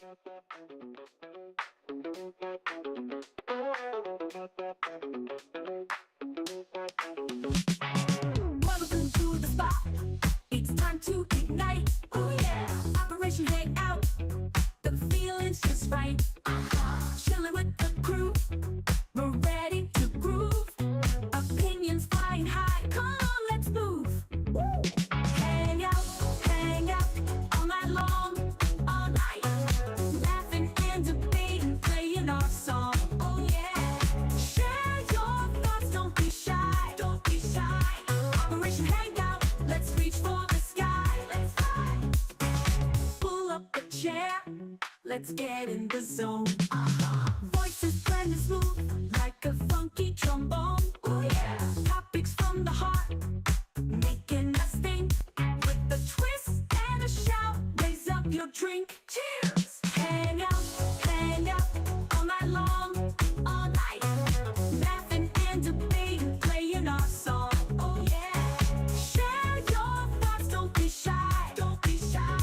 Welcome to the spot. It's time to ignite. Oh yeah. Operation Hangout. The feeling's just right. Chilling with the crew. We're ready to groove. Opinions flying high. Come on, let's move. Hang out all night long, all night. Laughing and debating, playing our song. Oh yeah. Share your thoughts, don't be shy. Don't be shy. Operation Hangout, let's reach for the sky. Let's fly. Pull up a chair, let's get in the zone. Voices blend and smooth like a funky trombone. Oh yeah. Topics from the heart, making us think. With a twist and a shout, raise up your drink. Cheers! Hang out all night long, all night. Laughing and debating, playing our song. Oh yeah. Share your thoughts, don't be shy. Don't be shy.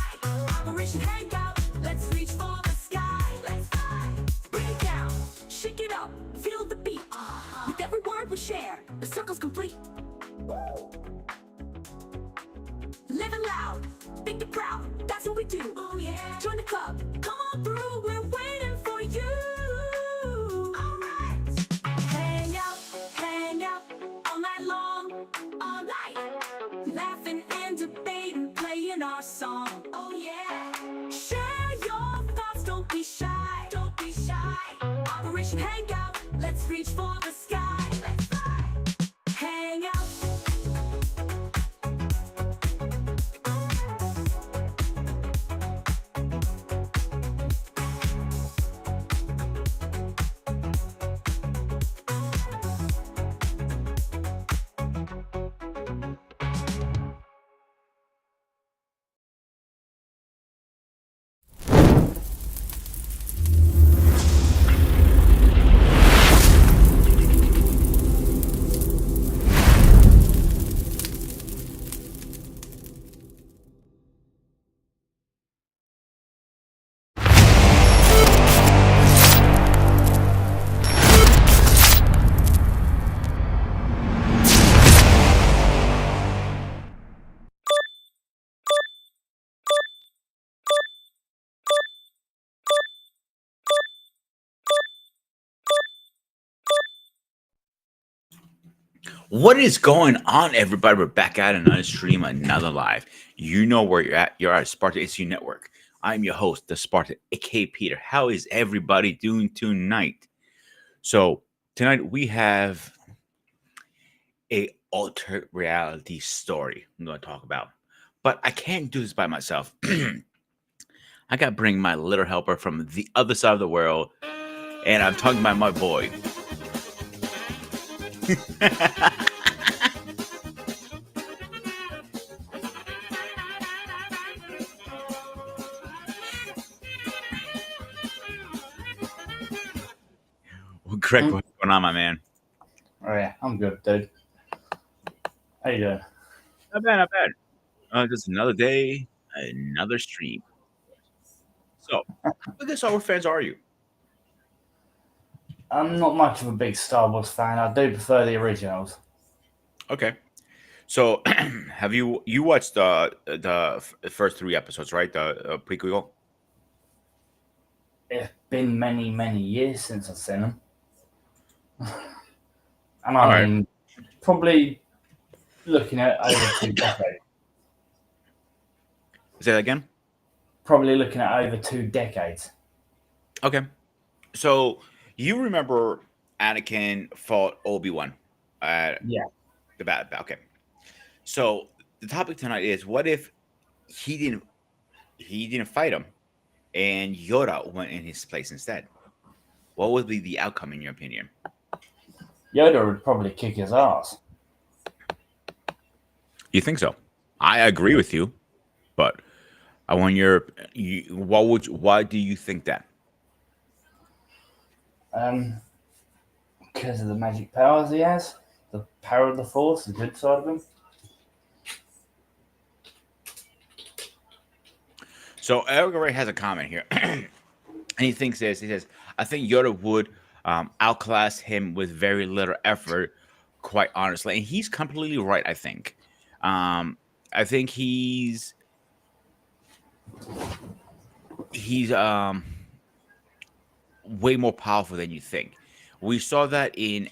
Operation Hangout, let's reach for the sky. Let's fly. Bring it down, shake it up, feel the beat. With every word we share, the circle's complete. Living loud, think it proud, that's what we do. Oh yeah. Join the club, come on through, we're waiting for you. Alright. Hang out, all night long, all night. Laughing and debating, playing our song. Oh yeah. Share your thoughts, don't be shy. Don't be shy. Operation Hangout, let's reach for the sky. Let's fly. Hang out. What is going on, everybody? We're back at another stream, another live. You know where you're at. You're at Sparta HQ Network. I'm your host, the Sparta, aka Peter. How is everybody doing tonight? So tonight we have a altered reality story I'm going to talk about, but I can't do this by myself. I got to bring my little helper from the other side of the world, and I'm talking about my boy. Greg, what's going on, my man? Oh yeah, I'm good, dude. How you doing? Not bad, not bad. Just another day, another stream. So, what good Star Wars fans are you? I'm not much of a big Star Wars fan. I do prefer the originals. Okay. So, have you watched the first 3 episodes, right? The prequel. It's been many, many years since I've seen them. And All I right. mean, probably looking at over 2 decades. Say that again. Probably looking at over 2 decades. Okay. So you remember Anakin fought Obi-Wan at Yeah. the battle? Okay. So the topic tonight is: what if he didn't fight him, and Yoda went in his place instead? What would be the outcome, in your opinion? Yoda would probably kick his ass. You think so? I agree with you, but I want why do you think that? Because of the magic powers he has, the power of the Force, the good side of him. So Eric Ray has a comment here. And he thinks this. He says, "I think Yoda would outclass him with very little effort." Quite honestly, and he's completely right. Um, I think he's way more powerful than you think. We saw that in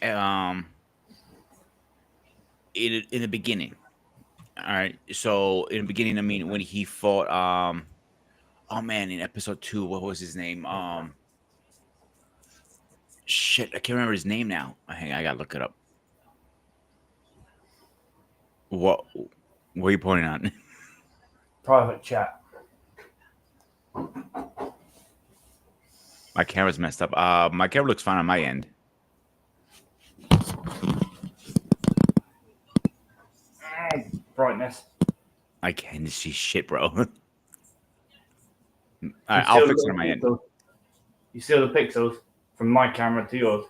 the beginning. All right. So in the beginning, I mean, when he fought, oh man, in episode 2, what was his name? Shit, I can't remember his name now. Hang on, I gotta look it up. What are you pointing on? Private chat. My camera's messed up. My camera looks fine on my end. Brightness. I can't see shit, bro. All You right, see I'll all fix it the on my end. pixels? You see all the pixels from my camera to yours?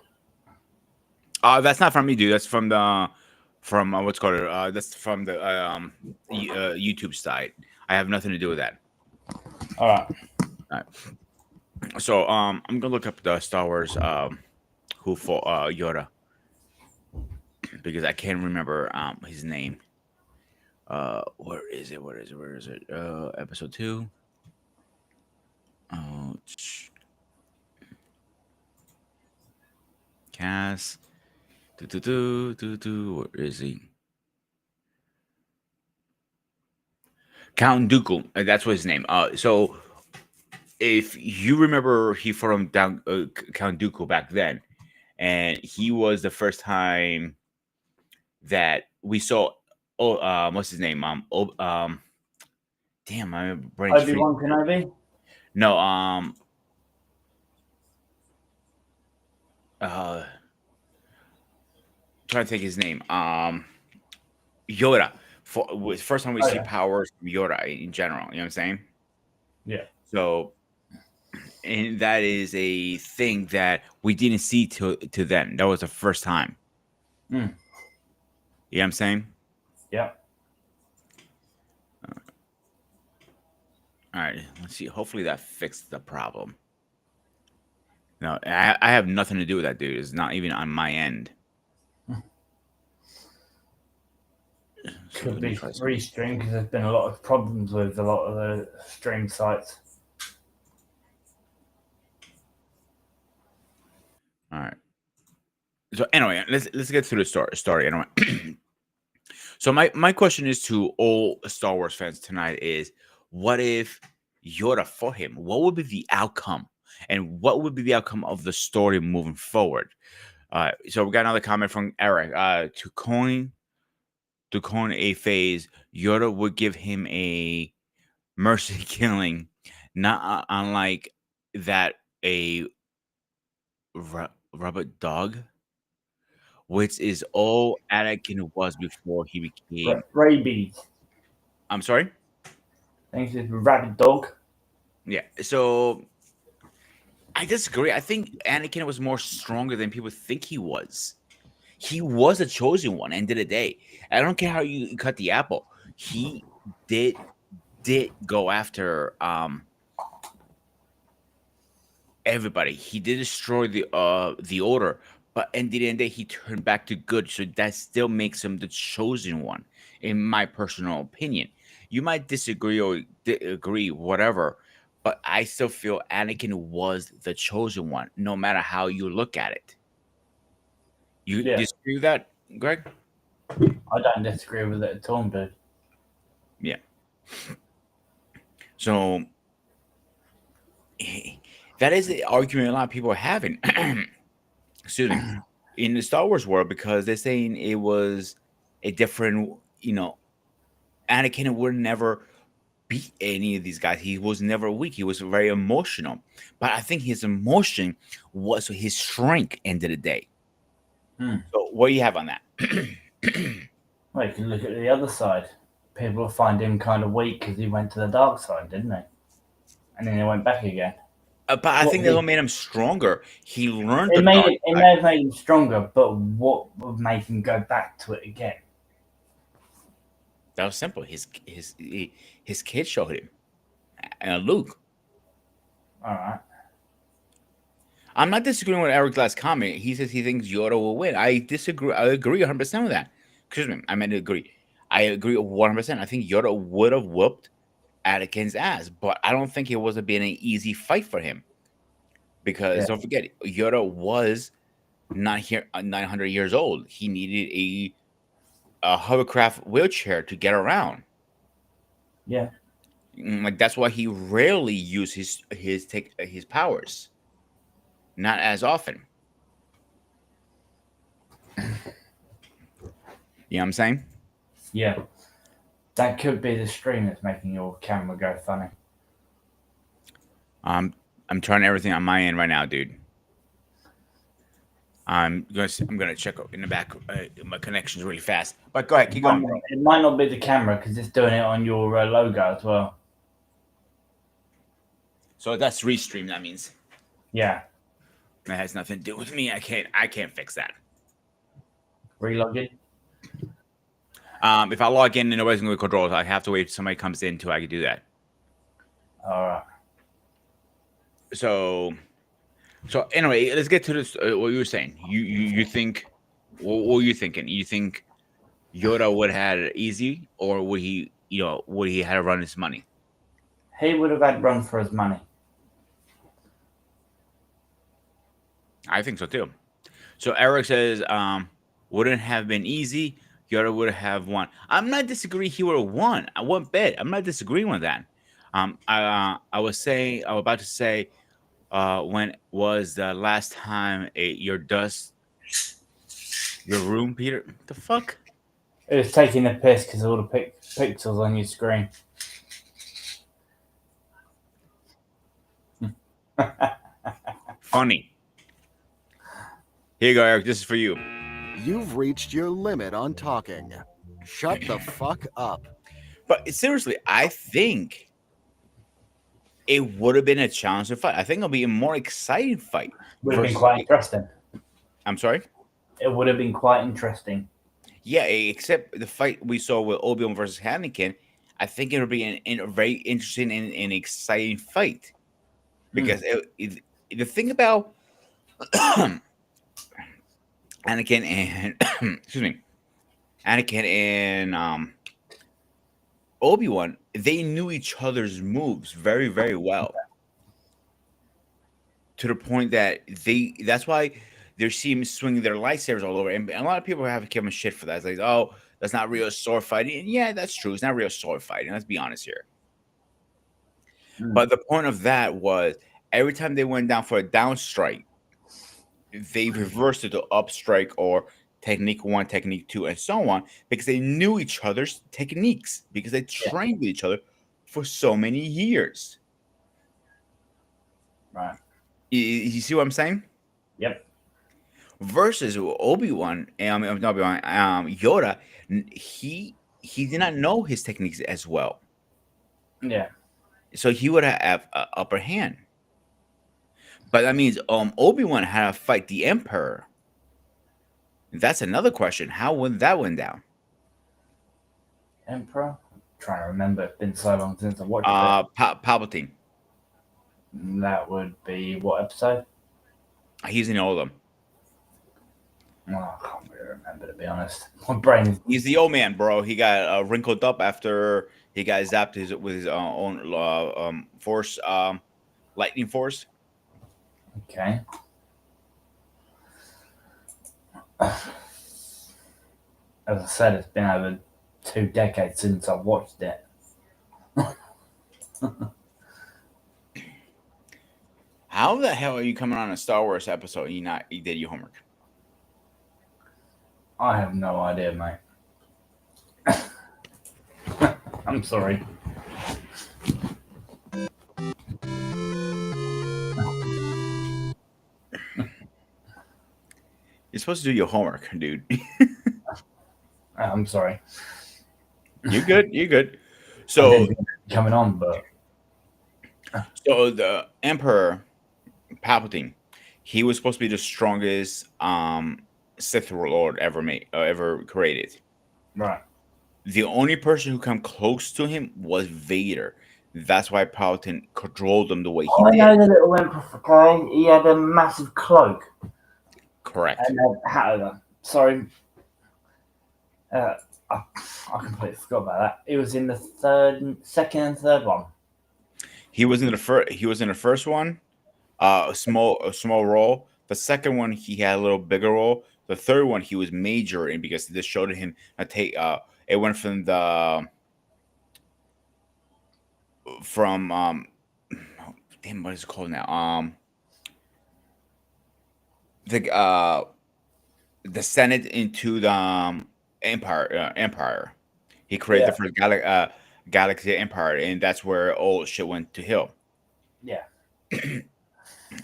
That's not from me, dude. That's from the what's called it. That's from the YouTube side. I have nothing to do with that. All right. All right. So I'm gonna look up the Star Wars who fought Yoda because I can't remember his name. Where is it? Where is it? Where is it? Episode 2. Oh, Cass. Where is he? Count Dooku. That's what his name. So if you remember, he from down Count Dooku back then, and he was the first time that we saw. Oh, what's his name? Damn, my brain's free. Obi-Wan Kenobi? No, uh, trying to think his name. Yoda. First time we Oh, see yeah. powers from Yoda in general. You know what I'm saying? Yeah. So, and that is a thing that we didn't see to then. That was the first time. Mm. You know what I'm saying? Yeah. All right, let's see. Hopefully that fixed the problem. No, I have nothing to do with that, dude. It's not even on my end. So Could let me be try some- restream because there's been a lot of problems with a lot of the stream sites. All right. So anyway, let's get through the story anyway. So my question is to all Star Wars fans tonight is, what if Yoda fought him? What would be the outcome? And what would be the outcome of the story moving forward? So we got another comment from Eric. To coin a phase, Yoda would give him a mercy killing, not unlike that a rubber dog, which is all Anakin was before he became. Rabies. I'm sorry. I think it's a rabid dog. Yeah. So I disagree. I think Anakin was more stronger than people think he was. He was a chosen one. End of the day, I don't care how you cut the apple. He did go after everybody. He did destroy the order, but in the end of the day, he turned back to good. So that still makes him the chosen one, in my personal opinion. You might disagree or agree, whatever, but I still feel Anakin was the chosen one, no matter how you look at it. You Yeah. disagree with that, Greg? I don't disagree with it at all, dude. Yeah. So that is the argument a lot of people are having. Excuse me. In the Star Wars world, because they're saying it was a different, Anakin would never beat any of these guys. He was never weak. He was very emotional. But I think his emotion was his strength end of the day. Hmm. So what do you have on that? Well, you can look at the other side. People find him kind of weak because he went to the dark side, didn't he? And then he went back again. But I What think he- that made him stronger. He learned It the may dark it side. may have made him stronger, but what would make him go back to it again? That was simple. His kid showed him, Luke. All right. I'm not disagreeing with Eric's last comment. He says he thinks Yoda will win. I disagree. I agree 100% with that. Excuse me. I meant to agree. I agree 100%. I think Yoda would have whooped Anakin's ass, but I don't think it was been an easy fight for him because Yeah, don't forget, Yoda was not here 900 years old. He needed a hovercraft wheelchair to get around. yeah, Like that's why he rarely used his powers, not as often. You know what I'm saying? yeah. That could be the stream that's making your camera go funny. Um, I'm trying everything on my end right now, dude. I'm gonna check in the back my connection's really fast. But go ahead, keep going, bro. It might not be the camera because it's doing it on your logo as well. So that's restream. That means Yeah. that has nothing to do with me. I can't fix that. Relog it. If I log in and nobody's gonna control it, I have to wait till somebody comes in until I can do that. All right. So anyway, let's get to this. What you were saying. You think? What were you thinking? You think Yoda would have had it easy, or would he? Would he had to run his money? He would have had run for his money. I think so too. So Eric says, wouldn't have been easy. Yoda would have won. I'm not disagreeing. He would have won. I won't bet. I'm not disagreeing with that. I was about to say, when was the last time your room, Peter? The fuck? It was taking the piss because of all the pixels on your screen. Funny. Here you go, Eric. This is for you. You've reached your limit on talking. Shut the fuck up. But seriously, I think it would have been a challenging fight. I think it'll be a more exciting fight. Would have been versus- quite interesting. I'm sorry. It would have been quite interesting. Yeah, except the fight we saw with Obi-Wan versus Anakin, I think it would be a very interesting and exciting fight. Because the thing about Anakin and excuse me, Anakin and Obi-Wan, they knew each other's moves very, very well. To the point that that's why they seem swinging their lightsabers all over. And a lot of people have given shit for that. It's like, oh, that's not real sword fighting. And yeah, that's true. It's not real sword fighting. Let's be honest here. But the point of that was every time they went down for a down strike, they reversed it to up strike or technique 1, technique 2, and so on, because they knew each other's techniques, because they trained with each other for so many years. Right. You see what I'm saying? Yep. Versus Obi-Wan, not Obi-Wan, Yoda, he did not know his techniques as well. Yeah. So he would have an upper hand. But that means Obi-Wan had to fight the Emperor. That's another question. How would that went down? Emperor? I'm trying to remember. It's been so long since I watched Palpatine. it. That would be what episode? He's in all of them. Oh, I can't really remember, to be honest. My brain is. He's the old man, bro. He got wrinkled up after he got zapped with his own force, lightning force. Okay. As I said, it's been over 2 decades since I've watched it. How the hell are you coming on a Star Wars episode and you did your homework? I have no idea, mate. I'm sorry. You're supposed to do your homework, dude. I'm sorry. You're good. You're good. I So, didn't think it was coming on, but so the Emperor Palpatine, he was supposed to be the strongest Sith Lord ever created. right. The only person who come close to him was Vader. That's why Palpatine controlled him the way he Oh, I know did. the little Emperor. Okay, he had a massive cloak Correct. and a hat over. Sorry, uh, I completely forgot about that. It was in the second, and third one. He was in the first. He was in the first one. A small role. The second one, he had a little bigger role. The third one, he was major in because this showed him a take. It went from the from damn, what is it called now? The Senate into the Empire. He created Yeah, the first galaxy empire, and that's where all shit went to hell. yeah.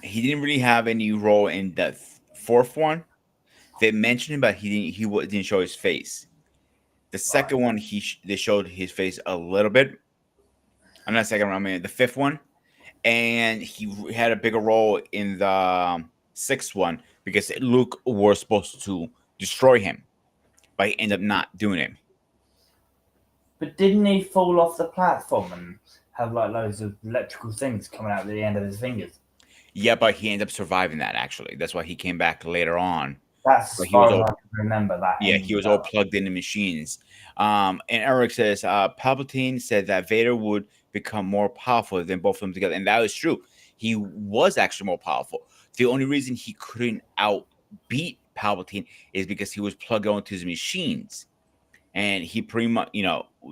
He didn't really have any role in the fourth one. They mentioned him, but didn't show his face. The Right. second one, they showed his face a little bit. I'm not second one. I mean the fifth one, and he had a bigger role in the sixth one because Luke was supposed to destroy him, but he ended up not doing it. But didn't he fall off the platform and have like loads of electrical things coming out at the end of his fingers? Yeah, but he ended up surviving that. Actually, that's why he came back later on. That's as But he was far as I all can remember that Yeah, he ending was all go. plugged into machines. And Eric says Palpatine said that Vader would become more powerful than both of them together, and that is true. He was actually more powerful. The only reason he couldn't outbeat Palpatine is because he was plugged onto his machines, and he pretty much,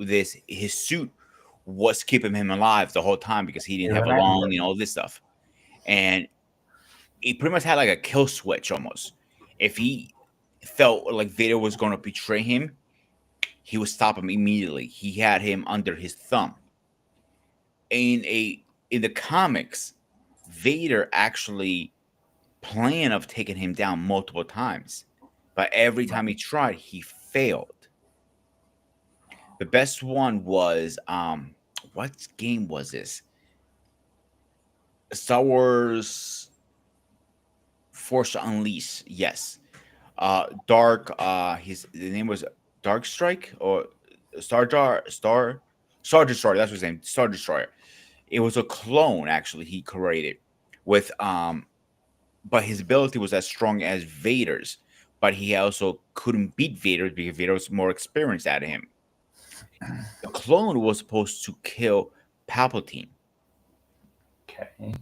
this his suit was keeping him alive the whole time because he He didn't have a lung, remembered. all this stuff, and he pretty much had like a kill switch almost. If he felt like Vader was going to betray him, he would stop him immediately. He had him under his thumb. In the comics, Vader actually planned of taking him down multiple times, but every time he tried, he failed. The best one was what game was this? Star Wars Force Unleashed. Yes. Dark. His the name was Dark Strike or Star Destroyer. That's what his name. Star Destroyer. It was a clone actually he created with but his ability was as strong as Vader's. But he also couldn't beat Vader because Vader was more experienced at him. The clone was supposed to kill Palpatine. Okay.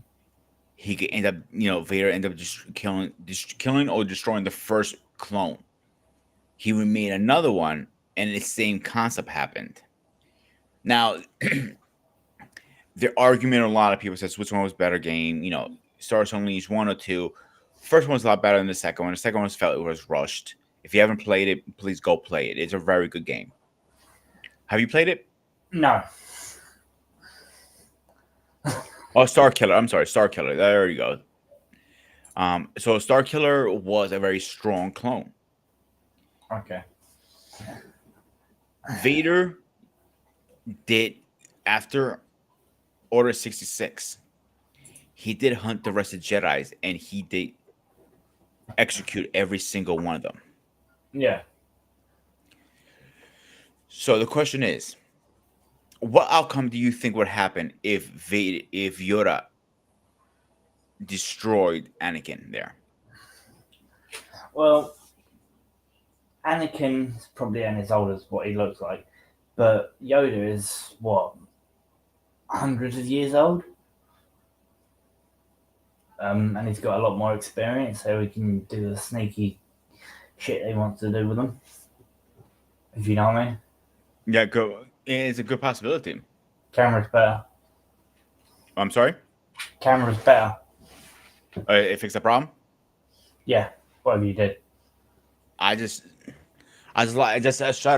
He could end up, Vader ended up just killing or destroying the first clone. He made another one, and the same concept happened. Now, the argument a lot of people says which one was better game, Star Wars Unleashed 1 or 2. First one's a lot better than the second one. The second one felt it was rushed. If you haven't played it, please go play it. It's a very good game. Have you played it? No. Oh, Star Killer. I'm sorry, Star Killer. There you go. So Star Killer was a very strong clone. Okay. Vader did after Order 66. He did hunt the rest of the Jedi's, and he did execute every single one of them. Yeah. So the question is, what outcome do you think would happen if Yoda destroyed Anakin there? Well, Anakin's probably ain't as old as what he looks like, but Yoda is what, hundreds of years old, and he's got a lot more experience, so he can do the sneaky shit he wants to do with them. If you know what I mean. Yeah, go. It's a good possibility. Camera's better. I'm sorry. Camera's better. It fixed the problem. Yeah. Whatever you did. I just shut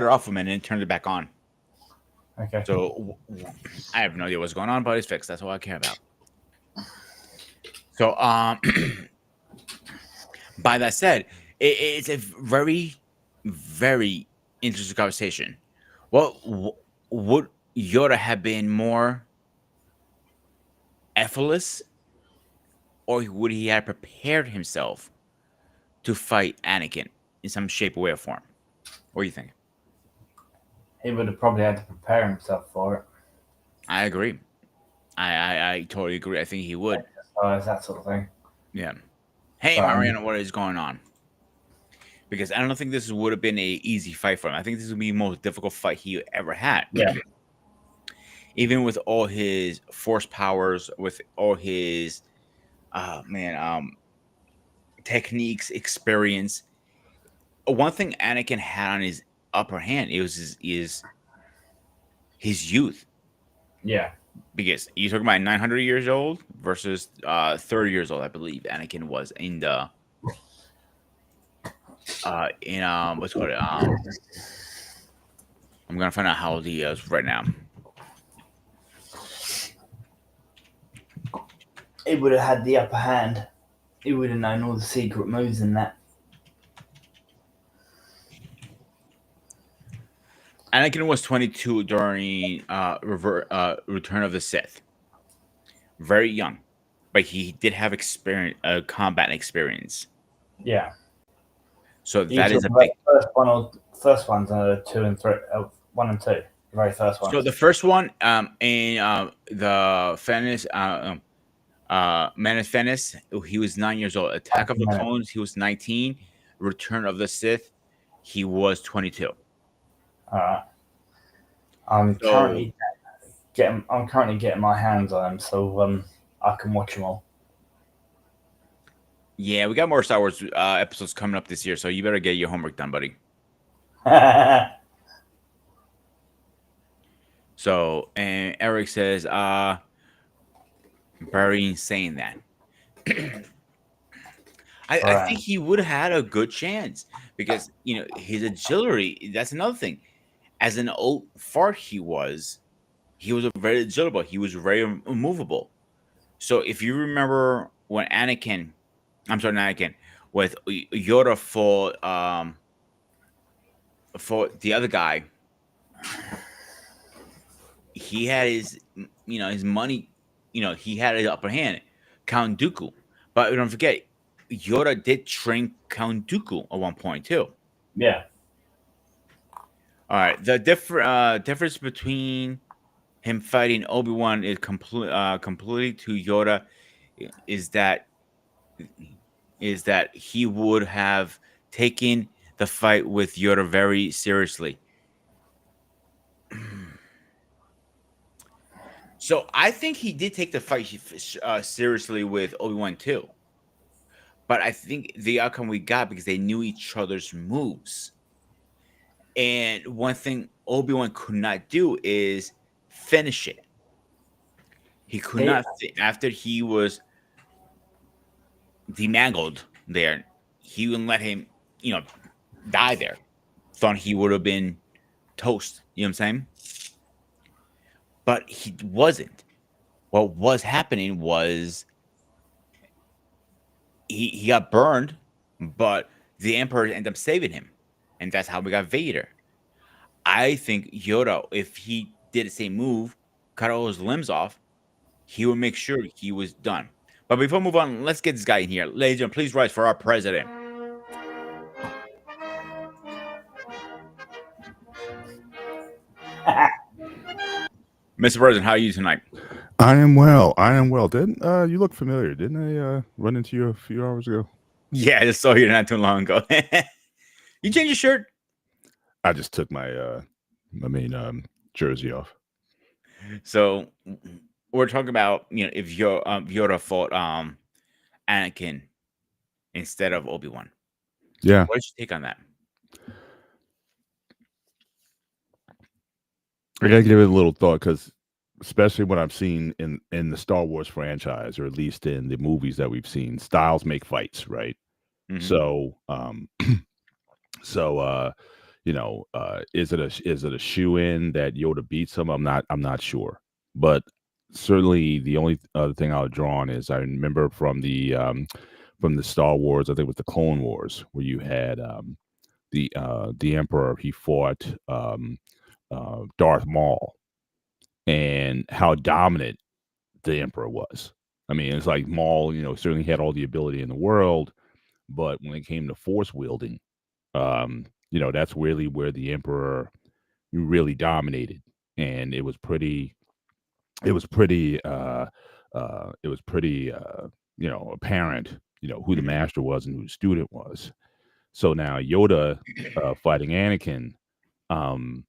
it off a minute and turned it back on. Okay. So I have no idea what's going on, but it's fixed. That's all I care about. So by that said, it's a very, very interesting conversation. Well, would Yoda have been more effortless, or would he have prepared himself to fight Anakin in some shape, way, or form? What do you think? He would have probably had to prepare himself for it. I agree. I totally agree. I think he would. that sort of thing. Yeah. Hey, But Mariana, what is going on? Because I don't think this would have been a easy fight for him. I think this would be the most difficult fight he ever had. yeah, Even with all his force powers, with all his man techniques, experience. One thing Anakin had on his upper hand it was his youth. yeah, Because you're talking about 900 years old versus 30 years old, I believe Anakin was in the in what's it called I'm gonna find out how old he is right now. he would have had the upper hand. He would have known all the secret moves and that. Anakin was 22 during Return of the Sith. Very young, but he did have experience, combat experience. Yeah. So You that is talking a about big. the first ones, 2 and 3, 1 and 2, the very first So ones. the first one, in the Fennis, Menace Fennis, he was 9 years old. Attack of the Clones, he was 19. Return of the Sith, he was 22. All right. I'm So currently getting my hands on them, so I can watch them all. yeah, we got more Star Wars episodes coming up this year, so you better get your homework done, buddy. So, and Eric says, very saying that. I Right. think he would have had a good chance because his agility. That's another thing. As an old fart, he was a very agilable. He was very immovable. So if you remember when I'm sorry, not Anakin, with Yoda for the other guy, he had his money, he had his upper hand, Count Dooku. But don't forget, Yoda did train Count Dooku at one point too. Yeah. All right, the difference between him fighting Obi-Wan is completely to Yoda is that he would have taken the fight with Yoda very seriously. So I think he did take the fight seriously with Obi-Wan too. But I think the outcome we got because they knew each other's moves. And one thing Obi-Wan could not do is finish it. He could He, not after he was demangled there. He wouldn't let him, die there. Thought he would have been toast. You know what I'm saying? But he wasn't. What was happening was he got burned, but the Emperor ended up saving him, and that's how we got Vader. I think Yoda, if he did the same move, cut all his limbs off, he would make sure he was done. But before we move on, let's get this guy in here. Ladies and gentlemen, please rise for our president. Mr. President, how are you tonight? I am well. I am well. Didn't you look familiar? Didn't I run into you a few hours ago? Yeah, I just saw you not too long ago. You changed your shirt? I just took my my main jersey off. So we're talking about if Yoda fought Anakin instead of Obi-Wan. Yeah. What's your take on that? I gotta give it a little thought because, especially what I've seen in the Star Wars franchise, or at least in the movies that we've seen, styles make fights, right? Mhm. So, is it a shoe in that Yoda beats him? I'm not sure, but certainly the only other thing I would draw on is I remember from the Star Wars, I think it was the Clone Wars, where you had the Emperor. He fought Darth Maul, and how dominant the Emperor was. I mean, it's like Maul, certainly had all the ability in the world, but when it came to force wielding, that's really where the Emperor really dominated, and it was pretty it was pretty apparent, who the Mhm. master was and who the student was. So now Yoda fighting Anakin, um,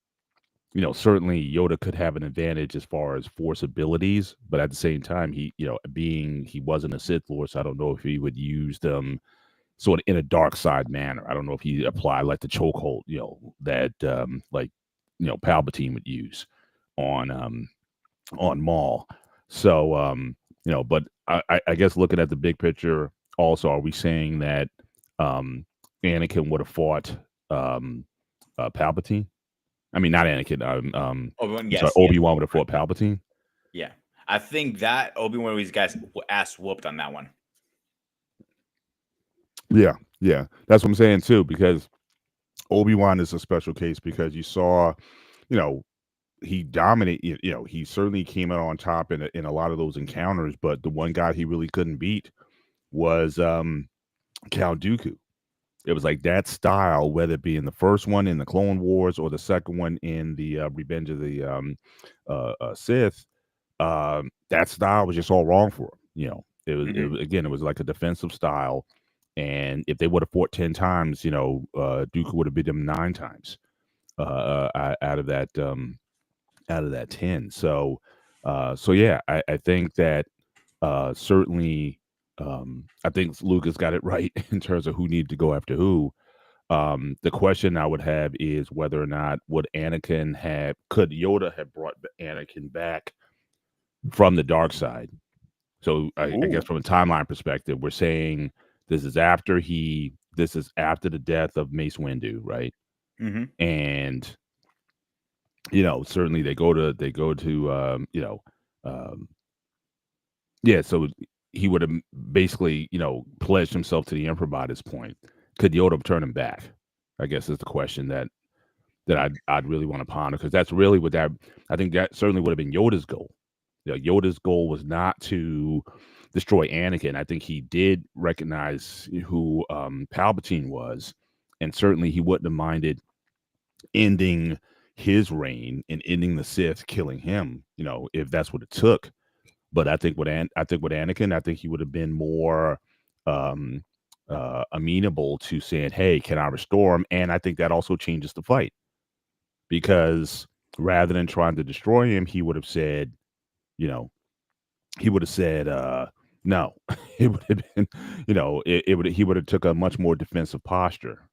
certainly Yoda could have an advantage as far as force abilities, but at the same time, being he wasn't a Sith Lord, so I don't know if he would use them sort of in a dark side manner. I don't know if he applied like the chokehold, that Palpatine would use on Maul. So but I guess looking at the big picture, also, are we saying that um, Anakin would have fought um, Palpatine? I mean, not Anakin. Obi-Wan, I'm sorry, yes, yes. Obi-Wan would have fought Palpatine. Yeah. I think that Obi-Wan was guys ass whooped on that one. Yeah, yeah, that's what I'm saying too. Because Obi-Wan is a special case because you saw, you know, he dominated. He certainly came out on top in a lot of those encounters. But the one guy he really couldn't beat was Count Dooku. It was like that style, whether it be in the first one in the Clone Wars or the second one in the Revenge of the Sith. That style was just all wrong for him. It was like a defensive style, and if they would have fought 10 times, Dooku would have beat them 9 times out of that 10. So yeah, I think that certainly, I think Lucas got it right in terms of who needed to go after who. The question I would have is whether or not could Yoda have brought Anakin back from the dark side. So I guess Ooh. from a timeline perspective, we're saying this is after the death of Mace Windu, right? Mm-hmm. And certainly they go to um, yeah. So he would have basically pledged himself to the Emperor by this point. Could Yoda turn him back? I guess is the question that I'd really want to ponder, because that's really what that I think that certainly would have been Yoda's goal. Yoda's goal was not to destroy Anakin. I think he did recognize who Palpatine was, and certainly he wouldn't have minded ending his reign and ending the Sith, killing him. If that's what it took. But I think with Anakin, I think he would have been more um, amenable to saying, "Hey, can I restore him?" And I think that also changes the fight, because rather than trying to destroy him, he would have said, you know, no. It would have been, he would have took a much more defensive posture.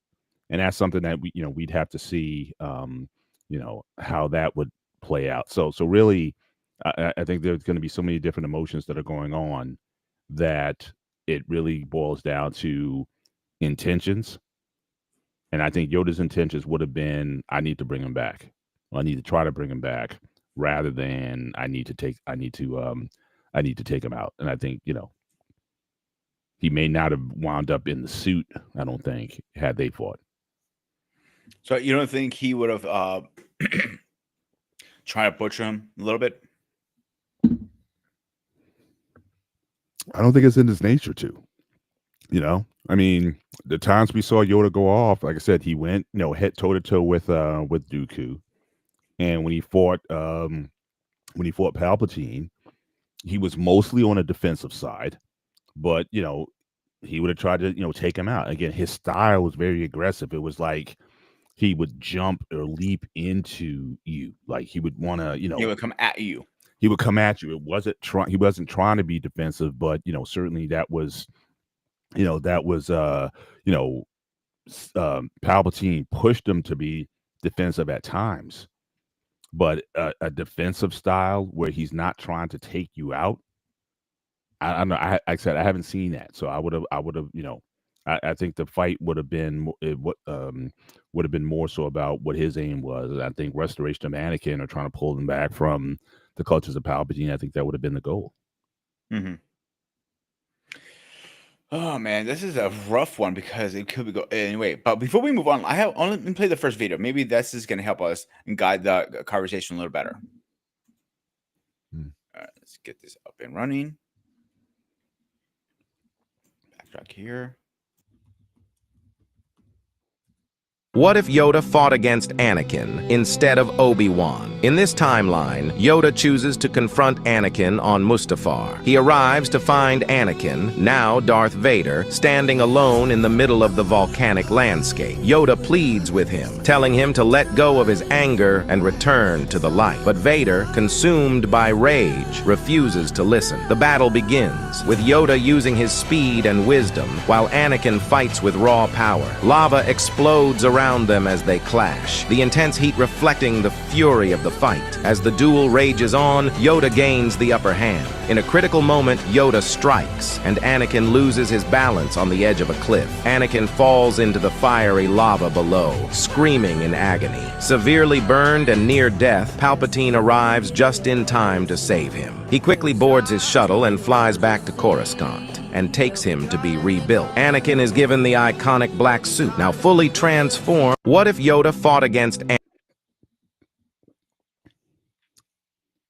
And that's something that we'd have to see, how that would play out. So really, I think there's going to be so many different emotions that are going on that it really boils down to intentions. And I think Yoda's intentions would have been, I need to bring him back. I need to try to bring him back, rather than I need to take him out. And I think, he may not have wound up in the suit, I don't think, had they fought. So you don't think he would have tried to butcher him a little bit? I don't think it's in his nature to. I mean, the times we saw Yoda go off, like I said, he went, head toe to toe with Dooku. And when he fought Palpatine, he was mostly on a defensive side, but he would have tried to take him out. Again, his style was very aggressive. It was like he would jump or leap into you, like he would want to He would come at you. he would come at you. He wasn't trying to be defensive, but certainly that was that was Palpatine pushed him to be defensive at times, but a defensive style where he's not trying to take you out. I don't know. I said I haven't seen that, so I would have, I think the fight would have been would have been more so about what his aim was. I think restoration of Anakin, or trying to pull them back from the clutches of Palpatine. I think that would have been the goal. Mm-hmm. Oh man, this is a rough one because it could be go anyway. But before we move on, I have only play the first video. Maybe this is going to help us and guide the conversation a little better. Hmm. All right, let's get this up and running. Backtrack here. What if Yoda fought against Anakin instead of Obi-Wan? In this timeline, Yoda chooses to confront Anakin on Mustafar. He arrives to find Anakin, now Darth Vader, standing alone in the middle of the volcanic landscape. Yoda pleads with him, telling him to let go of his anger and return to the light. But Vader, consumed by rage, refuses to listen. The battle begins, with Yoda using his speed and wisdom, while Anakin fights with raw power. Lava explodes around them as they clash, the intense heat reflecting the fury of the fight. As the duel rages on, Yoda gains the upper hand. In a critical moment, Yoda strikes, and Anakin loses his balance on the edge of a cliff. Anakin falls into the fiery lava below, screaming in agony. Severely burned and near death, Palpatine arrives just in time to save him. He quickly boards his shuttle and flies back to Coruscant, and takes him to be rebuilt. Anakin is given the iconic black suit, now fully transformed. What if Yoda fought against Anakin?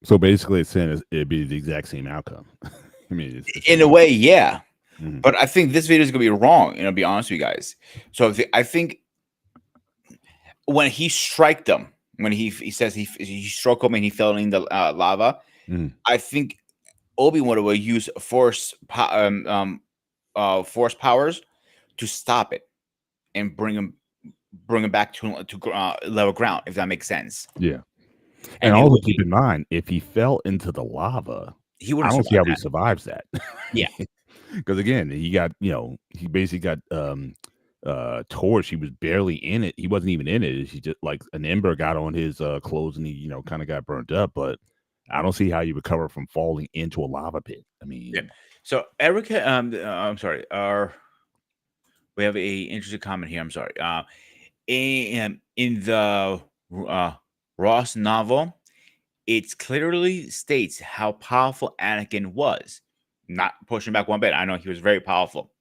So basically, it's saying it'd be the exact same outcome. I mean, In a way, yeah. Mhm. But I think this video is gonna be wrong. To be honest with you guys. So I think when he striked them, when he says he struck him and he fell in the lava, Mhm. I think Obi-Wan will use force powers to stop it and bring him back to level ground, if that makes sense. Yeah. And And it also would keep be, in mind, if he fell into the lava, he I wouldn't don't see how survive he that. survives that. Yeah. Because again, he got, he basically got torched. He was barely in it. He wasn't even in it. He just like an ember got on his clothes and he, kind of got burnt up. But I don't see how you recover from falling into a lava pit. I mean, Yeah. So Erica, I'm sorry. We have a interesting comment here. I'm sorry. In the Ross novel, it clearly states how powerful Anakin was. Not pushing back one bit. I know he was very powerful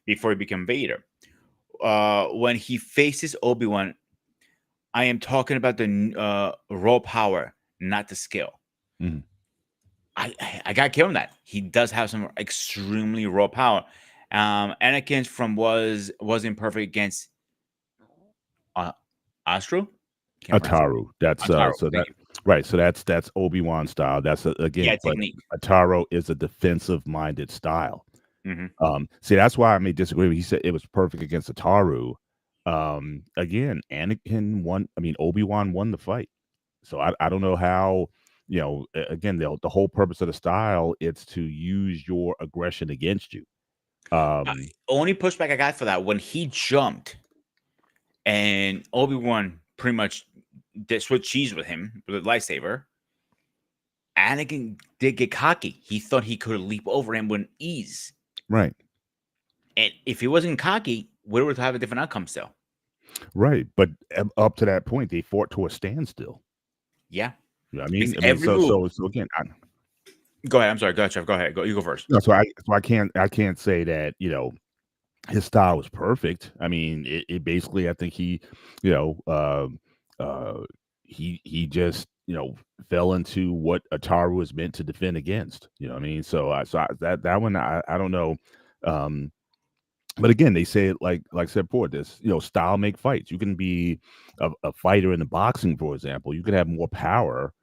before he became Vader. When he faces Obi-Wan, I am talking about the raw power, not the skill. Mhm. I got killed on that. He does have some extremely raw power. Anakin wasn't perfect against Astro. Can't pronounce it. Ataru. That's Ataru. so Thank that you. right. So that's Obi-Wan style. That's Yeah, again, but technique. Ataru is a defensive minded style. hmm See, that's why I may disagree. He said it was perfect against Ataru. Again, Anakin won. I mean, Obi-Wan won the fight. So I don't know how. Again, the whole purpose of the style it's to use your aggression against you. Only pushback I got for that when he jumped and Obi-Wan pretty much did switch cheese with him with a lightsaber. Anakin did get cocky. He thought he could leap over him with ease. Right. And if he wasn't cocky, we would have a different outcome still. Right. But up to that point, they fought to a standstill. Yeah. You know what Because I mean, every move. so again, Go ahead. I'm sorry. Go ahead, Chef. Go ahead. You go first. no, so I can't say that his style was perfect. I mean, it basically I think he, you know, he just fell into what Ataru was meant to defend against. You know what I mean? That one I don't know. Um, but again, they say it like I said before, this style make fights. You can be a fighter in the boxing, for example. You could have more power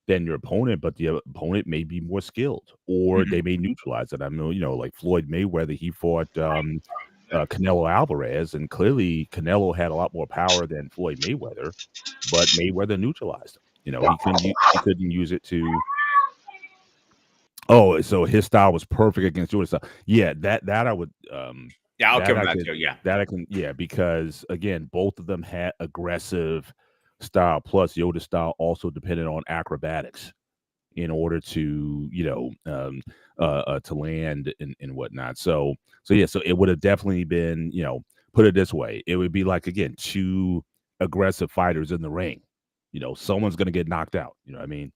than your opponent, but the opponent may be more skilled, or Mhm. they may neutralize it. I mean, like Floyd Mayweather, he fought Canelo Alvarez, and clearly Canelo had a lot more power than Floyd Mayweather, but Mayweather neutralized him. He couldn't use it to. Oh, so his style was perfect against Jordan's style. Yeah, that I would Yeah, I'll that give him I that could too. Yeah. that I can because again, both of them had aggressive style. Plus, Yoda style also depended on acrobatics in order to to land and whatnot. So yeah, so it would have definitely been put it this way, it would be like again two aggressive fighters in the ring. Someone's gonna get knocked out. You know what I mean?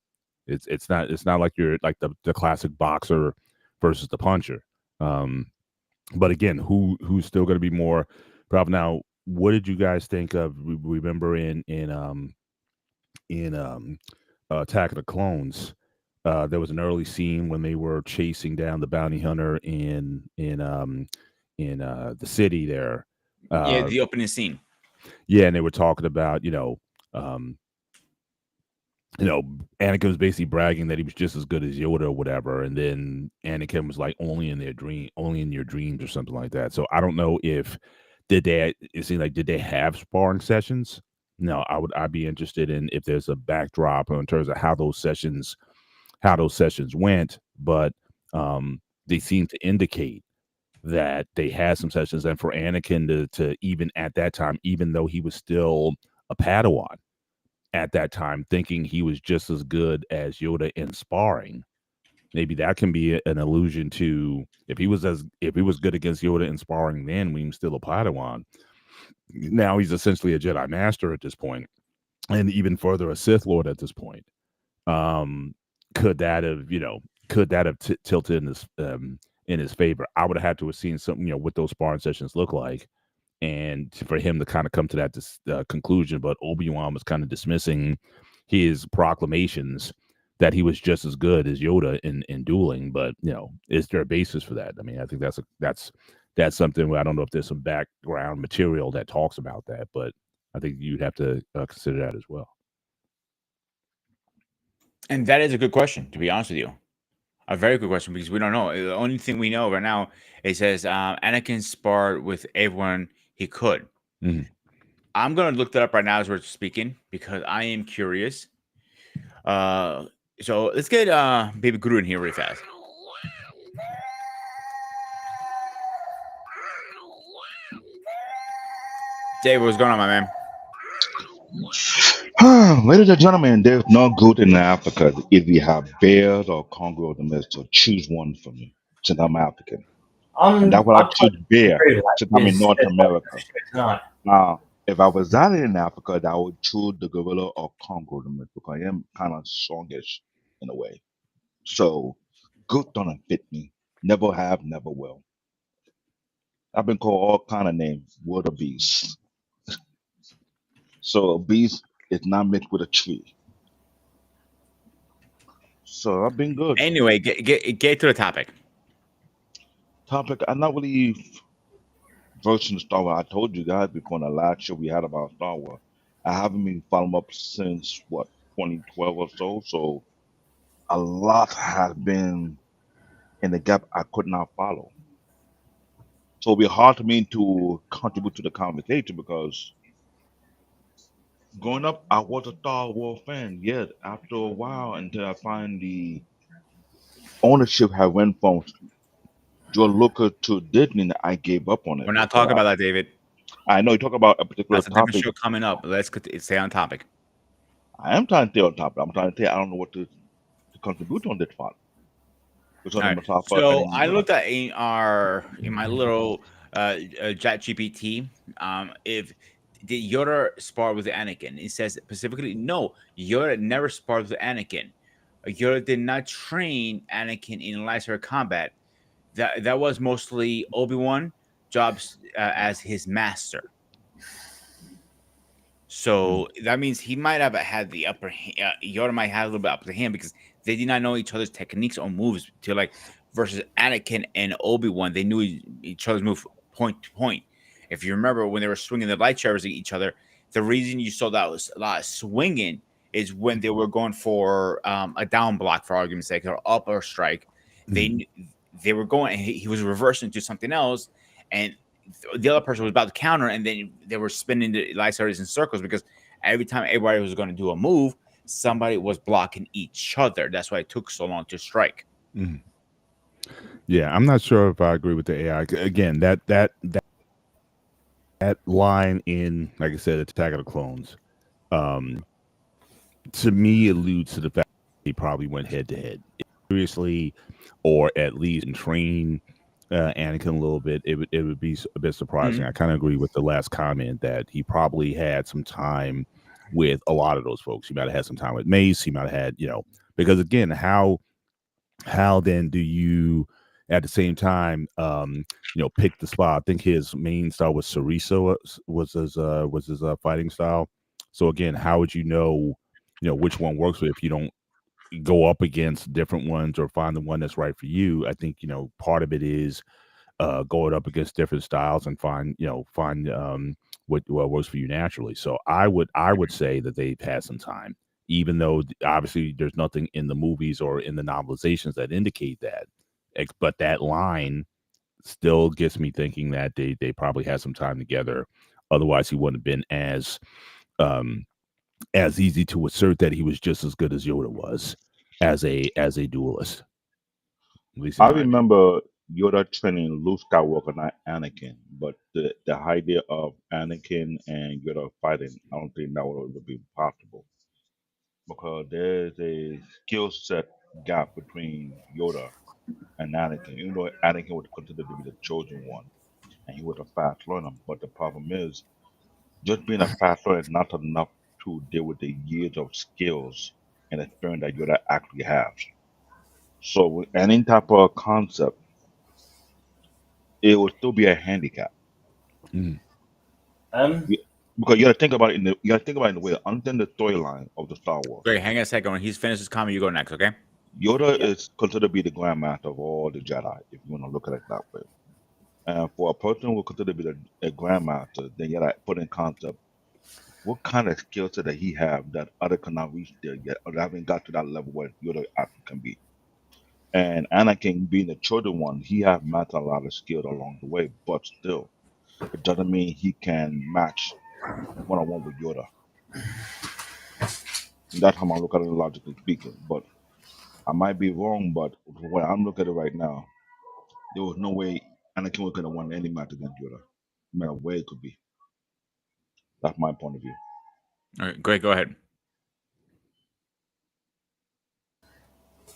It's not like you're like the classic boxer versus the puncher. But again, who's still going to be more proud now? What did you guys think of? Remember in Attack of the Clones, there was an early scene when they were chasing down the bounty hunter in the city there. Yeah. Uh, The opening scene. Yeah, and they were talking about, um, you know, Anakin was basically bragging that he was just as good as Yoda or whatever, and then Anakin was like, only in your dreams or something like that. So I don't know if did they. It seemed like did they have sparring sessions? No, I'd be interested in if there's a backdrop in terms of how those sessions went, but they seem to indicate that they had some sessions, and for Anakin to even at that time, even though he was still a Padawan at that time, thinking he was just as good as Yoda in sparring. Maybe that can be an allusion to if he was good against Yoda in sparring then when he was still a Padawan. Now he's essentially a Jedi Master at this point, and even further a Sith Lord at this point. Um, could that have tilted in his favor? I would have had to have seen something, what those sparring sessions look like, and for him to kind of come to that conclusion. But Obi-Wan was kind of dismissing his proclamations that he was just as good as Yoda in dueling. But is there a basis for that? I mean, I think that's something where I don't know if there's some background material that talks about that, but I think you'd have to consider that as well. And that is a good question, to be honest with you. A very good question because we don't know. The only thing we know right now, it says Anakin sparred with everyone he could. Mhm. I'm going to look that up right now as we're speaking because I am curious. So let's get Baby Guru in here really fast. Dave, what's going on, my man? Ladies and gentlemen, there's no good in Africa if you have bears or Congo in the midst. So choose one for me, since I'm African. And that's what I I choose totally bear, agree with that since I'm in because North there's no America. show tonight. Now, if I was not in Africa, I would choose the gorilla or Congo in the midst because I am kind of strongish in a way. So, good don't fit me. Never have, never will. I've been called all kind of names, word of beast. So a beast is not mixed with a tree. So I've been good. Anyway, get to the topic. Topic, I'm not really versed in Star Wars. I told you guys before in the last show we had about Star Wars. I haven't been following up since what 2012 or so. So a lot has been in the gap I could not follow. So it'll be hard for me to contribute to the conversation because growing up I was a Star Wars fan. Yet after a while, until I find the ownership had went from George Lucas to Disney, I gave up on it We're not because talking about that, David. I know you talk about a particular That's a different topic. show coming up. Let's stay on topic. I am trying to stay on topic. I'm trying to tell you I don't know what to contribute on this part. All Concerning right. Mustafar So and I Yoda. looked at in my little Chat GPT. If did Yoda spar with Anakin? It says specifically no. Yoda never sparred with Anakin. Yoda did not train Anakin in lightsaber combat. That was mostly Obi-Wan jobs as his master. So that means he might have had the upper hand. Yoda might have a little bit upper hand because they did not know each other's techniques or moves to like versus Anakin and Obi-Wan. They knew each other's move point to point. If you remember when they were swinging the lightsabers at each other, the reason you saw that was a lot of swinging is when they were going for a down block, for argument's sake, or up or strike. They they were going. He was reversing to something else, and the other person was about to counter, and then they were spinning the lightsabers in circles because every time everybody was going to do a move, somebody was blocking each other. That's why it took so long to strike. Mhm. Yeah, I'm not sure if I agree with the AI. Again, that line in, like I said, Attack of the Clones, um, to me alludes to the fact that he probably went head to head. Seriously, or at least train Anakin a little bit, it would be a bit surprising. Mhm. I kind of agree with the last comment that he probably had some time with a lot of those folks. He might have had some time with Mace. He might have had, because again, how then do you at the same time pick the spot? I think his main style was Cerisa was his fighting style. So again, how would which one works if you don't go up against different ones or find the one that's right for you? I think part of it is going up against different styles and find what works for you naturally. So I would say that they've had some time, even though obviously there's nothing in the movies or in the novelizations that indicate that. But that line still gets me thinking that they probably had some time together. Otherwise, he wouldn't have been um, as easy to assert that he was just as good as Yoda was as a duelist. At least in I my opinion. remember Yoda training Luke Skywalker, not Anakin, but the idea of Anakin and Yoda fighting, I don't think that would be possible because there's a skill set gap between Yoda and Anakin. Even though Anakin was considered to be the chosen one, and he was a fast learner, but the problem is just being a fast learner is not enough to deal with the years of skills and experience that Yoda actually has. So with any type of concept, it will still be a handicap. Mhm. Um, Yeah, because you got to think about it you got to think about it in the way understand the storyline of the Star Wars. Great. Hang on a second. When he's finished his comment, you go next. Okay. Yoda yeah. is considered to be the grandmaster of all the Jedi, if you want to look at it that way. And for a person who considered to be a grandmaster, then you got to put in concept what kind of skill set that he have that other cannot reach there yet, or they haven't got to that level where Yoda actually can be. And Anakin being the chosen one, he have mastered a lot of skills along the way, but still, it doesn't mean he can match one on one with Yoda. That's how I look at it logically speaking. But I might be wrong, but when I'm looking at it right now, there was no way Anakin was gonna win any match against Yoda, no matter where it could be. That's my point of view. All right. Great. Go ahead.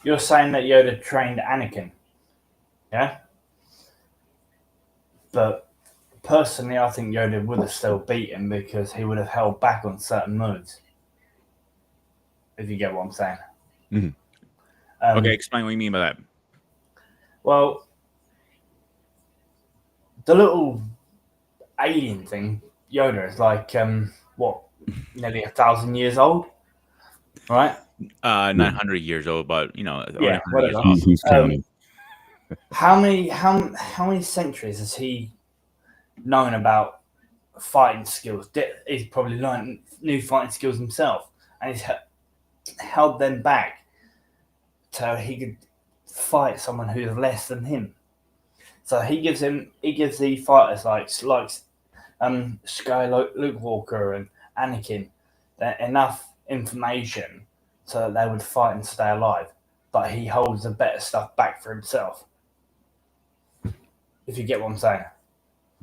You're saying that Yoda trained Anakin, yeah? But personally, I think Yoda would have still beat him because he would have held back on certain moves. If you get what I'm saying. Mhm. Okay. Um, Explain what you mean by that. well, the little alien thing, Yoda is like what, nearly 1,000 years old, right? 900 years old, but only Yeah, 100 years whatever. off. Who's Um, counting? how many centuries has he known about fighting skills? He's probably learned new fighting skills himself, and he's held them back so he could fight someone who's less than him. So he gives the fighters like Sky Luke Walker and Anakin enough information so that they would fight and stay alive. But he holds the better stuff back for himself. If you get what I'm saying.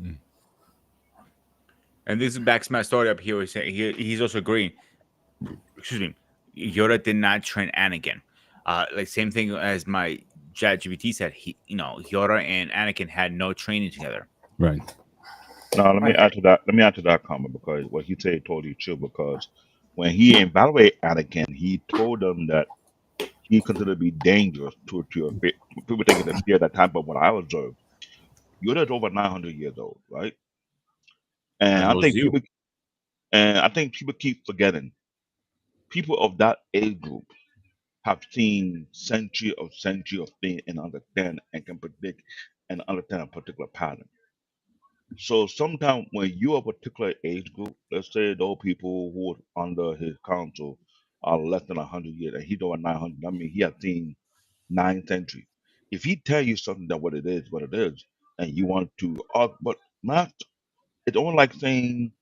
Mm. And this backs my story up here. He's also agreeing. Excuse me. Yoda did not train Anakin. Like same thing as my ChatGPT said. Yoda and Anakin had no training together. Right. Now let me Okay. add to that. Let me add to that comment because what he said totally true. Because when he evaluated Anakin, he told them that he considered to be dangerous to your people taking the fear at that time. But what I observed, Yoda's over 900 years old, right? And And I those think you. people keep forgetting people of that age group have seen century of things and understand and can predict and understand a particular pattern. So sometimes when you're a particular age group, let's say those people who are under his counsel are less than 100 years and he's over 900, I mean he has seen 9 centuries. If he tell you something that what it is, and you want to but not it's only like saying,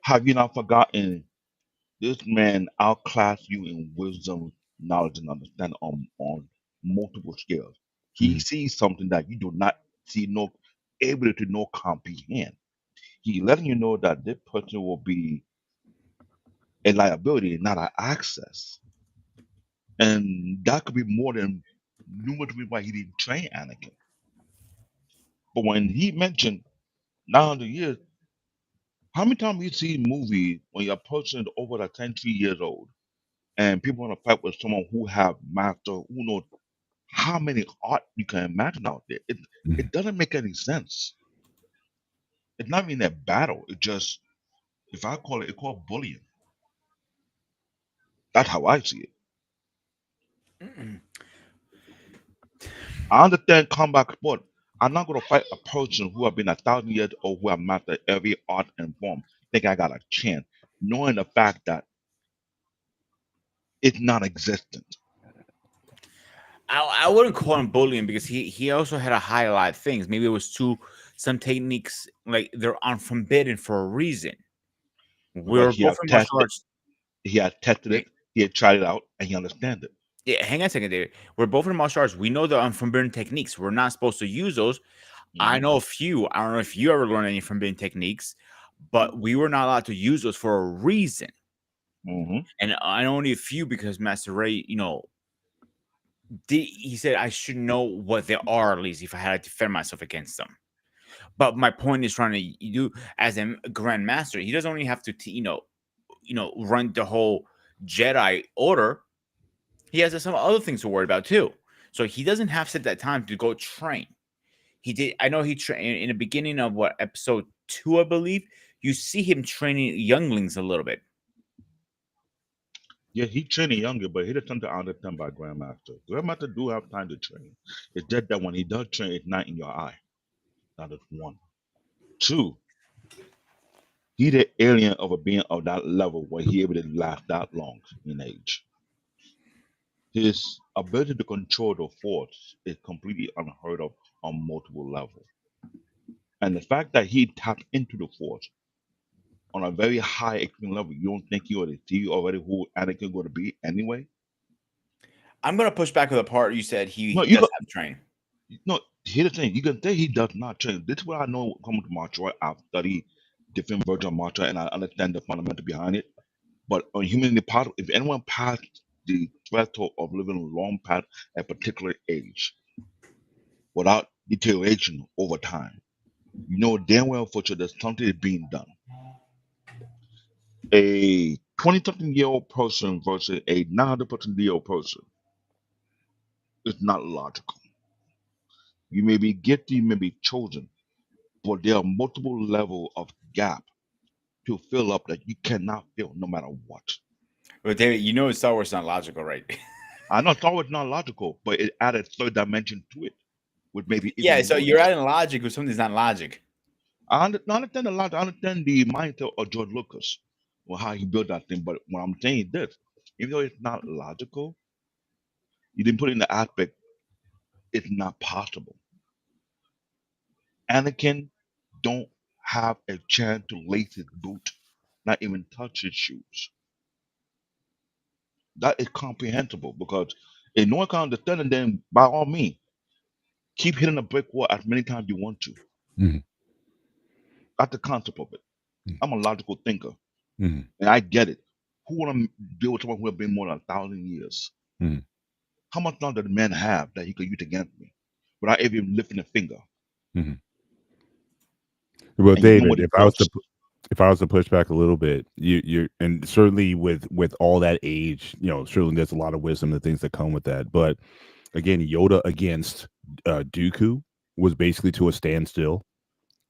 have you not forgotten this man outclassed you in wisdom, knowledge, and understanding on multiple scales. He Mhm. sees something that you do not see, no able to no comprehend. He letting you know that this person will be a liability, not an access. And that could be more than numerous reasons why he didn't train Anakin. But when he mentioned 900 years, how many times you see movie when your person is over a 10, 3 years old and people want to fight with someone who have master, who knows how many art you can imagine out there. It Mhm. doesn't make any sense. It's not even a battle. It just, if I call it, it's called bullying. That's how I see it. I understand combat sport. I'm not gonna fight a person who have been 1,000 years old who have mastered every art and form. Think I got a chance, knowing the fact that it's non-existent. I wouldn't call him bullying because he also had to highlight things. Maybe it was too some techniques like they're unforbidden for a reason. Because We're both in martial arts. he had tested Hang- it, he had tried it out, and he understands it. Yeah, hang on a second, David. We're both in martial arts. We know the unforbidden techniques. We're not supposed to use those. I Hmm. know a few. I don't know if you ever learned any forbidden techniques, but we were not allowed to use those for a reason. Hmm. And I know only a few because Master Ray, he said I should know what they are at least if I had to defend myself against them. But my point is trying to do as a grandmaster, he doesn't only have to run the whole Jedi order. He has some other things to worry about too. So he doesn't have set that time to go train. He did. I know he trained in the beginning of what episode 2, I believe. You see him training younglings a little bit. Yeah, he training younger, but he doesn't understand by Grandmaster. Grandmaster do have time to train. It's just that when he does train, it's not in your eye. That is one. Two, he the alien of a being of that level where he able to last that long in age. His ability to control the force is completely unheard of on multiple levels. And the fact that he tapped into the force on a very high extreme level, you don't think you already see already who Anakin going to be anyway? I'm gonna push back with the part you said No, he you does got have to train. no. Here's the thing: you can say he does not train. This is what I know coming to martial art. I've studied different versions of martial art, and I understand the fundamental behind it. But on humanly part, if anyone passed the threshold of living a long past a particular age without deterioration over time, you know damn well for sure that something is being done. A 20-something-year-old person versus a 900-year-old person is not logical. You may be gifted, you may be chosen, but there are multiple levels of gap to fill up that you cannot fill no matter what. But David, Star Wars is not logical, right? I know it's always not logical, but it added third dimension to it, which made it Yeah, even so you're worse. adding logic with something that's not logic. I understand a lot. I understand the mindset of George Lucas, or how he built that thing. But what I'm saying is this: even though it's not logical, you didn't put in the aspect. It's not possible. Anakin don't have a chance to lace his boot, not even touch his shoes. That is comprehensible because if no one can understand it, then by all means, keep hitting a brick wall as many times you want to. Mhm. That's the concept of it. I'm a logical thinker, Mhm. and I get it. Who want to deal with someone who have been more than 1,000 years? Mhm. How much knowledge does the man have that he could use against me without even lifting a finger? Mhm. Well, And you know David, what he forced? if I was to push back a little bit, you and certainly with all that age, certainly there's a lot of wisdom and things that come with that. But again, Yoda against Dooku was basically to a standstill,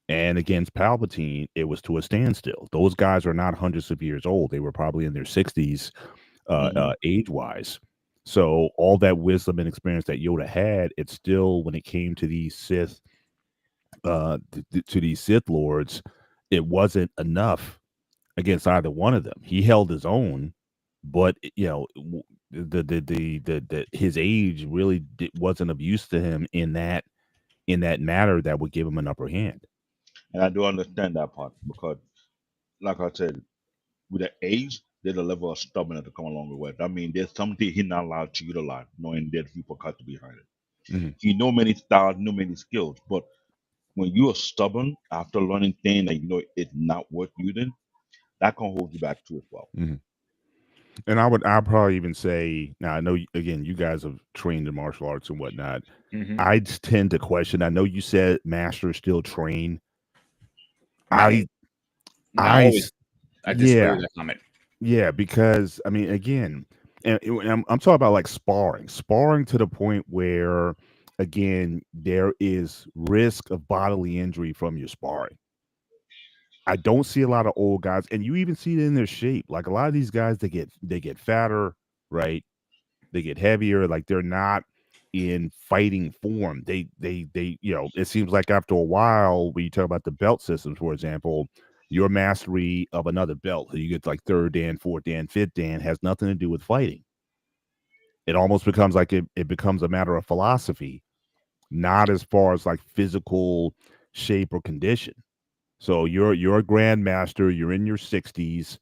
and against Palpatine, it was to a standstill. Those guys are not hundreds of years old; they were probably in their 60s, Hmm. age wise. So all that wisdom and experience that Yoda had, it's still when it came to these Sith to these Sith lords, it wasn't enough against either one of them. He held his own, but the his age really wasn't of use to him in that matter that would give him an upper hand. And I do understand that part because, like I said, with the age, there's a level of stubbornness to come along with it. I mean, there's something he's not allowed to utilize, knowing there's people cut to behind it. Mhm, He know many styles, know many skills, but when you are stubborn after learning things that you know it's not worth using, that can hold you back too as well. mhm. And I'd probably even say now I know again you guys have trained in martial arts and whatnot. Hmm. I tend to question. I know you said masters still train. Not I not I always. s- I disagree with yeah. that comment. Yeah, because I mean, again, and I'm talking about like sparring to the point where, again, there is risk of bodily injury from your sparring. I don't see a lot of old guys, and you even see it in their shape. Like a lot of these guys, they get fatter, right? They get heavier. Like they're not. in fighting form. They it seems like after a while, when you talk about the belt systems, for example, your mastery of another belt, so you get like third Dan, fourth Dan, fifth Dan, has nothing to do with fighting. It almost becomes like it becomes a matter of philosophy, not as far as like physical shape or condition. So you're a grandmaster, you're in your 60s.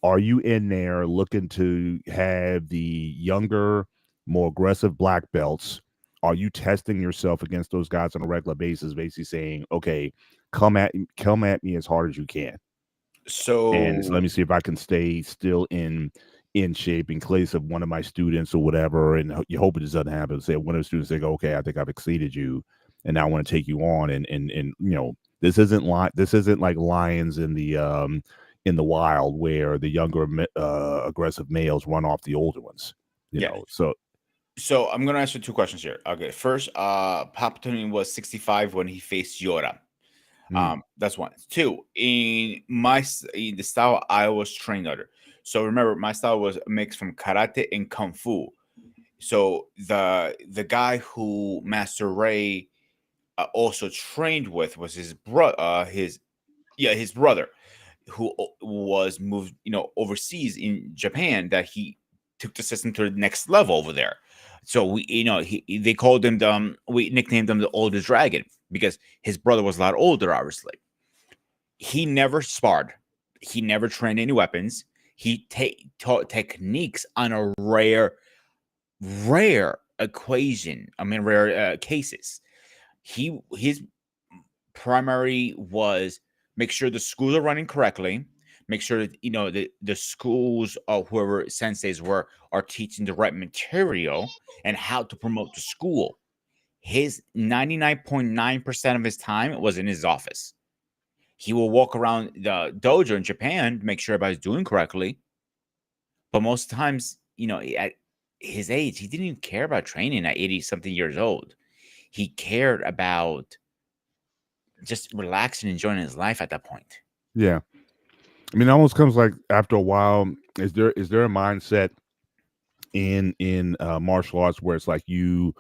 Are you in there looking to have the younger, more aggressive black belts? Are you testing yourself against those guys on a regular basis, basically saying, okay, come at me as hard as you can, and so let So me see if I can stay still in shape in case of one of my students or whatever. And you hope it doesn't happen. Say one of the students say, okay, I think I've exceeded you, and now I want to take you on. And this isn't like lions in the wild where the younger aggressive males run off the older ones. yeah. So I'm gonna answer two questions here. Okay, first, Palpatine was 65 when he faced Yoda. That's one. Two, in the style I was trained under. So remember, my style was a mix from karate and kung fu. So the guy who Master Ray also trained with was his brother, who was moved overseas in Japan, that he took the system to the next level over there. So they called him we nicknamed him the oldest dragon because his brother was a lot older, obviously. He never sparred. He never trained any weapons. He taught techniques on a rare equation. I mean, rare cases. His primary was make sure the schools are running correctly. Make sure that the schools or whoever senseis were are teaching the right material and how to promote the school. His 99.9% of his time was in his office. He will walk around the dojo in Japan to make sure everybody's doing correctly. But most times, at his age, he didn't even care about training at 80 something years old. He cared about just relaxing and enjoying his life at that point. yeah, I mean, it almost comes like after a while. Is there a mindset in martial arts where it's like you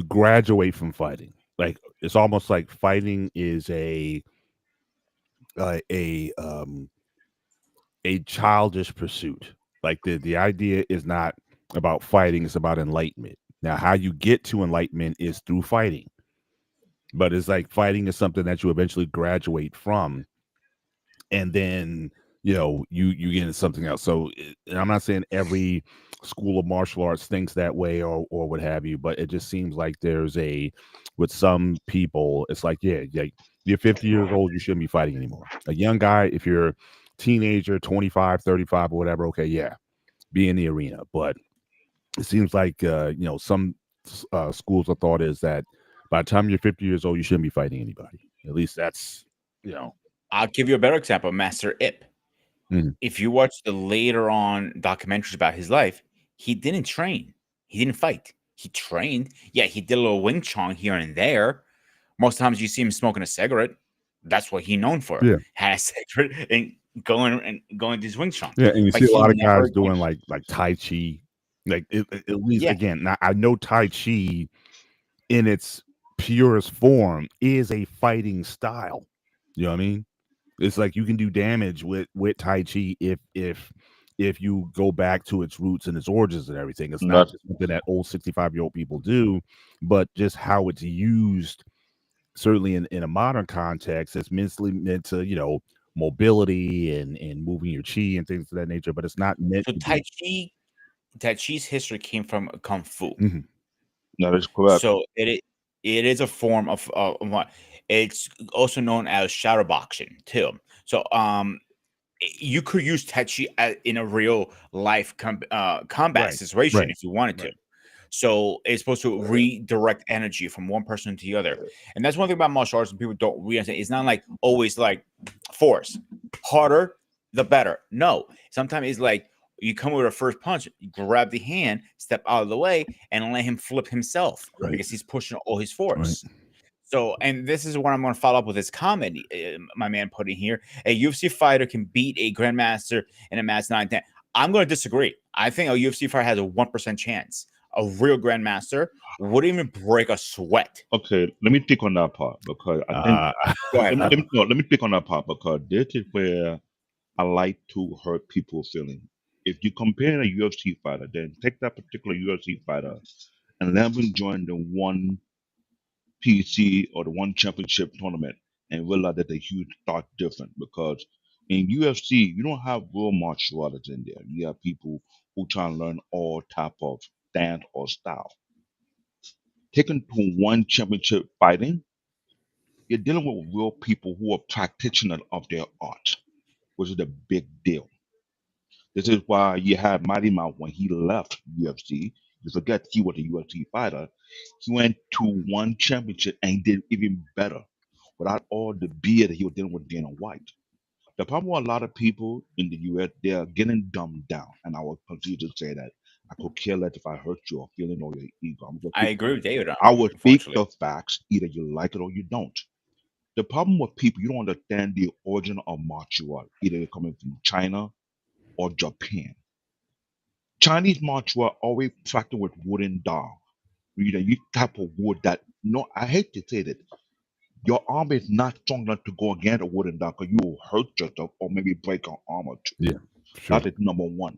graduate from fighting? Like it's almost like fighting is a a um a childish pursuit. Like the idea is not about fighting, it's about enlightenment. Now how you get to enlightenment is through fighting, but it's like fighting is something that you eventually graduate from, and then you get into something else. So and I'm not saying every school of martial arts thinks that way or what have you, but it just seems like there's with some people it's like, yeah, you're 50 years old, you shouldn't be fighting anymore. A young guy, if you're teenager, 25, 35 or whatever, okay, yeah, be in the arena. But it seems like some schools of thought is that by the time you're 50 years old, you shouldn't be fighting anybody. At least that's I'll give you a better example. Master Ip. Mhm. If you watch the later on documentaries about his life, he didn't train. He didn't fight. He trained. Yeah, he did a little Wing Chun here and there. Most times you see him smoking a cigarette. That's what he's known for. Yeah. Had a cigarette and going to his Wing Chun. Yeah, and you But see a he lot of never guys doing like Tai Chi. Like at least yeah. again, now I know Tai Chi in its purest form is a fighting style. You know what I mean? It's like you can do damage with Tai Chi if you go back to its roots and its origins and everything. It's not That's just something that old 65-year-old people do, but just how it's used. Certainly in a modern context, it's meant to mobility and moving your chi and things of that nature, but it's not meant So to be. Tai Chi's history came from Kung Fu. Mhm. that is correct. So it is a form of what it's also known as shadow boxing too. So you could use Tai Chi in a real life combat Right, situation right, if you wanted to. right. So it's supposed to redirect energy from one person to the other, and that's one thing about martial arts and people don't realize. It's not like always like force harder the better. No, sometimes it's like you come with a first punch, you grab the hand, step out of the way, and let him flip himself Right. because he's pushing all his Right. force. So, and this is what I'm going to follow up with his comment, my man put in here. A UFC fighter can beat a grandmaster in a match 9-10. I'm going to disagree. I think a UFC fighter has a 1% chance a real grandmaster wouldn't even break a sweat. Okay, let me pick on that part because I think Uh, Go ahead, let Paul. me, no, let me pick on that part because this is where I like to hurt people's feelings. If you compare a UFC fighter, then take that particular UFC fighter and let him join the one PC or the one championship tournament and realize that the huge stark different because in UFC you don't have real martial artists in there. You have people who try and learn all type of dance or style. Taken to one championship fighting, you're dealing with real people who are practitioners of their art, which is a big deal. This is why you had Mighty Mouse when he left UFC. You forget he was a UFC fighter. He went to one championship and he did even better without all the beer that he was dealing with Dana White. The problem with a lot of people in the US, they are getting dumbed down. And I will continue to say that. I could care less if I hurt your feeling or your ego. I agree with David. I will speak Unfortunately, the facts. Either you like it or you don't. The problem with people, you don't understand the origin of martial art. Either they're coming from China or Japan. Chinese martial art always practice with wooden dog. You type of wood that no, I hate to say that your arm is not strong enough to go against a wooden dog because you will hurt yourself or maybe break an arm or two. yeah, sure. That is number one.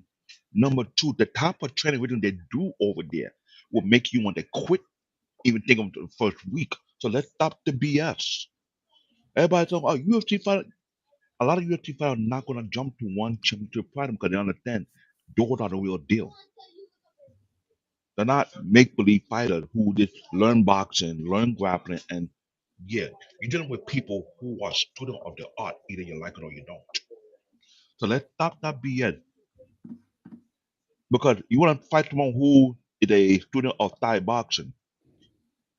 Number two, the type of training rhythm they do over there will make you want to quit even think of the first week. So let's stop the BS. Everybody's talking, oh, UFC fighter. A lot of UFC fighters are not going to jump to one championship fight because they understand those are the real deal. They're not make believe fighters who just learn boxing, learn grappling, and yeah, you're dealing with people who are students of the art. Either you like it or you don't. So let's stop that BS because you want to fight someone who is a student of Thai boxing.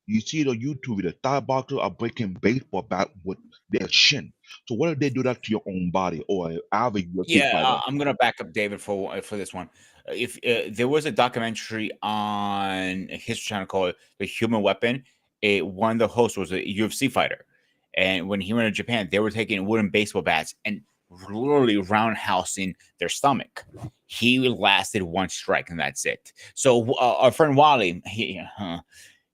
You see it on YouTube, the Thai boxers are breaking baseball bat with their shin. So what if they do that to your own body or an average UFC yeah, fighter? I'm gonna back up David for this one. If there was a documentary on a History Channel called "The Human Weapon," one of the hosts was a UFC fighter, and when he went to Japan, they were taking wooden baseball bats and literally roundhousing their stomach. He lasted one strike, and that's it. So our friend Wally, here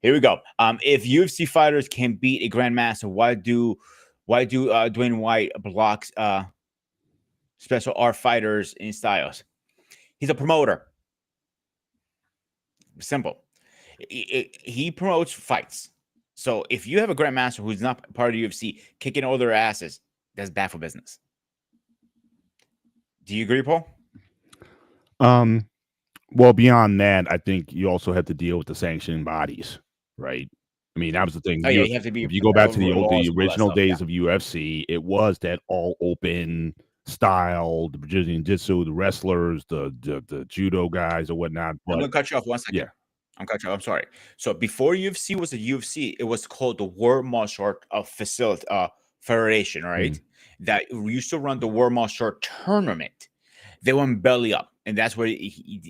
we go. If UFC fighters can beat a grandmaster, why do Dwayne White blocks special art fighters in styles? He's a promoter. Simple. He promotes fights. So if you have a grandmaster who's not part of the UFC kicking all their asses, that's bad for business. Do you agree, Paul? Um, well, beyond that, I think you also have to deal with the sanctioning bodies, right? I mean, that was the thing. Oh yeah, you have to be If you go back to laws the and all that original stuff. Yeah. days of UFC, it was that all open style, the Brazilian Jiu-Jitsu, the wrestlers, the judo guys or whatnot. I'm But gonna cut you off 1 second. yeah, I'm cutting you off. I'm sorry. So before UFC was a UFC, it was called the World Martial Art Facility Federation, right? That used to run the World Martial Art Tournament. They went belly up, and that's where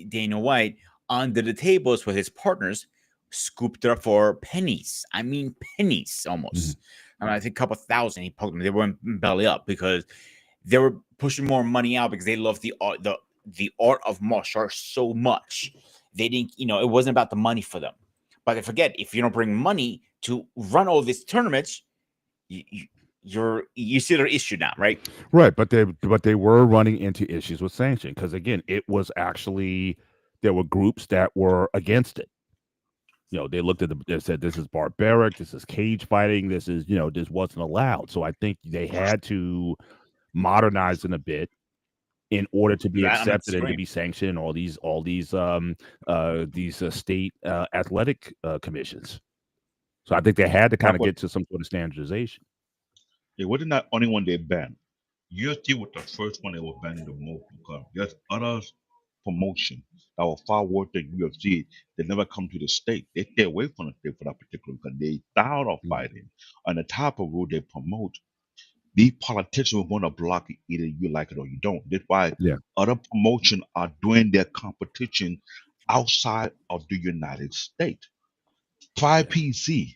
Dana White, under the tables with his partners, scooped it up for pennies. I mean, pennies almost. I mean, I think a couple thousand. He poked them. They went belly up because they were pushing more money out because they loved the art of martial arts so much. They didn't, it wasn't about the money for them. But they forget, if you don't bring money to run all these tournaments, you see their issue now, right? right. But they were running into issues with sanction because again, it was actually there were groups that were against it. They looked at they said this is barbaric, this is cage fighting, this is this wasn't allowed. So I think they had to modernize it a bit in order to be That I'm accepted and to disagreeing. be sanctioned. These state athletic commissions. So I think they had to Now, kind of but get to some sort of standardization. it wasn't the only one they banned. UFC was the first one that was banned the most because there's other promotion that were far worse than UFC. They never come to the state. They stay away from the state for that particular because they style of fighting and the type of rule they promote. These politicians will want to block it either you like it or you don't. That's why Yeah. other promotion are doing their competition outside of the United States. Pride PC.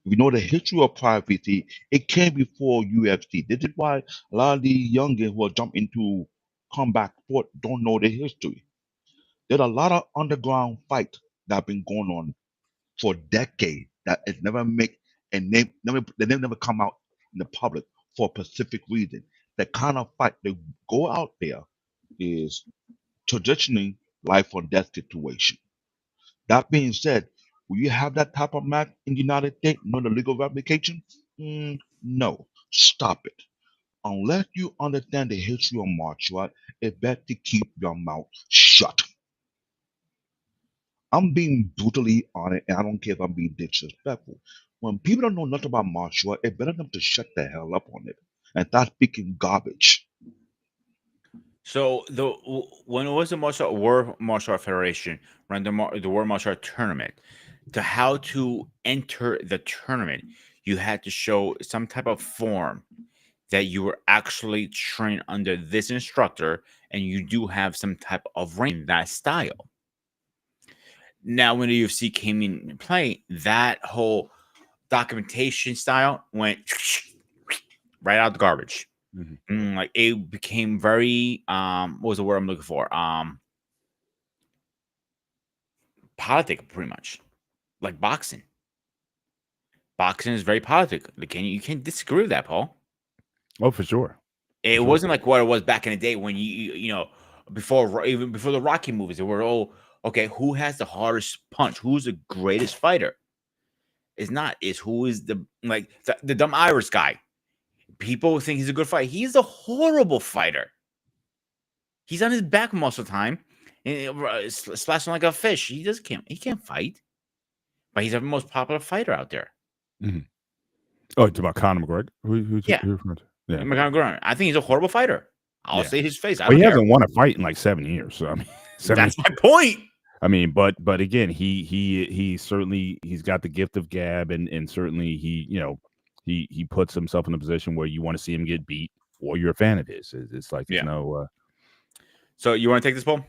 If you know the history of Pride PC, it came before UFC. This is why a lot of the youngins who are jump into combat sport don't know the history. There's a lot of underground fight that have been going on for decades that it never make and they never come out in the public for a specific reason. The kind of fight they go out there is traditionally life or death situation. That being said, will you have that type of match in the United States? No, the legal ramification? No. Stop it. Unless you understand the history of martial art, it's better to keep your mouth shut. I'm being brutally honest, and I don't care if I'm being disrespectful. When people don't know nothing about martial art, it's better them to shut the hell up on it and start speaking garbage. So when it was the World Martial Art Federation ran the World Martial Art Tournament, to how to enter the tournament, you had to show some type of form that you were actually trained under this instructor, and you do have some type of range in that style. Now, when the UFC came in play, that whole documentation style went right out the garbage. Like it became very what was the word I'm looking for? Politic, pretty much, like boxing. Boxing is very politic. Like, you can't disagree with that, Paul. Oh, for sure. It Sure. wasn't like what it was back in the day when you know, even before the Rocky movies, they were okay, who has the hardest punch? Who's the greatest fighter? It's not. It's who is the dumb Irish guy. People think he's a good fighter. He's a horrible fighter. He's on his back most of the time, and slashing like a fish. He can't fight, but he's the most popular fighter out there. Oh, it's about Conor McGregor. Yeah. Yeah. I think he's a horrible fighter. I'll say his face. Well, he hasn't won a fight in like 7 years. So I mean, that's my point. I mean, but again, he certainly he's got the gift of gab, and certainly he puts himself in a position where you want to see him get beat, or you're a fan of his. It's like there's no. So you want to take this, Paul?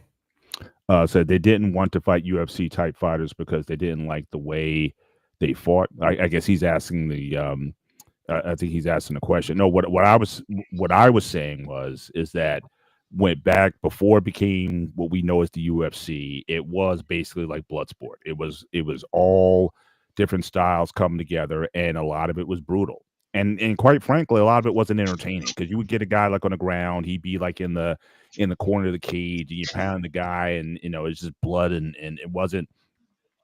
Said they didn't want to fight UFC type fighters because they didn't like the way they fought. I guess he's asking the. I think he's asking the question. No, what I was saying is that went back before it became what we know as the UFC. It was basically like blood sport. It was all different styles coming together, and a lot of it was brutal. And quite frankly, a lot of it wasn't entertaining because you would get a guy like on the ground, he'd be like in the corner of the cage, and you pound the guy, and it's just blood, and it wasn't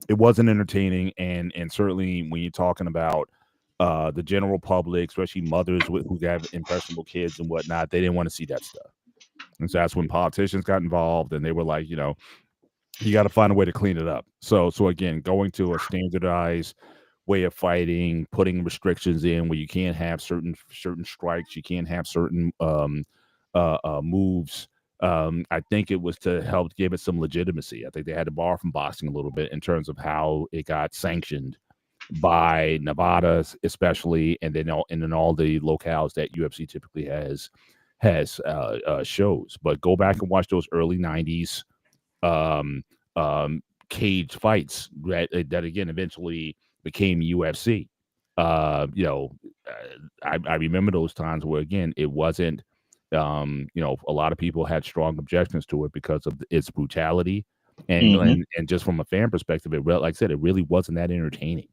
entertaining, and certainly when you're talking about the general public, especially mothers who have impressionable kids and whatnot, they didn't want to see that stuff. And so that's when politicians got involved, and they were like, you got to find a way to clean it up. So again, going to a standardized way of fighting, putting restrictions in where you can't have certain strikes, you can't have certain moves. I think it was to help give it some legitimacy. I think they had to borrow from boxing a little bit in terms of how it got sanctioned by Nevada, especially, and then all the locales that UFC typically has shows. But go back and watch those early '90s cage fights that again eventually became UFC. I remember those times where again it wasn't. A lot of people had strong objections to it because of its brutality, and just from a fan perspective, like I said, it really wasn't that entertaining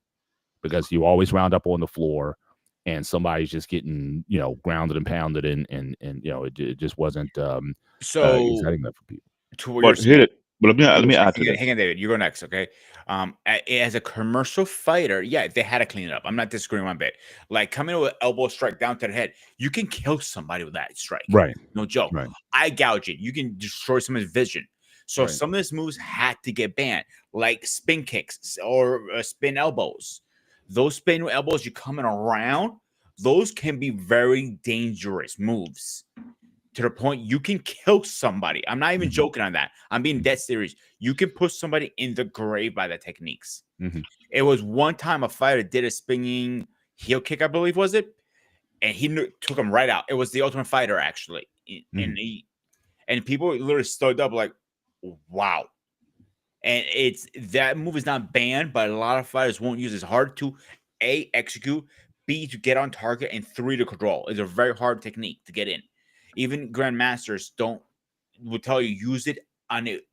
because you always wound up on the floor and somebody's just getting grounded and pounded, and it just wasn't exciting enough for people. To where But hit it. But let me add to that. Hang on, David. You go next, okay? As a commercial fighter, yeah, they had to clean it up. I'm not disagreeing one bit. Like coming with an elbow strike down to the head, you can kill somebody with that strike. Right. No joke. Right. Eye gouging, you can destroy someone's vision. So some of these moves had to get banned, like spin kicks or spin elbows. Those spin elbows, you're coming around, those can be very dangerous moves. To the point you can kill somebody. I'm not even joking on that. I'm being dead serious. You can put somebody in the grave by the techniques. It was one time a fighter did a spinning heel kick, I believe, was it? And he took him right out. It was the Ultimate Fighter, actually. And people literally stood up like, wow. And that move is not banned, but a lot of fighters won't use it. It's hard to A, execute, B, to get on target, and 3, to control. It's a very hard technique to get in. Even grandmasters would tell you use it on it.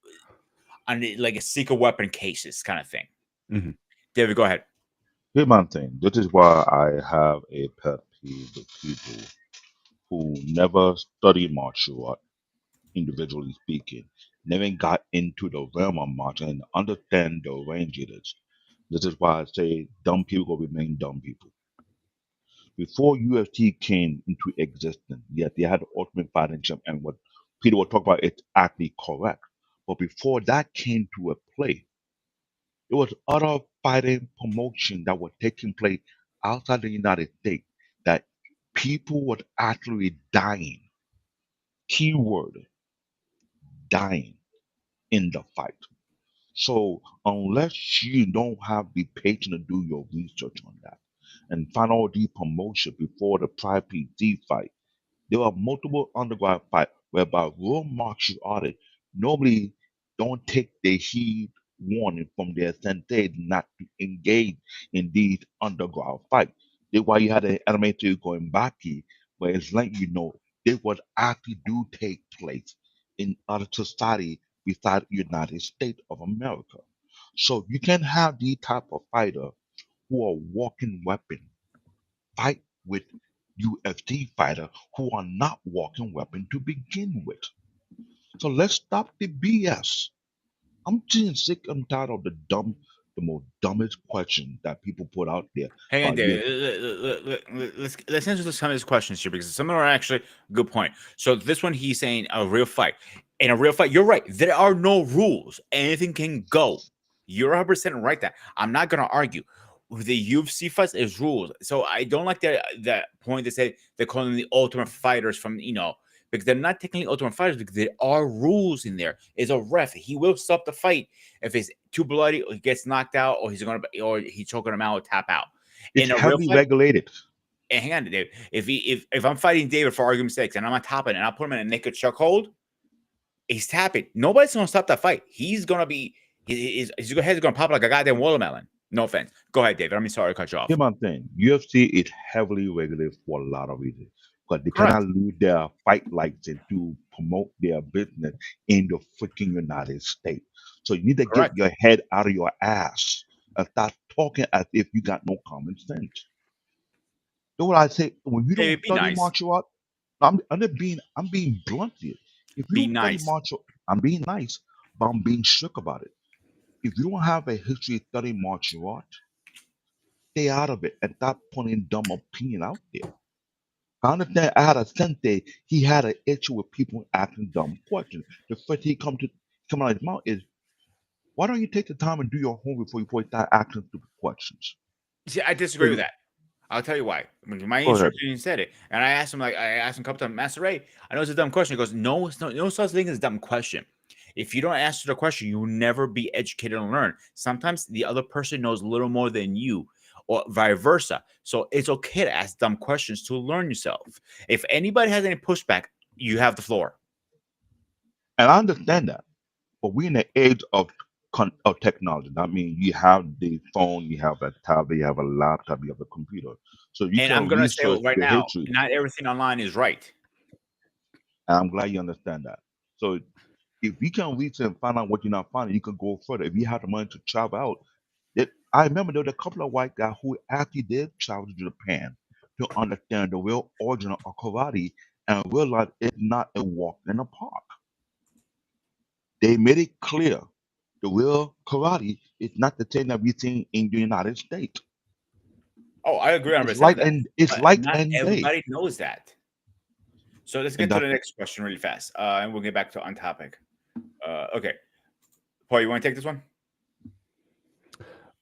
on like a secret weapon cases kind of thing. Mhm. David, go ahead. Here's my thing. This is why I have a pet peeve with people who never study martial art, individually speaking, never got into the realm of martial and understand the range it is. This is why I say dumb people will remain dumb people. Before UFC came into existence, yes, they had the Ultimate Fighting Champ, and what Peter will talk about is actually correct. But before that came to a play, there was other fighting promotion that were taking place outside the United States that people were actually dying. Keyword dying in the fight. So unless you don't have the patience to do your research on that and find all the promotion before the Pride PC fight, there are multiple underground fights whereby real martial artists normally don't take the heed warning from their sensei not to engage in these underground fights. That's why you had an animated going backy where it's like they would actually do take place in other society besides the United States of America. So you can have these type of fighter who are walking weapon fight with UFC fighter who are not walking weapon to begin with. So let's stop the BS. I'm just sick and tired of the most dumbest question that people put out there Hang on, about David. UFC. Let's answer some of these questions here because some of them are actually a good point. So this one, he's saying a real fight. In a real fight, you're right. There are no rules. Anything can go. You're 100% right. That I'm not going to argue. The UFC fights is rules. So I don't like that point they say they're calling them the ultimate fighters from because they're not technically ultimate fighters because there are rules in there. Is a ref. He will stop the fight if it's too bloody or he gets knocked out or he's choking him out or tap out. It's In a real heavily fight, regulated. and hang on, David. If I'm fighting David for argument's sake and I'm on top of it and I put him in a naked chokehold, he's tapping. Nobody's gonna stop that fight. He's gonna be his head's gonna pop like a goddamn watermelon. No offense. Go ahead, David. I'm sorry to cut you off. Here's my thing. UFC is heavily regulated for a lot of reasons. Because they Correct. cannot lose their fight license to promote their business in the freaking United States. So you need to get Correct. your head out of your ass and start talking as if you got no common sense. That's what I say. When you don't David, be study nice. martial art, I'm being blunt here. If you Be don't study nice. martial, I'm being nice, but I'm being strict about it. If you don't have a history of studying martial art, stay out of it and stop putting dumb opinion out there. I understand I had a sensei, he had an issue with people asking dumb questions. The first he come out of his mouth is, why don't you take the time and do your homework before you start asking stupid questions? See, I So disagree with you that. I'll tell you why. My go ahead. instructor said it, and I asked him a couple times, Master Ray, I know it's a dumb question. He goes, no, it's no such thing as a dumb question. If you don't answer the question, you will never be educated and learn. Sometimes the other person knows a little more than you, or vice versa. So it's okay to ask dumb questions to learn yourself. If anybody has any pushback, you have the floor. And I understand that. But we're in the age of technology. I mean, you have the phone, you have a tablet, you have a laptop, you have a computer. So you And I'm can gonna say research right the now, history. not everything online is right. And I'm glad you understand that. So if you can research and find out what you're not finding, you can go further. If you have the money to travel out, I remember there were a couple of white guys who actually did travel to Japan to understand the real origin of karate and realize it's not a walk in the park. They made it clear the real karate is not the thing that we see in the United States. Oh, I agree It's 100% light with that. and it's But light not and day. everybody knows that. So let's And get to that's the next question really fast, and we'll get back to on topic. Okay, Paul, you want to take this one?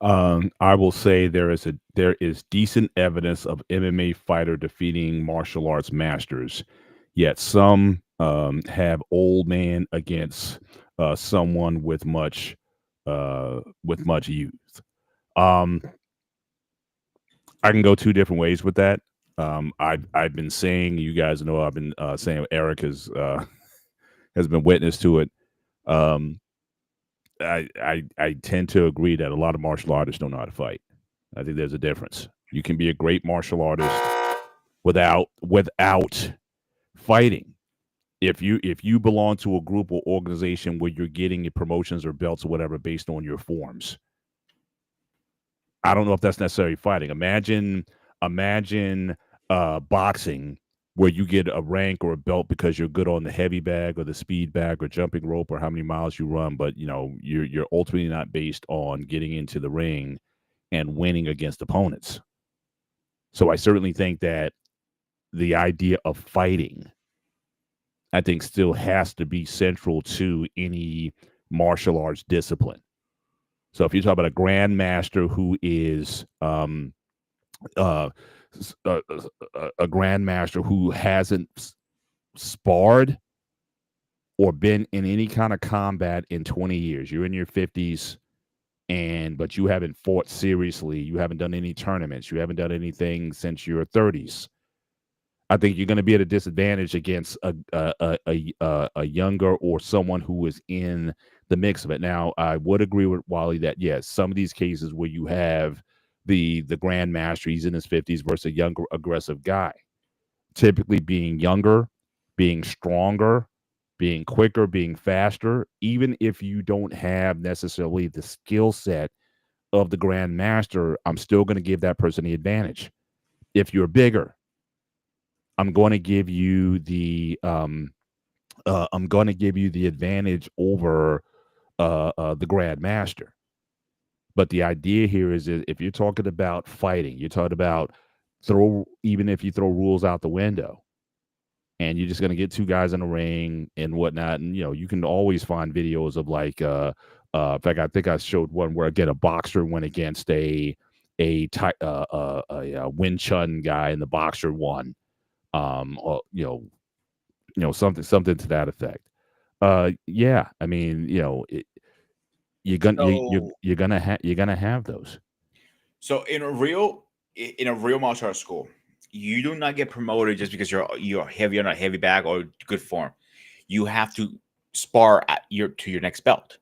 I will say there is decent evidence of MMA fighter defeating martial arts masters, yet some have old man against someone with much youth. Um, I can go two different ways with that. I've been saying, you guys know, I've been saying Eric has been witness to it. Um, I tend to agree that a lot of martial artists don't know how to fight. I think there's a difference. You can be a great martial artist without fighting. If you belong to a group or organization where you're getting your promotions or belts or whatever based on your forms, I don't know if that's necessarily fighting. Imagine boxing where you get a rank or a belt because you're good on the heavy bag or the speed bag or jumping rope or how many miles you run, but you're ultimately not based on getting into the ring and winning against opponents. So I certainly think that the idea of fighting, I think, still has to be central to any martial arts discipline. So if you talk about a grandmaster who is uh, a grandmaster who hasn't sparred or been in any kind of combat in 20 years, you're in your 50s, but you haven't fought seriously, you haven't done any tournaments, you haven't done anything since your 30s. I think you're going to be at a disadvantage against a younger or someone who is in the mix of it. Now, I would agree with Wally that yes, some of these cases where you have the grandmaster, he's in his 50s versus a younger aggressive guy, typically being younger, being stronger, being quicker, being faster. Even if you don't have necessarily the skill set of the grandmaster, I'm still going to give that person the advantage. If you're bigger, I'm going to give you the advantage over the grandmaster. But the idea here is that if you're talking about fighting, you're talking about even if you throw rules out the window, and you're just going to get two guys in a ring and whatnot, and you can always find videos of like in fact, I think I showed one where again a boxer went against a Wing Chun guy, and the boxer won. Or, something to that effect. Yeah, I mean, you're gonna So you're gonna have those. So in a real martial arts school, you do not get promoted just because you're heavy on a heavy bag or good form. You have to spar to your next belt,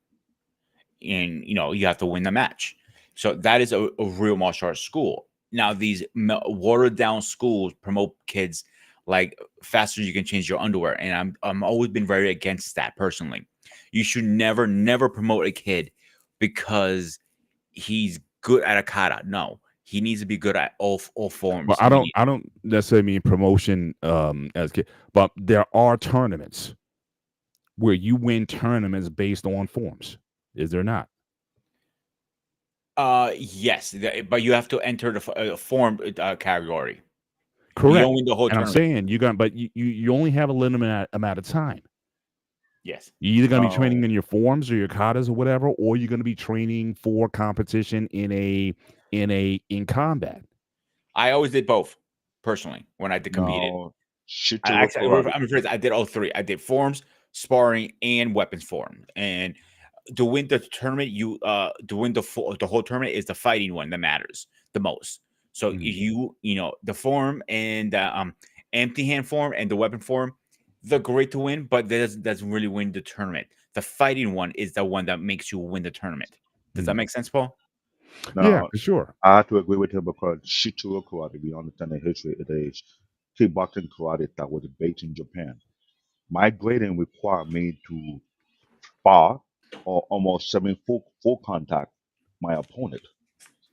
and you have to win the match. So that is a real martial arts school. Now these watered down schools promote kids like faster you can change your underwear, and I'm always been very against that personally. You should never promote a kid because he's good at a kata. No, he needs to be good at all Well, forms. I don't necessarily mean promotion as kid, but there are tournaments where you win tournaments based on forms. Is there not? Yes, but you have to enter the form category. You Correct. don't win the whole And I'm tournament. saying but you only have a limited amount of time. Yes. You're either going to be training Now, in your forms or your katas or whatever, or you're going to be training for competition in combat. I always did both personally when I did competed. now, I Shichiro actually, karate. I'm rephrasing. I did all three. I did forms, sparring, and weapons form. And to win the tournament, to win the whole tournament is the fighting one that matters the most. So Mhm. the form and the empty hand form and the weapon form, they're great to win, but that doesn't really win the tournament. The fighting one is the one that makes you win the tournament. Does that Mhm. make sense, Paul? Yeah, Now, for sure. I have to agree with him because Shichiro karate, we understand the history. It is kickboxing karate that was based in Japan. My grading required me to spar or almost seven full contact my opponent.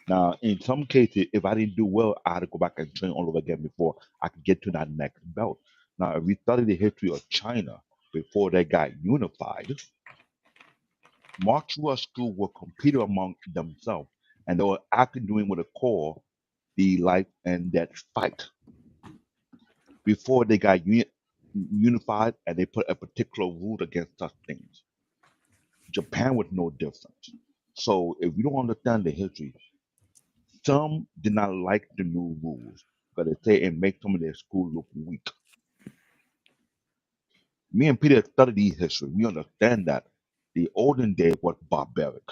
Now, in some cases, if I didn't do well, I had to go back and train all over again before I could get to that next belt. Now, if we study the history of China before they got unified, martial arts schools were competing among themselves, and they were actually doing what they call the life and death fight before they got unified and they put a particular rule against such things. Japan was no different. So, if you don't understand the history, some did not like the new rules because they say it makes some of their school look weak. Me and Peter studied history. We understand that the olden days was barbaric.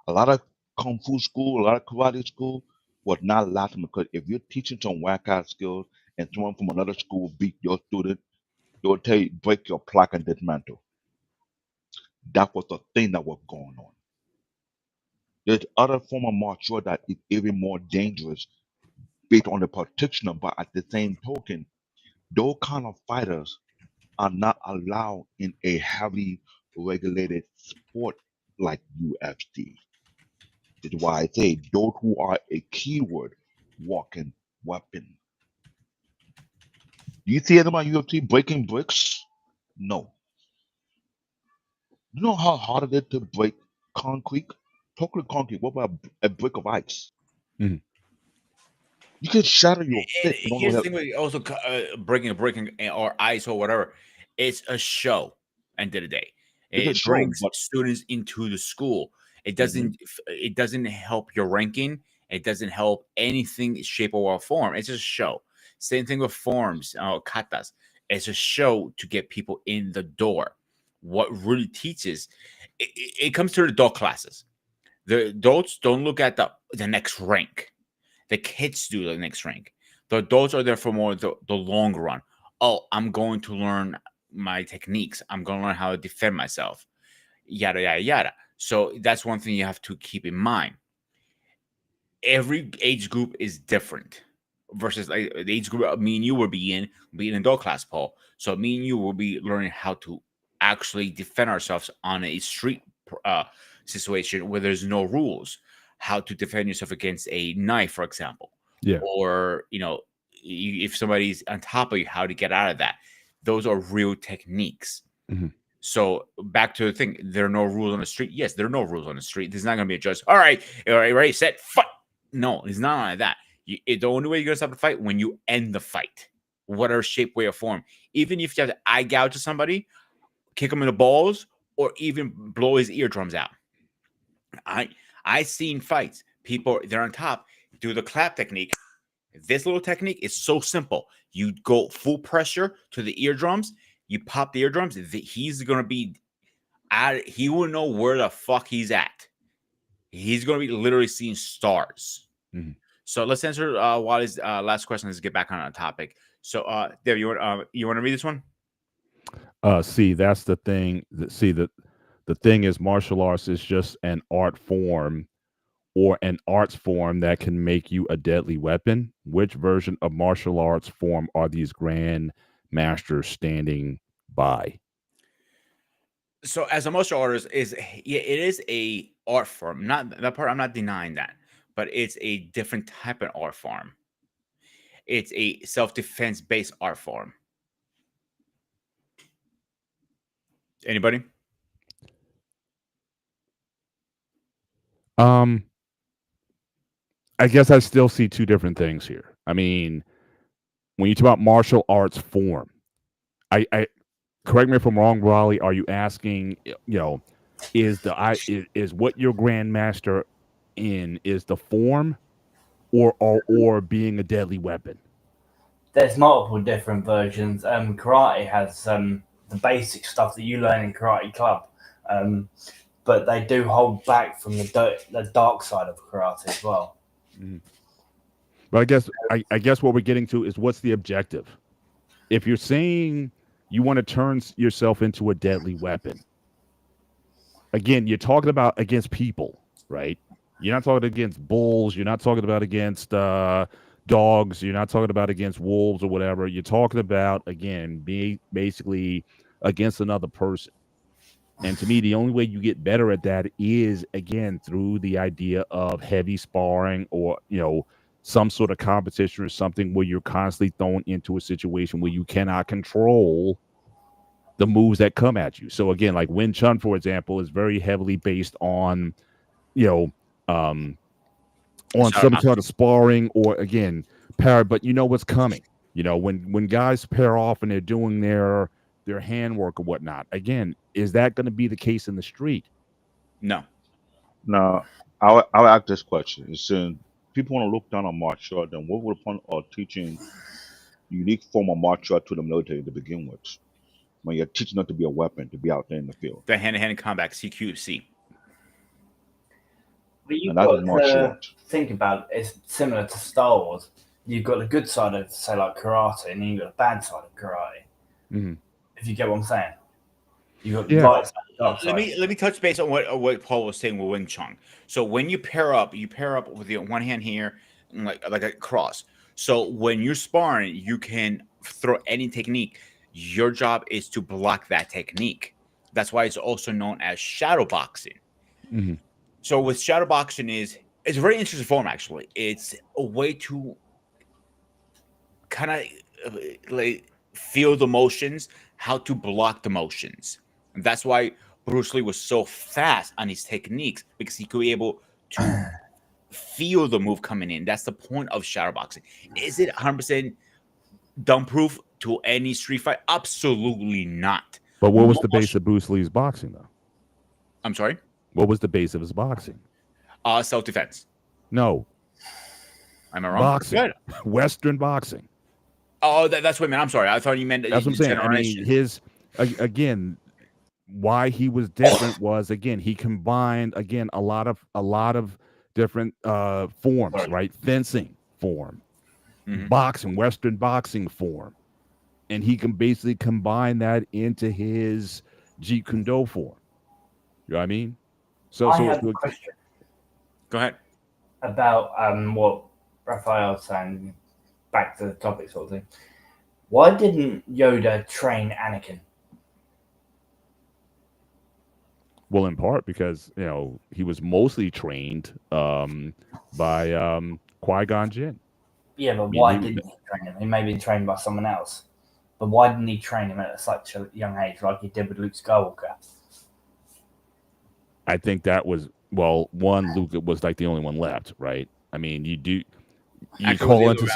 A lot of kung fu school, a lot of karate school was not Latin because if you're teaching some whack ass skills and someone from another school beat your student, they'll tell you break your plaque and dismantle. That was the thing that was going on. There's other form of martial art that is even more dangerous based on the practitioner, but at the same token, Those kind of fighters are not allowed in a heavily regulated sport like UFC. That's why I say those who are a keyword walking weapon. Do you see anyone UFC breaking bricks? No. You know how hard it is to break concrete? Talking concrete, what about a brick of ice? Mhm. You can shatter your And fist. You don't know here's the how. thing with also breaking or ice or whatever. It's a show. End of the day, It's a it show, brings but students into the school. It mhm, doesn't help your ranking. It doesn't help anything shape or form. It's just a show. Same thing with forms, katas. It's a show to get people in the door. What really teaches it comes to the adult classes. The adults don't look at the next rank. The kids do the next rank. The adults are there for more the long run. Oh, I'm going to learn my techniques. I'm going to learn how to defend myself. Yada yada yada. So that's one thing you have to keep in mind. Every age group is different. Versus like the age group me and you will be in adult class, Paul. So me and you will be learning how to actually defend ourselves on a street uh, situation where there's no rules. How to defend yourself against a knife, for example, Yeah. or if somebody's on top of you, how to get out of that. Those are real techniques. Mhm. So back to the thing, there are no rules on the street. Yes, there are no rules on the street. There's not going to be a judge. All right, ready, set, fight. No, it's not like that. The only way you're going to stop the fight when you end the fight, whatever shape, way, or form. Even if you have to eye gouge to somebody, kick him in the balls, or even blow his eardrums out. I seen fights. People they're on top, do the clap technique. This little technique is so simple. You go full pressure to the eardrums. You pop the eardrums. He's gonna be he will know where the fuck he's at. He's gonna be literally seeing stars. Mhm. So let's answer Wally's last question. Let's get back on our topic. So, Dave, you want to read this one? See, that's the thing. See, the thing is, martial arts is just an art form or an arts form that can make you a deadly weapon. Which version of martial arts form are these grand masters standing by? So, as a martial artist, it is a art form. Not that part. I'm not denying that, but it's a different type of art form. It's a self defense based art form. Anybody? Um, I guess I still see two different things here. I mean, when you talk about martial arts form, I correct me if I'm wrong, Raleigh. Are you asking, is is what your grandmaster in is the form or being a deadly weapon? There's multiple different versions. Karate has the basic stuff that you learn in Karate Club, um, but they do hold back from the dark side of karate as well. Mhm. But I guess what we're getting to is what's the objective? If you're saying you want to turn yourself into a deadly weapon, again, you're talking about against people, right? You're not talking against bulls. You're not talking about against dogs. You're not talking about against wolves or whatever. You're talking about, again, being basically against another person. And to me, the only way you get better at that is, again, through the idea of heavy sparring or, some sort of competition or something where you're constantly thrown into a situation where you cannot control the moves that come at you. So again, like Wing Chun, for example, is very heavily based on, you know, um, on Sorry, some sort of sparring or again, pair, but you know what's coming. When guys pair off and they're doing their handwork or whatnot, again, is that going to be the case in the street? no. now I'll ask this question. It's saying people want to look down on martial art, then what would the point of teaching unique form of martial art to the military to begin with? When you're teaching them to be a weapon, to be out there in the field. The hand to hand combat, CQC. But And you've that is got martial to art. think about it's similar to Star Wars. You've got the good side of, say, like karate, and then you've got the bad side of karate. Mm-hmm. If you get what I'm saying, you've got the Yeah. light side, the dark Let side. me touch base on what Paul was saying with Wing Chun. So when you pair up with your one hand here, and like a cross. So when you're sparring, you can throw any technique. Your job is to block that technique. That's why it's also known as shadow boxing. Mhm. So with shadow boxing it's a very interesting form actually. It's a way to kind of like feel the motions, how to block the motions. And that's why Bruce Lee was so fast on his techniques because he could be able to feel the move coming in. That's the point of shadow boxing. Is it 100% dumb proof to any street fight? Absolutely not. But what was the Most- base of Bruce Lee's boxing, though? I'm sorry. What was the base of his boxing? Self defense. No, Am I wrong? boxing, Good. Western boxing. Oh, that's what I meant. I'm sorry. I thought you meant That's what I'm saying. I mean, his again, why he was different was again he combined again a lot of different forms, right? Fencing form, boxing, Western boxing form, and he can basically combine that into his Jeet Kune Do form. You know what I mean? So I have a question Go ahead. about what Raphael was saying. Back to the topic, sort of thing. Why didn't Yoda train Anakin? Well, in part because he was mostly trained by Qui-Gon Jinn. Yeah, but I mean, why didn't he train him? He may have been trained by someone else. But why didn't he train him at such a young age, like he did with Luke Skywalker? I think that was one. Luke was like the only one left, right? I mean, you call into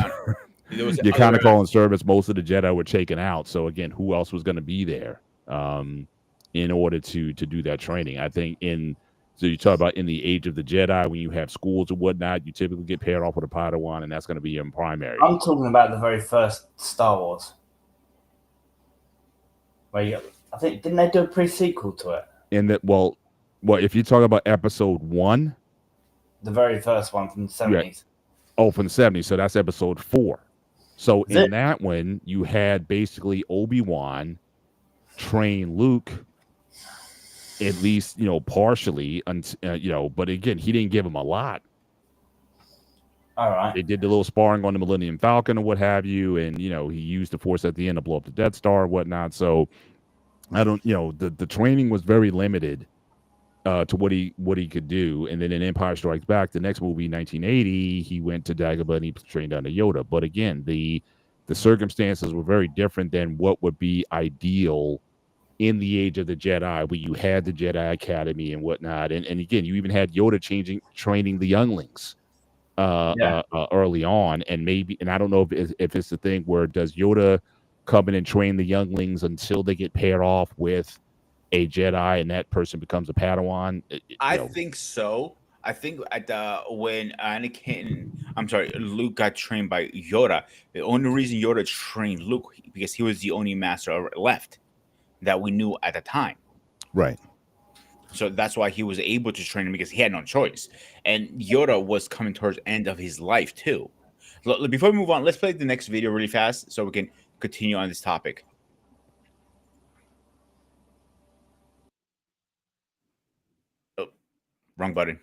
you kind of call in service. Most of the Jedi were taken out, so again, who else was going to be there in order to do that training? I think so you talk about in the age of the Jedi when you have schools or whatnot, you typically get paired off with a Padawan, and that's going to be your primary. I'm talking about the very first Star Wars. Where I think didn't they do a pre-sequel to it? In that, well, if you talk about Episode 1, the very first one from the 70s. Oh, from the 70s. So that's Episode 4. So in that one, you had basically Obi-Wan train Luke, at least partially, but again, he didn't give him a lot. All right. They did the little sparring on the Millennium Falcon or what have you, and he used the Force at the end to blow up the Death Star or whatnot. So I don't, the training was very limited to what he could do. And then in Empire Strikes Back, the next movie, 1980, he went to Dagobah and he trained under Yoda. But again, the circumstances were very different than what would be ideal in the age of the Jedi, where you had the Jedi Academy and whatnot. And again, you even had Yoda training the younglings early on. And I don't know if it's the thing where does Yoda come in and train the younglings until they get paired off with a Jedi and that person becomes a Padawan? I think so. I think when Luke got trained by Yoda, the only reason Yoda trained Luke because he was the only master left that we knew at the time. Right. So that's why he was able to train him because he had no choice. And Yoda was coming towards the end of his life too. Before we move on, let's play the next video really fast so we can continue on this topic. Oh, wrong button.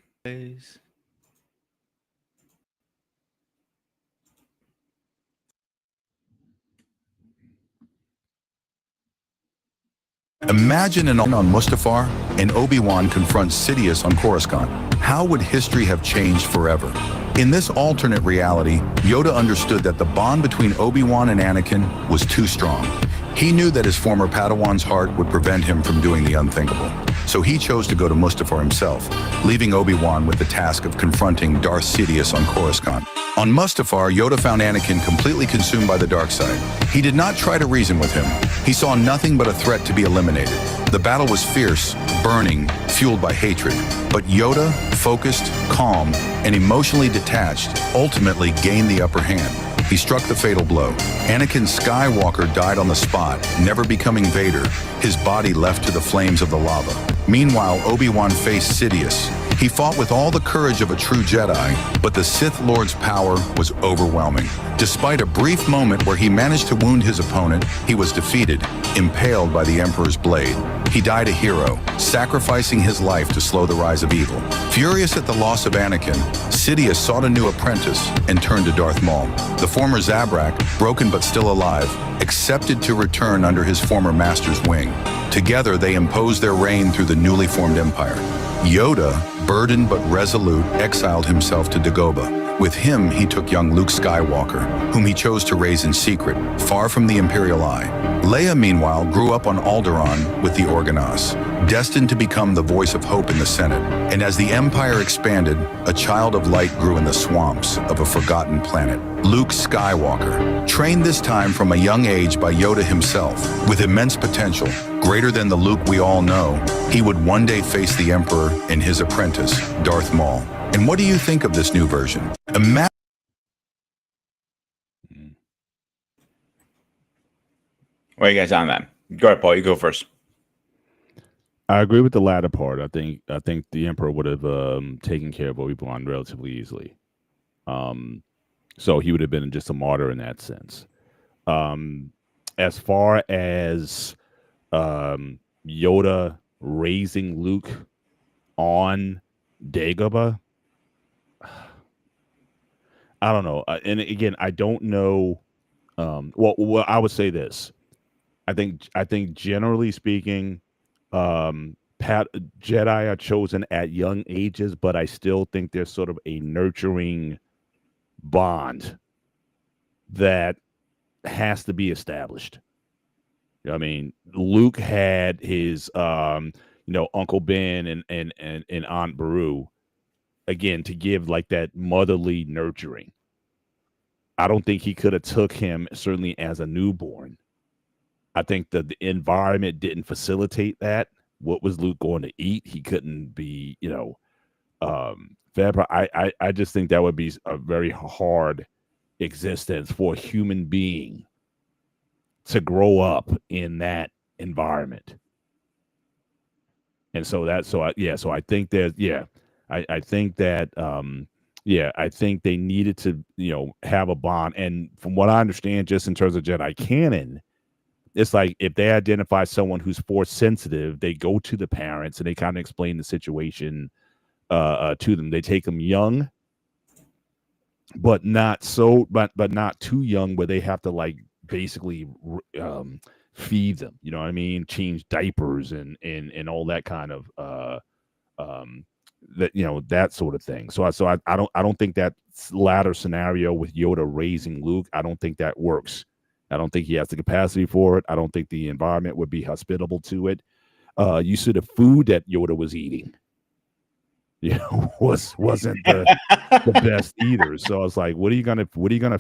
Imagine on Mustafar and Obi-Wan confronts Sidious on Coruscant. How would history have changed forever? In this alternate reality, Yoda understood that the bond between Obi-Wan and Anakin was too strong. He knew that his former Padawan's heart would prevent him from doing the unthinkable. So he chose to go to Mustafar himself, leaving Obi-Wan with the task of confronting Darth Sidious on Coruscant. On Mustafar, Yoda found Anakin completely consumed by the dark side. He did not try to reason with him. He saw nothing but a threat to be eliminated. The battle was fierce, burning, fueled by hatred. But Yoda, focused, calm, and emotionally detached, ultimately gained the upper hand. He struck the fatal blow. Anakin Skywalker died on the spot, never becoming Vader, his body left to the flames of the lava. Meanwhile, Obi-Wan faced Sidious. He fought with all the courage of a true Jedi, but the Sith Lord's power was overwhelming. Despite a brief moment where he managed to wound his opponent, he was defeated, impaled by the Emperor's blade. He died a hero, sacrificing his life to slow the rise of evil. Furious at the loss of Anakin, Sidious sought a new apprentice and turned to Darth Maul. The former Zabrak, broken but still alive, accepted to return under his former master's wing. Together, they imposed their reign through the newly formed empire. Yoda, burdened but resolute, exiled himself to Dagobah. With him, he took young Luke Skywalker, whom he chose to raise in secret, far from the Imperial eye. Leia, meanwhile, grew up on Alderaan with the Organos, destined to become the voice of hope in the Senate. And as the Empire expanded, a child of light grew in the swamps of a forgotten planet. Luke Skywalker, trained this time from a young age by Yoda himself, with immense potential, greater than the Luke we all know, he would one day face the Emperor and his apprentice, Darth Maul. And what do you think of this new version? What are you guys on that? Go ahead, Paul. You go first. I agree with the latter part. I think the Emperor would have taken care of Obi-Wan relatively easily. So he would have been just a martyr in that sense. As far as Yoda raising Luke on Dagobah, I don't know. And again, I don't know. Well, I would say this. I think generally speaking, Jedi are chosen at young ages, but I still think there's sort of a nurturing bond that has to be established. I mean, Luke had his Uncle Ben and Aunt Beru, again, to give like that motherly nurturing. I don't think he could have took him certainly as a newborn. I think that the environment didn't facilitate that. What was Luke going to eat? He couldn't be, fed. I just think that would be a very hard existence for a human being to grow up in that environment. And so I think that, I think that, I think they needed to, have a bond. And from what I understand, just in terms of Jedi canon, it's like if they identify someone who's force sensitive, they go to the parents and they kind of explain the situation to them. They take them young, but not not too young where they have to like basically feed them. You know what I mean? Change diapers and all that kind of that sort of thing. So I don't think that latter scenario with Yoda raising Luke, I don't think that works. I don't think he has the capacity for it. I don't think the environment would be hospitable to it. You see the food that Yoda was eating, wasn't the best either. So I was like, what are you gonna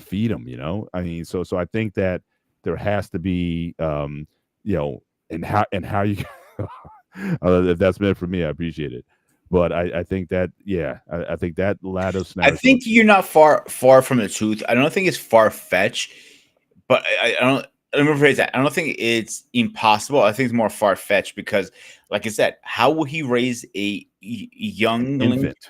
feed him? I mean, so I think that there has to be, and how you, if that's meant for me, I appreciate it. But I think that, I think that latter scenario. I think you're not far from the truth. I don't think it's far fetched. But I don't. Let me rephrase that. I don't think it's impossible. I think it's more far fetched because, like I said, how will he raise a young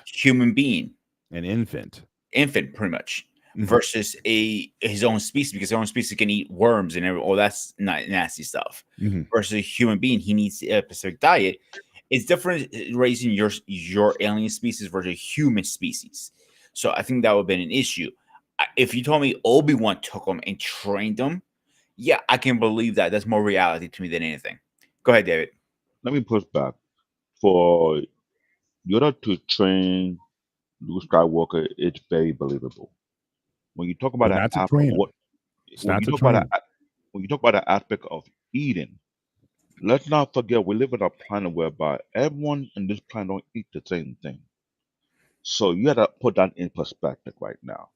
human being, an infant, pretty much, versus his own species? Because his own species can eat worms and all that's not nasty stuff. Versus a human being, he needs a specific diet. It's different raising your alien species versus a human species. So I think that would have been an issue. If you told me Obi-Wan took him and trained him, yeah, I can believe that. That's more reality to me than anything. Go ahead, David. Let me push back. For Yoda to train Luke Skywalker, it's very believable. When you talk about Well, that not to aspect, train him. It's when not you to talk train about him. that, when you talk about the aspect of eating, let's not forget we live on a planet whereby everyone in this planet don't eat the same thing. So you got to put that in perspective right now.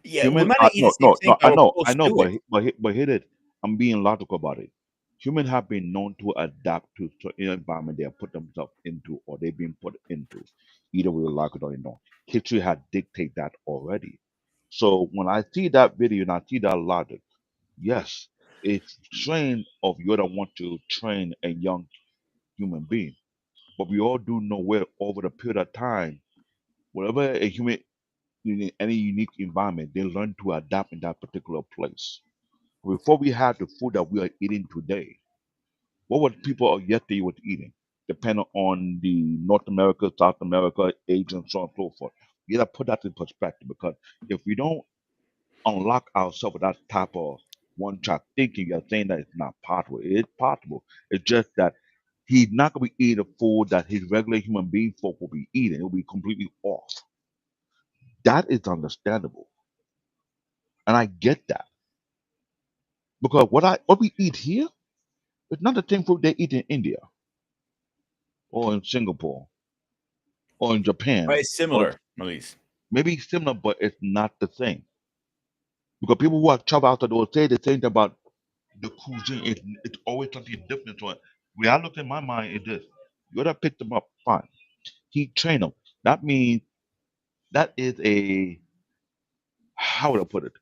Yeah, we Human, might not eat the same thing, I but we're know, close to it. but here it. I'm being logical about it. Humans have been known to adapt to certain environment they have put themselves into, or they've been put into, either we like it or not. History had dictated that already. So when I see that video and I see that logic, yes, it's trained of Yoda want to train a young human being. But we all do know where over the period of time, whatever a human in any unique environment, they learn to adapt in that particular place. Before we have the food that we are eating today, what were people of yesterday was eating? Depending on the North America, South America, Asia, and so on and so forth. We gotta put that in perspective because if we don't unlock ourselves with that type of one track thinking, you're saying that it's not possible. It is possible. It's just that he's not gonna be eating the food that his regular human being folk will be eating. It will be completely off. That is understandable. And I get that. Because what we eat here is not the same food they eat in India or in Singapore or in But Japan it's or similar, at least. maybe similar, but it's not the same. Because people who have traveled out there will say the same thing about the cuisine. It's always something different. So when I look in my mind, is this: you gotta pick them up, fine. He train them. That means that is a how would I put it?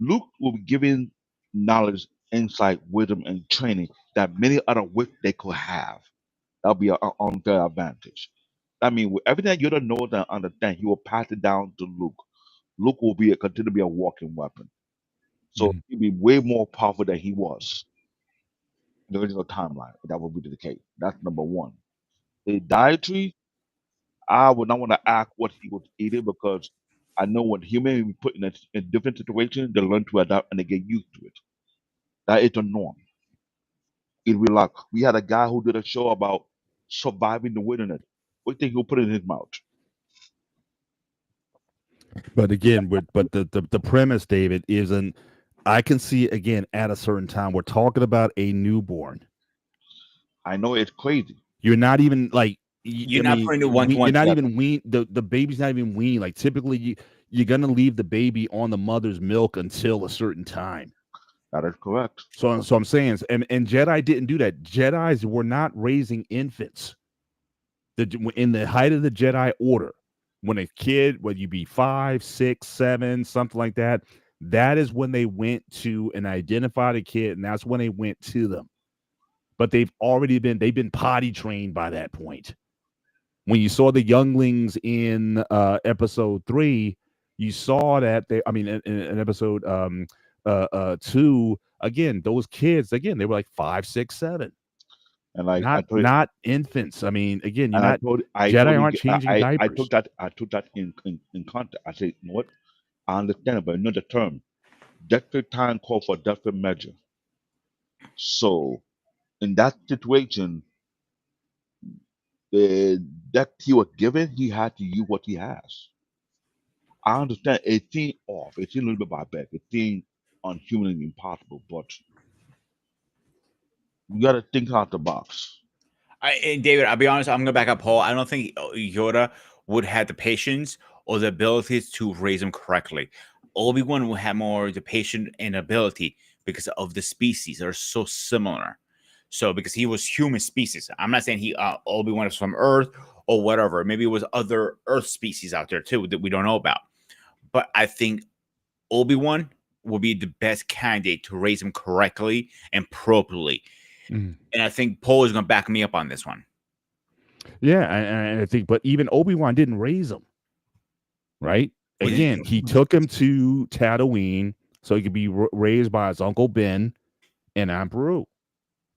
Luke will be giving knowledge, insight, wisdom, and training that many other wit they could have. That'll be an unfair advantage. I mean, with everything Yoda knows and understand, he will pass it down to Luke. Luke will continue to be a walking weapon. So Mhm. he'll be way more powerful than he was in the original timeline. That would be the case. That's number one. The dietary, I would not want to ask what he was eating because I know when humans be put in different situations, they learn to adapt and they get used to it. That is the norm. It will like we had a guy who did a show about surviving the wilderness. What do you think he'll put in his mouth? But again, but the premise, David, isn't. I can see again at a certain time. We're talking about a newborn. I know it's crazy. You're not even like. You're I not mean, putting it one to one you're not together. even wean. The baby's not even weaned. Like typically, you're gonna leave the baby on the mother's milk until a certain time. That is correct. So I'm saying, and Jedi didn't do that. Jedi's were not raising infants. In the height of the Jedi Order, when a kid, whether you be 5, 6, 7, something like that, that is when they went to and identified a kid, and that's when they went to them. But they've been potty trained by that point. When you saw the younglings in episode 3, you saw that in episode 2, again, those kids, again, they were like 5, 6, 7. And like I told Not infants. I mean, again, you're and not I told Jedi you aren't changing diapers. I took that in context. I said, you know what? I understand it, but another term. Desperate time call for desperate measure. So in that situation, the that he was given, he had to use what he has. I understand it seemed off. It seemed a little bit barbaric. It seemed unhumanly impossible, but you gotta think out the box. And David, I'll be honest, I'm gonna back up Paul. I don't think Yoda would have the patience or the abilities to raise him correctly. Obi-Wan will have more the patience and ability because of the species that are so similar. So because he was human species, I'm not saying he Obi-Wan is from Earth or whatever. Maybe it was other Earth species out there too that we don't know about. But I think Obi-Wan will be the best candidate to raise him correctly and properly. Mhm. And I think Paul is going to back me up on this one. Yeah, and I think, but even Obi-Wan didn't raise him, right? Well, Again, he took him to Tatooine so he could be raised by his uncle Ben and Aunt Beru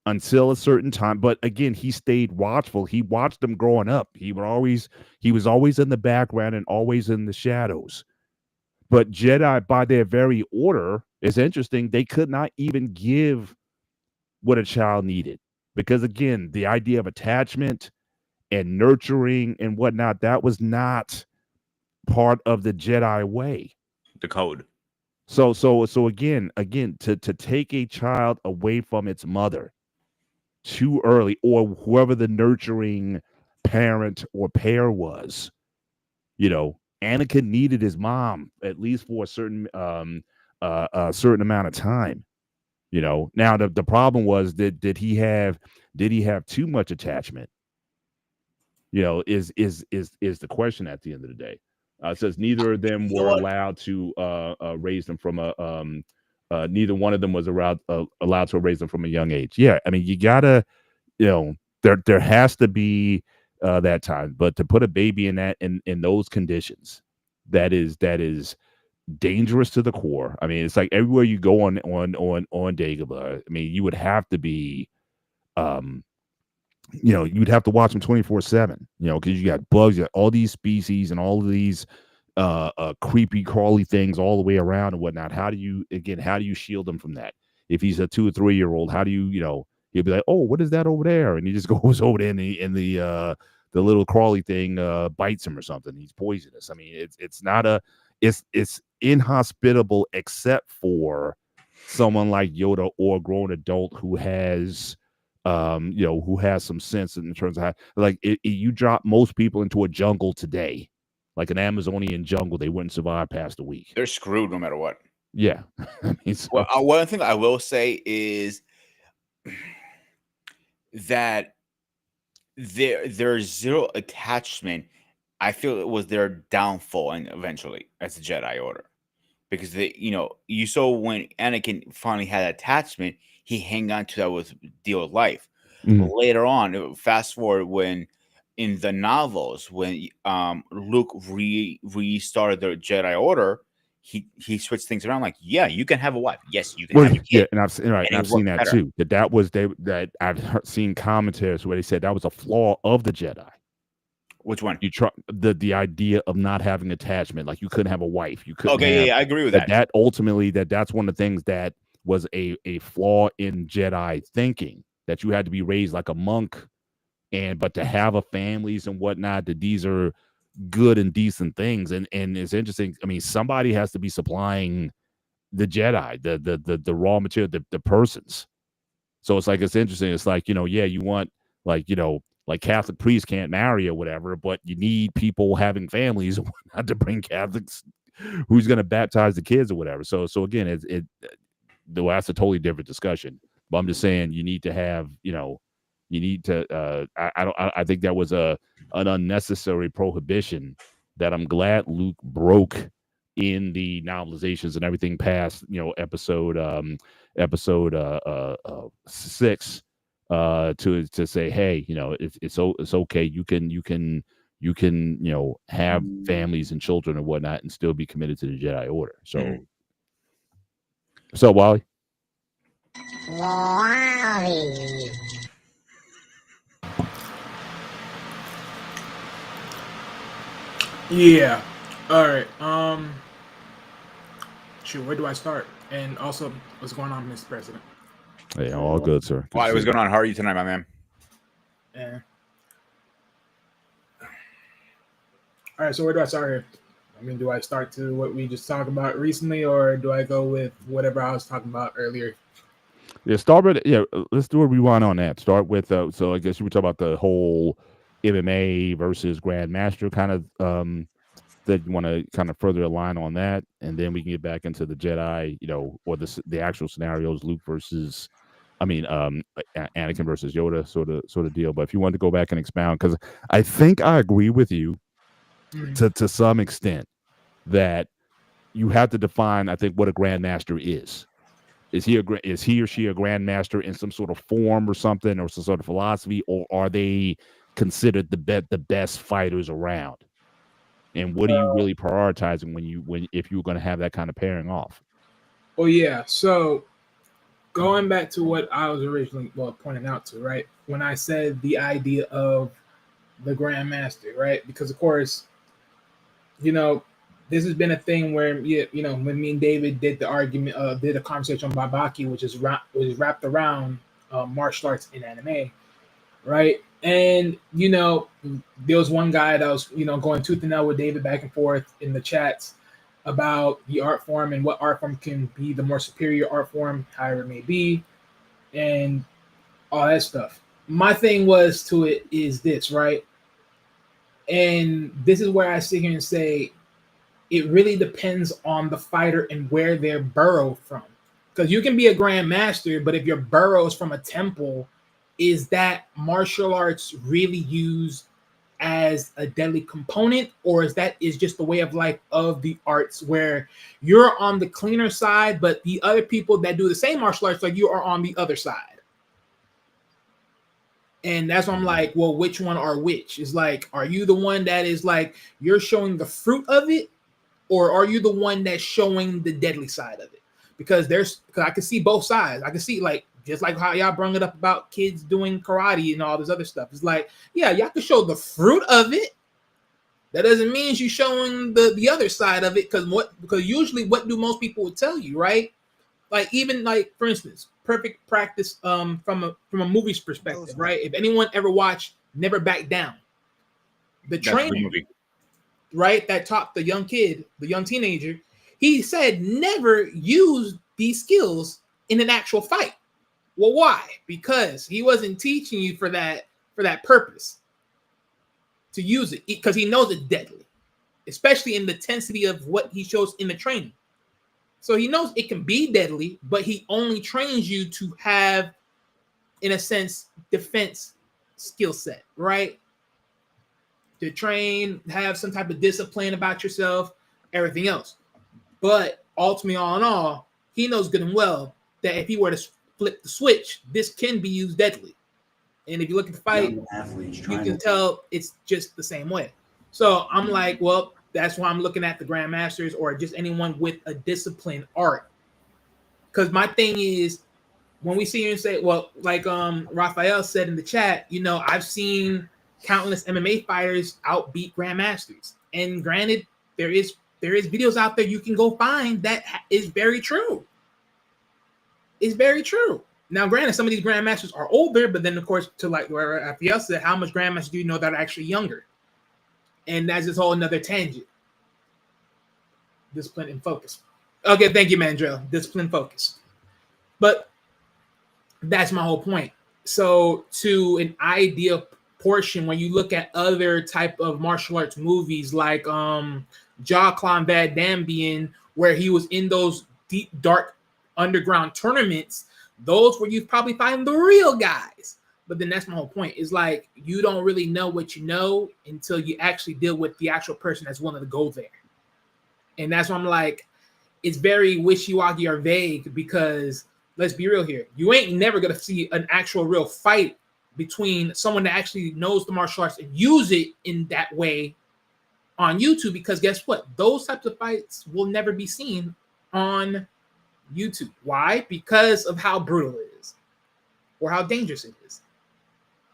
until a certain time. But again, he stayed watchful. He watched them growing up. He was always in the background and always in the shadows. But Jedi, by their very order, it's interesting. They could not even give what a child needed because, again, the idea of attachment and nurturing and whatnot, that was not part of the Jedi way. the code. So again, to take a child away from its mother too early, or whoever the nurturing parent or pair was, Anakin needed his mom at least for a certain amount of time. Now the problem was that did he have too much attachment? Is the question at the end of the day. It says neither of them You know were what? allowed to raise them from neither one of them was allowed to raise them from a young age. Yeah, I mean, you gotta, the there has to be that time, but to put a baby in those conditions, that is dangerous to the core. I mean, it's like everywhere you go on Dagobah, I mean, you would have to be, you'd have to watch them 24/7, because you got bugs, you got all these species and all of these creepy crawly things all the way around and whatnot. How do you shield them from that? If he's a 2 or 3 year old, how do you, he'll be like, oh, what is that over there? And he just goes over there and the little crawly thing bites him or something. He's poisonous. I mean, it's inhospitable except for someone like Yoda or a grown adult who has who has some sense in terms of how, like, you drop most people into a jungle today, like an Amazonian jungle, they wouldn't survive past a week. They're screwed no matter what. Yeah. Well, one thing I will say is that there's zero attachment. I feel it was their downfall, and eventually as a Jedi Order, because you saw when Anakin finally had attachment, he hung on to that with deal with life. Mhm. Later on, fast forward when in the novels, when Luke restarted the Jedi Order, he switched things around. Like, yeah, you can have a wife. Yes, you can have a kid. Yeah, and I've seen that better. too. That I've seen commentaries where they said that was a flaw of the Jedi. Which one? You try the idea of not having attachment, like you couldn't have a wife. You couldn't. Okay, yeah, I agree with that. That ultimately that's one of the things that was a flaw in Jedi thinking, that you had to be raised like a monk, but to have a families and whatnot, that these are good and decent things. And it's interesting. I mean, somebody has to be supplying the Jedi, the raw material, the persons. So it's interesting. It's like, you want, like Catholic priests can't marry or whatever, but you need people having families to bring Catholics who's going to baptize the kids or whatever. So again, that's a totally different discussion. But I'm just saying you need to have, you need to. I think that was an unnecessary prohibition that I'm glad Luke broke in the novelizations and everything past, episode 6, to say, hey, it's okay. You can have families and children and whatnot and still be committed to the Jedi Order. So, so Wally. Yeah. All right. Shoot, where do I start? And also, what's going on, Mr. President? Hey, all good, sir. Good Why? What's going on? How are you tonight, my man? Yeah. All right. So where do I start here? I mean, do I start to what we just talked about recently, or do I go with whatever I was talking about earlier? Yeah, start with let's do a rewind on that. Start with so I guess you were talking about the whole MMA versus Grandmaster kind of that you want to kind of further align on that, and then we can get back into the Jedi, or the actual scenarios, Luke versus, Anakin versus Yoda sort of deal. But if you want to go back and expound, because I think I agree with you to some extent that you have to define, I think, what a Grandmaster is. Is he or she a Grandmaster in some sort of form or something, or some sort of philosophy, or are they considered the best fighters around? And what are you really prioritizing if you were going to have that kind of pairing off? Well, yeah. So going back to what I was originally pointing out to, right? When I said the idea of the Grandmaster, right? Because of course, this has been a thing where when me and David did the argument, did a conversation on Babaki, which is wrapped around martial arts in anime, right? And there was one guy that was going tooth and nail with David back and forth in the chats about the art form and what art form can be the more superior art form, however it may be, and all that stuff. My thing was to it is this, right? And this is where I sit here and say it really depends on the fighter and where they're burrowed from. Because you can be a Grandmaster, but if your burrows from a temple, is that martial arts really used as a deadly component, or is just the way of life of the arts where you're on the cleaner side, but the other people that do the same martial arts like you are on the other side? And that's why I'm like, well, which one are which? Is like, are you the one that is like you're showing the fruit of it, or are you the one that's showing the deadly side of it? Because I can see both sides. I can see like just like how y'all brought it up about kids doing karate and all this other stuff. It's like, yeah, y'all can show the fruit of it. That doesn't mean you're showing the other side of it, because usually what do most people would tell you, right? Like even like for instance, perfect practice from a movie's perspective, right? If anyone ever watched Never Back Down, the trainer, movie. right, that taught the young kid, the young teenager, he said never use these skills in an actual fight. Well, why? Because he wasn't teaching you for that purpose to use it, because he knows it's deadly, especially in the intensity of what he shows in the training. So he knows it can be deadly, but he only trains you to have, in a sense, defense skill set, right? To train, have some type of discipline about yourself, everything else. But ultimately, all in all, he knows good and well that if he were to flip the switch, this can be used deadly. And if you look at the fight, you can tell it's just the same way. So I'm like, well, that's why I'm looking at the grandmasters or just anyone with a disciplined art. Because my thing is, when we see you and say, well, like Raphael said in the chat, you know, I've seen countless MMA fighters outbeat grandmasters. And granted, there is videos out there you can go find that is very true. It's very true. Now, granted, some of these grandmasters are older, but then, of course, to like where Raphael said, how much grandmasters do you know that are actually younger? And that's this whole another tangent. Discipline and focus. Okay, thank you, Mandrell. Discipline and focus. But that's my whole point. So to an ideal portion, when you look at other type of martial arts movies like Jean-Claude Van Damme being where he was in those deep, dark underground tournaments, those where you probably find the real guys. But then that's my whole point. Is like you don't really know what you know until you actually deal with the actual person that's willing to go there. And that's why I'm like, it's very wishy-washy or vague, because let's be real here. You ain't never going to see an actual real fight between someone that actually knows the martial arts and use it in that way on YouTube, because guess what? Those types of fights will never be seen on YouTube. Why? Because of how brutal it is or how dangerous it is,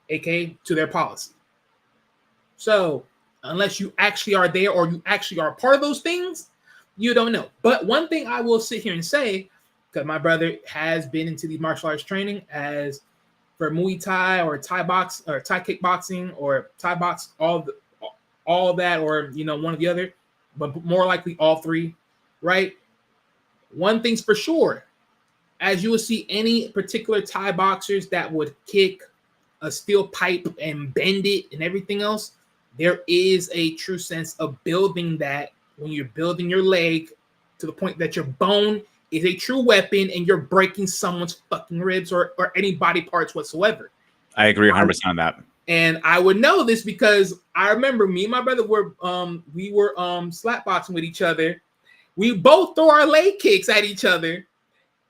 aka to their policy. So unless you actually are there or you actually are part of those things, you don't know. But one thing I will sit here and say, because my brother has been into the martial arts training, as for Muay Thai or Thai box or Thai kickboxing or Thai box, all that, or you know, one or the other, but more likely all three, right? One thing's for sure, as you will see any particular Thai boxers that would kick a steel pipe and bend it and everything else, there is a true sense of building that when you're building your leg to the point that your bone is a true weapon and you're breaking someone's fucking ribs or any body parts whatsoever. I agree 100% on that. And I would know this because I remember me and my brother were slap boxing with each other. We both throw our leg kicks at each other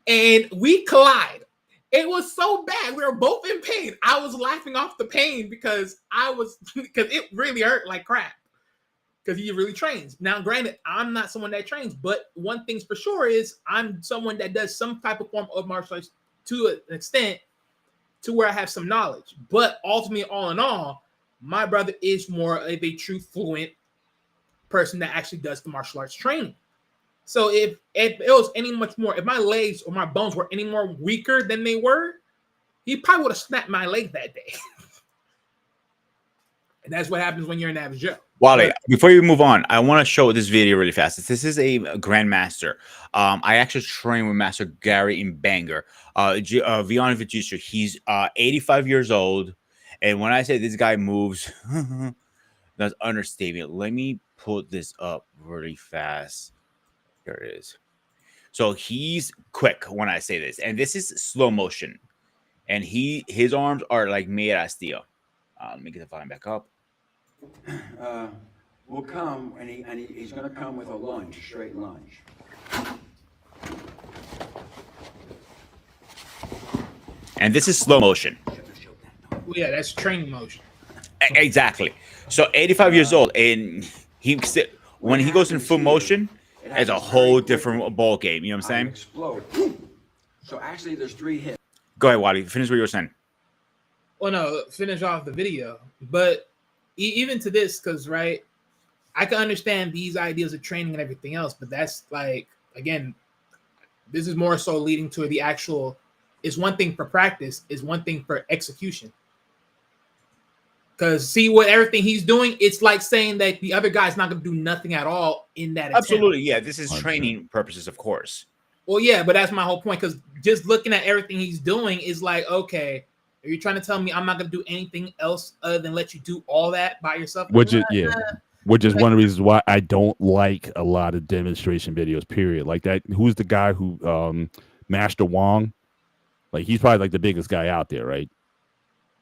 and we collide. It was so bad. We were both in pain. I was laughing off the pain because it really hurt like crap. Because he really trains. Now, granted, I'm not someone that trains, but one thing's for sure is I'm someone that does some type of form of martial arts to an extent to where I have some knowledge. But ultimately, all in all, my brother is more of a true fluent person that actually does the martial arts training. So if it was any much more, if my legs or my bones were any more weaker than they were, he probably would have snapped my leg that day. And that's what happens when you're an average Joe. Wally, before you move on, I want to show this video really fast. This is a grandmaster. I actually trained with Master Gary in Bangor. Vion Vijitsu. He's 85 years old. And when I say this guy moves, that's understatement. Let me put this up really fast. Here it is. So he's quick when I say this. And this is slow motion. And his arms are like made out of steel. Let me get the volume back up. Will come, and he's going to come with a lunge, straight lunge. And this is slow motion. Well, yeah, that's training motion. Exactly. So 85 years old, and when he goes in full motion, it's a whole different ball game. You know what I'm saying? Explode. So actually, there's 3 hits. Go ahead, Wally. Finish what you were saying. Well, no, finish off the video. But even to this, because right, I can understand these ideas of training and everything else, but that's like, again, this is more so leading to the actual. Is one thing for practice, is one thing for execution. Because see what everything he's doing, it's like saying that the other guy's not going to do nothing at all in that attempt. Absolutely, yeah. This is 100%. training purposes, of course. Well, yeah, but that's my whole point. Because just looking at everything he's doing is like, okay, are you trying to tell me I'm not going to do anything else other than let you do all that by yourself? Which is one of the reasons why I don't like a lot of demonstration videos. Period. Like that. Who's the guy who Master Wong? Like he's probably like the biggest guy out there, right?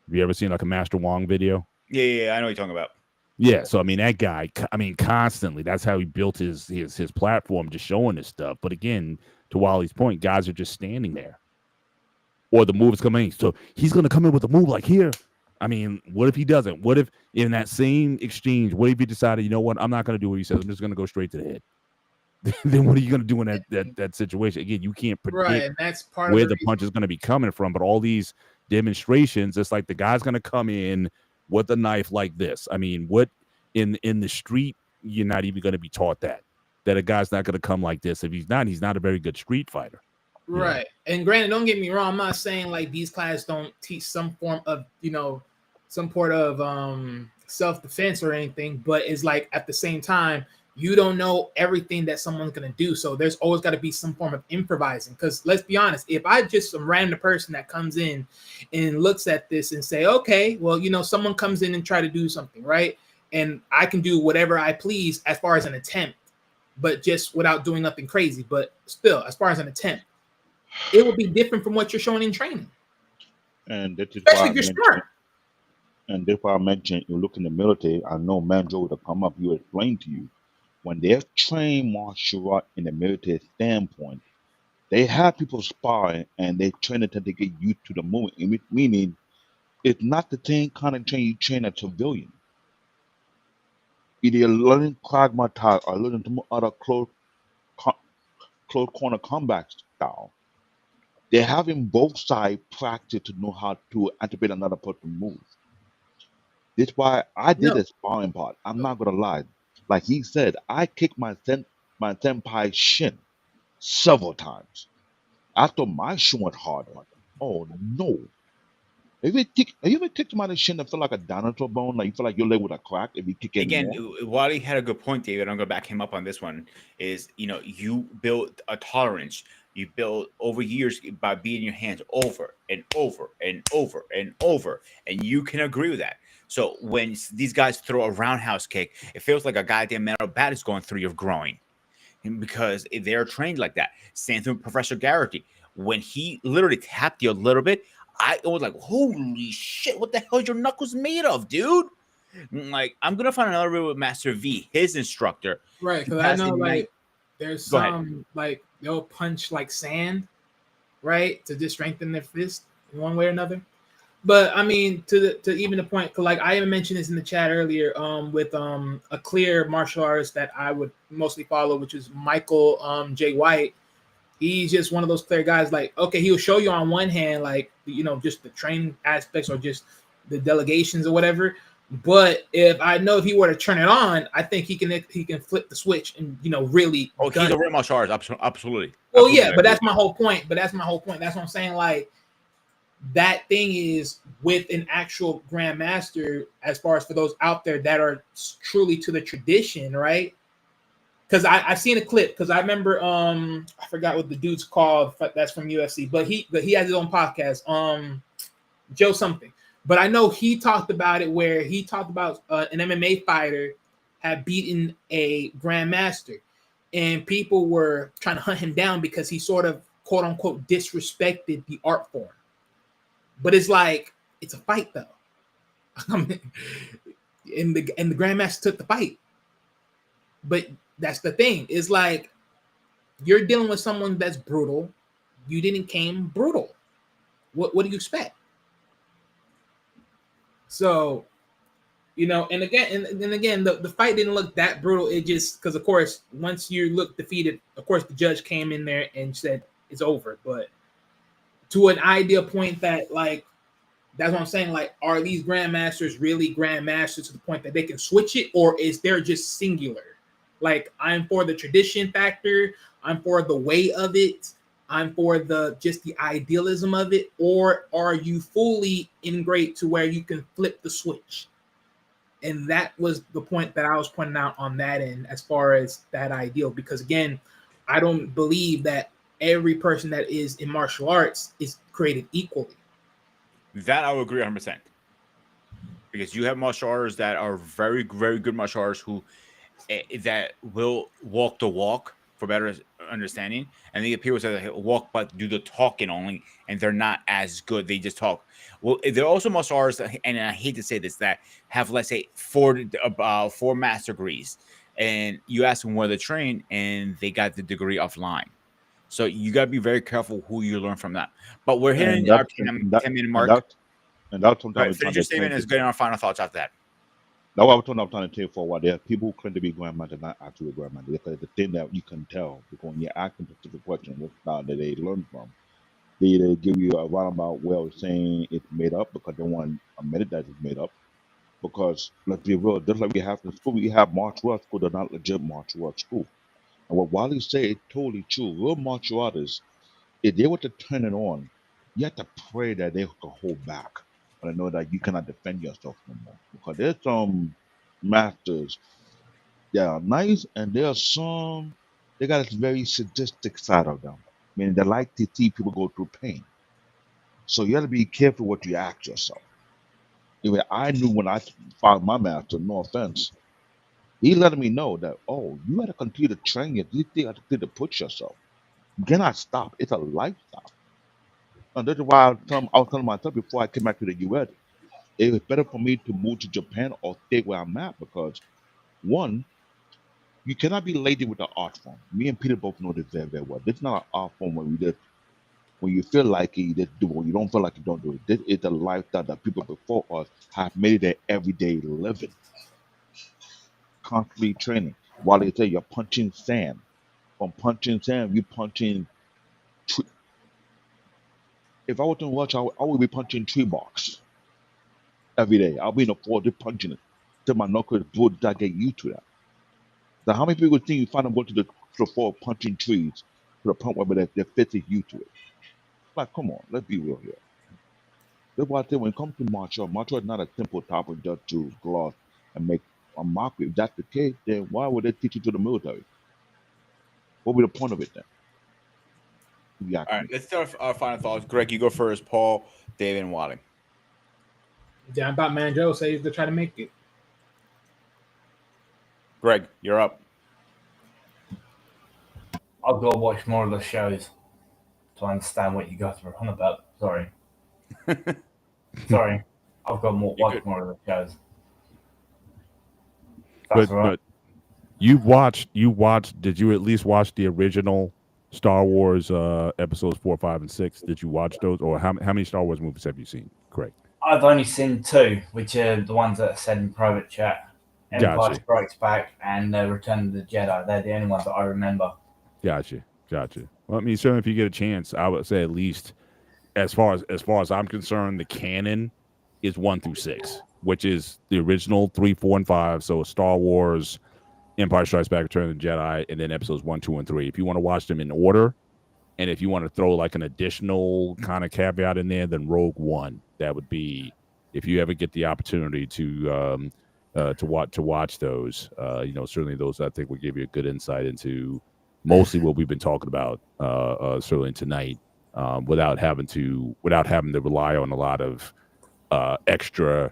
Have you ever seen like a Master Wong video? Yeah, I know what you're talking about. Yeah, so I mean that guy, constantly. That's how he built his platform, just showing this stuff. But again, to Wally's point, guys are just standing there, or the move is coming in. So he's going to come in with a move like here. I mean, what if he doesn't? What if in that same exchange, what if he decided, you know what, I'm not going to do what he says. I'm just going to go straight to the head. Then what are you going to do in that situation? Again, you can't predict Right, and that's part where of the punch is going to be coming from. But all these demonstrations, it's like the guy's going to come in with a knife like this. I mean, what in the street, you're not even going to be taught that a guy's not going to come like this. If he's not a very good street fighter. Right. Yeah. And granted, don't get me wrong, I'm not saying like these classes don't teach some form of, some sort of self-defense or anything, but it's like at the same time, you don't know everything that someone's going to do. So there's always got to be some form of improvising. Because let's be honest, if I just some random person that comes in and looks at this and say, okay, well, someone comes in and try to do something, right? And I can do whatever I please as far as an attempt, but just without doing nothing crazy. But still, as far as an attempt, it will be different from what you're showing in training. And that is Especially why if you're smart. And that's why I mentioned you look in the military. I know Manjo would come up. You explain to you when they're trained martial art in the military standpoint, they have people sparring and they train them to get used to the movement. Meaning, it's not the same kind of training you train a civilian. Either you're learning pragmatize or learning some other close corner combat style. They're having both sides practice to know how to anticipate another person's move. That's why I did No. the sparring part. I'm not gonna lie. Like he said, I kicked my senpai's shin several times. I thought my shin went hard. I'm like, oh no. Have you ever kicked somebody's shin that feel like a dinosaur bone? Like you feel like your leg would have cracked if you kick it Again, more? Wally had a good point, David. I'm going to back him up on this one. Is you build a tolerance. You build over years by beating your hands over and over and over and over, and you can agree with that. So when these guys throw a roundhouse kick, it feels like a goddamn metal bat is going through your groin, because they're trained like that. Same thing with Professor Garrity. When he literally tapped you a little bit, I was like, holy shit, what the hell is your knuckles made of, dude? Like, I'm gonna find another video with Master V, his instructor. Right, because I know like there's some like they'll punch like sand, right, to just strengthen their fist in one way or another. But I mean, to even the point, like I even mentioned this in the chat earlier, with a clear martial artist that I would mostly follow, which is Michael J. White. He's just one of those clear guys. Like, okay, he'll show you on one hand, like just the training aspects or just the delegations or whatever. But if he were to turn it on, I think he can flip the switch and really. Oh, he's a real martial artist, absolutely. Well, absolutely. yeah, but that's my whole point. That's what I'm saying. Like, that thing is with an actual grandmaster, as far as for those out there that are truly to the tradition, right? Because I seen a clip, because I remember I forgot what the dude's called that's from UFC, but he has his own podcast, Joe something. But I know he talked about it, where he talked about an MMA fighter had beaten a grandmaster, and people were trying to hunt him down because he sort of quote unquote disrespected the art form. But it's like, it's a fight though. And the grandmaster took the fight. But that's the thing. It's like, you're dealing with someone that's brutal. You didn't came brutal. What do you expect? So, and again, the fight didn't look that brutal. It just because, of course, once you look defeated, of course, the judge came in there and said it's over. But to an ideal point that, like, that's what I'm saying. Like, are these grandmasters really grandmasters to the point that they can switch it, or is there just singular? Like, I'm for the tradition factor. I'm for the way of it. I'm for the just the idealism of it, or are you fully ingrate to where you can flip the switch? And that was the point that I was pointing out on that end as far as that ideal. Because again, I don't believe that every person that is in martial arts is created equally. That I would agree 100%. Because you have martial artists that are very, very good martial artists who that will walk the walk for better understanding, and the people that walk but do the talking only, and they're not as good. They just talk. Well, there are also martial artists, and I hate to say this, that have, let's say, four master degrees, and you ask them where they train, and they got the degree offline. So you got to be very careful who you learn from that. But we're hitting And our that 10-minute and mark. that and that's All sometimes right, we're finish trying your to statement explain and to let's get our final thoughts after that. That's what I'm trying to tell you for a while. There are people who claim to be grandmother, not actually grandmother. Because the thing that you can tell, because when you're asking specific questions, what style did they learn from? They either give you a roundabout way of saying it's made up because they want to admit it that it's made up. Because let's be real, just like we have in school, we have martial arts school, they're not legit martial arts school. And what Wally said is totally true. Real martial artists, if they were to turn it on, you have to pray that they can hold back. But I know that you cannot defend yourself no more. Because there's some masters that are nice and there are some they got this very sadistic side of them. Meaning they like to see people go through pain. So you have to be careful what you ask yourself. Anyway, I knew when I found my master, no offense, he let me know that, oh, you got to continue to train you. You got to continue to push yourself. You cannot stop. It's a lifestyle. And that's why I was telling myself before I came back to the US, it was better for me to move to Japan or stay where I'm at because one, you cannot be lazy with the art form. Me and Peter both know this very, very well. This is not an art form where we just when you feel like it, you just do it. When you don't feel like you don't do it. This is the lifestyle that people before us have made it their everyday living, constantly training. While they say you're punching sand. From punching sand, you punching. Tree. If I was to watch, I would be punching tree barks every day. I'll be in the forest just punching it till my knuckles blue. I get used to that. So how many people think you find them go to the forest punching trees to the point where their fist is used to it? Like, come on, let's be real here. That's why I say when it comes to martial art is not a simple topic just to gloss and make a mockery. If that's the case, then why would they teach it to the military? What would be the point of it then? If you ask All right, me. let's start our final thoughts. Greg, you go first. Paul, David, and Wally. Yeah, I thought Manjo says to try to make it. Greg, you're up. I've got to watch more of the shows to understand what you guys are on about. Sorry. Sorry. I've got more You're watch good. more of the shows. That's But all right. you watched did you at least watch the original Star Wars episodes 4, 5, and 6? Did you watch those, or how many Star Wars movies have you seen? Craig? I've only seen two, which are the ones that are said in private chat. Empire Gotcha. Strikes Back and Return of the Jedi. They're the only ones that I remember. Gotcha. Well, I mean, certainly if you get a chance, I would say at least as far as I'm concerned, the canon is 1 through 6, which is the original 3, 4, and 5. So Star Wars, Empire Strikes Back, Return of the Jedi, and then episodes 1, 2, and 3. If you want to watch them in order, and if you want to throw like an additional kind of caveat in there, then Rogue One. That would be if you ever get the opportunity to watch those. Certainly those I think will give you a good insight into mostly what we've been talking about certainly tonight, without having to rely on a lot of extra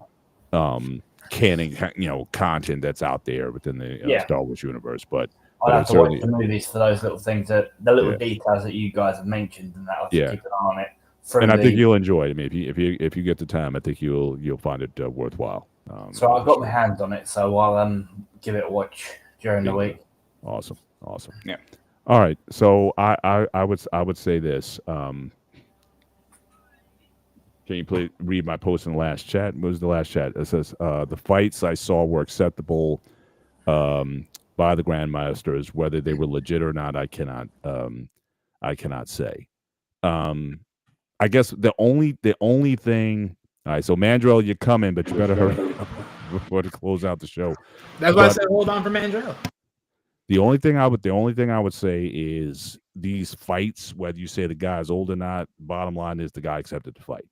canon content that's out there within the Yeah. Star Wars universe. But I'll have it's to watch certainly the movies for those little things, the little Yeah. details that you guys have mentioned, and that I'll have Yeah. to keep an eye on it. Through and I think the, you'll enjoy it. I mean, if you get the time, I think you'll find it worthwhile. so I've got sure. my hands on it, so I'll give it a watch during the week. Awesome. Yeah. All right. So I would say this. Can you read my post in the last chat? What was the last chat? It says the fights I saw were acceptable by the grandmasters. Whether they were legit or not, I cannot say. I guess the only thing. All right, so Mandrell, you're coming, but you better hurry up before to close out the show. That's why I said hold on for Mandrell. The only thing I would say is these fights, whether you say the guy's old or not, bottom line is the guy accepted the fight.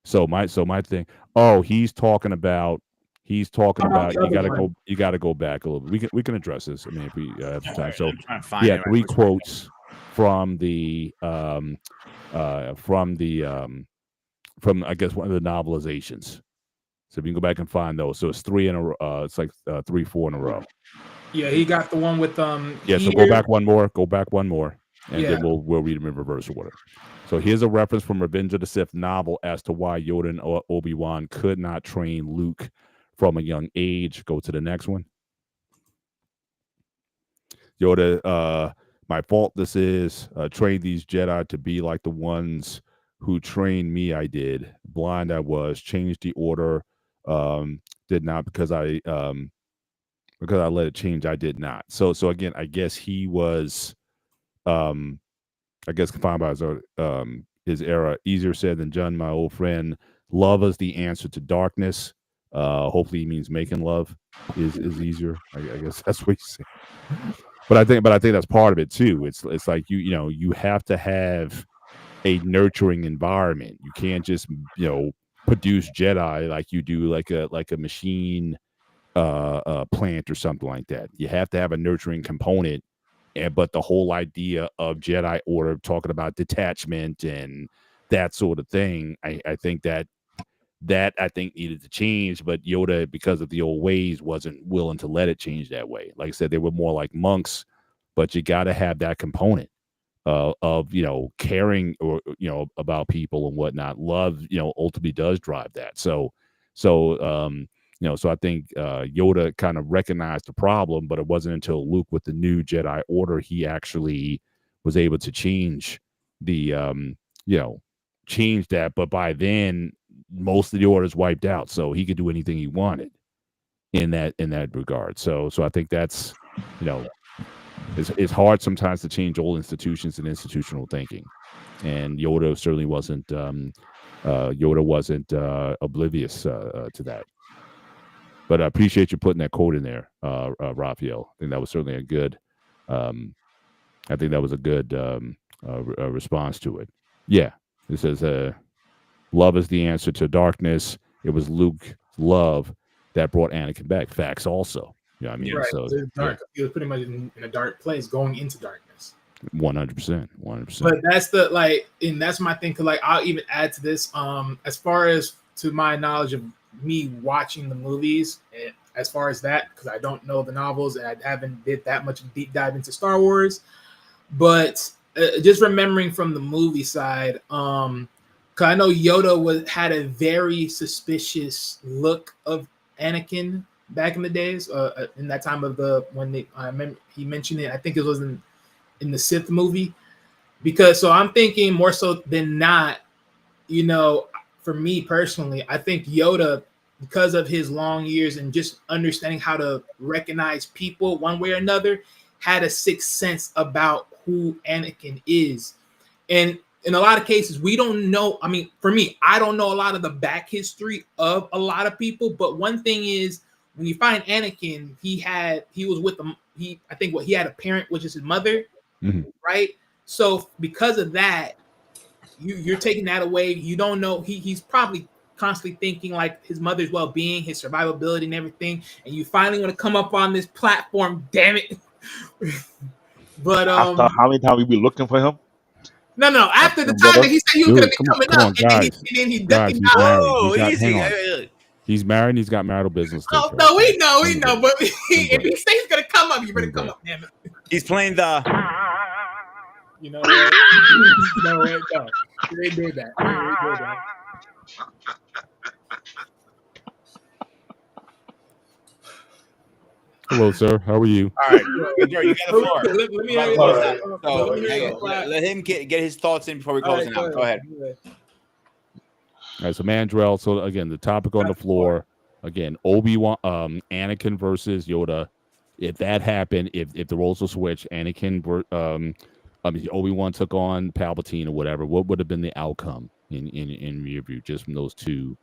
So my thing. Oh, he's talking about. You gotta go back a little bit. We can address this. I mean, if we have the time. So yeah, 3 quotes from the from I guess one of the novelizations. So if you can go back and find those. So it's 3 in a row. It's like 3, 4 in a row. Yeah, he got the one with Yeah, so go back one more, and then we'll read them in reverse order. So here's a reference from Revenge of the Sith novel as to why Yoda and Obi-Wan could not train Luke from a young age. Go to the next one. Yoda, my fault this is. Train these Jedi to be like the ones who trained me. I did. Blind I was. Changed the order. Did not because I let it change. I did not. So again, I guess he was confined by his era. Easier said than done, my old friend. Love is the answer to darkness. Hopefully he means making love is easier. I guess that's what he's saying. But I think that's part of it too. It's like you have to have a nurturing environment. You can't just produce Jedi like you do like a machine plant or something like that. You have to have a nurturing component. But the whole idea of Jedi Order, talking about detachment and that sort of thing, I think that I think needed to change. But Yoda, because of the old ways, wasn't willing to let it change that way. Like I said, they were more like monks, but you got to have that component of caring or about people and whatnot. Love ultimately does drive that. So I think Yoda kind of recognized the problem, but it wasn't until Luke with the new Jedi Order he actually was able to change the change that. But by then, most of the Order's wiped out, so he could do anything he wanted in that regard. So I think that's it's hard sometimes to change old institutions and institutional thinking, and Yoda certainly wasn't oblivious to that. But I appreciate you putting that quote in there, Raphael. I think that was certainly a good. I think that was a good response to it. Yeah, it says, "Love is the answer to darkness." It was Luke's love that brought Anakin back. Facts, also. Yeah, I mean, right. so dark. He was pretty much in a dark place, going into darkness. 100%. But that's and that's my thing. Cause I'll even add to this. As far as to my knowledge of me watching the movies, as far as that, because I don't know the novels and I haven't did that much deep dive into Star Wars, but just remembering from the movie side, because I know Yoda had a very suspicious look of Anakin back in the days, in that time of I remember he mentioned it. I think it was in the Sith movie, because I'm thinking more so than not, for me personally, I think Yoda, because of his long years and just understanding how to recognize people one way or another, had a sixth sense about who Anakin is. And in a lot of cases, we don't know. I mean, for me, I don't know a lot of the back history of a lot of people. But one thing is, when you find Anakin, he was with them. He had a parent, which is his mother, right? So because of that, you're taking that away. You don't know. He's probably constantly thinking like his mother's well-being, his survivability, and everything. And you finally want to come up on this platform. Damn it! But after how many times we been looking for him? No. After the time that he said he was going to be coming up, and then he guys, he's married. Hang on. He's married and he's got marital business. Oh, no, we know. But if he says he's going to come up, you better come up, damn it. He's playing the... You know what? No. We ain't doing that. Hello, sir. How are you? All right, you got the floor. Let me Let him get his thoughts in before we close it out. Go ahead. All right, so Mandrell. So again, the topic on the floor again: Obi-Wan, Anakin versus Yoda. If that happened, if the roles were switched, Obi-Wan took on Palpatine or whatever, what would have been the outcome in your view, just from those two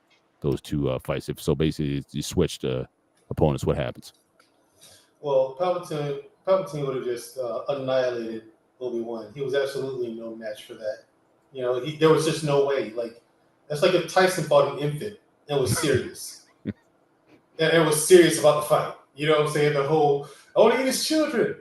fights? If so, basically you switched opponents, what happens? Well, Palpatine would have just annihilated Obi-Wan. He was absolutely no match for that. You know, there was just no way. Like, that's like if Tyson fought an infant and was serious. And was serious about the fight. You know what I'm saying? The whole, I want to eat his children.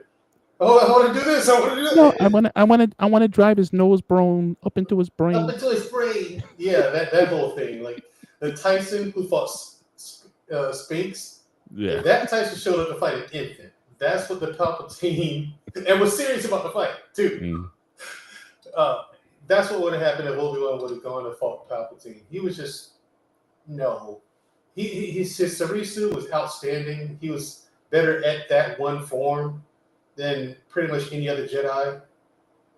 Oh, I want to do this. I want to do that. No, I want to drive his nose bone up into his brain. Up into his brain. Yeah, that whole thing. Like the Tyson who fought Spinks. Yeah. If that Tyson showed up to fight an infant, that's what the Palpatine and was serious about the fight too. That's what would have happened if Obi-Wan would have gone and fought Palpatine. He was just no. His Sarisu was outstanding. He was better at that one form than pretty much any other Jedi,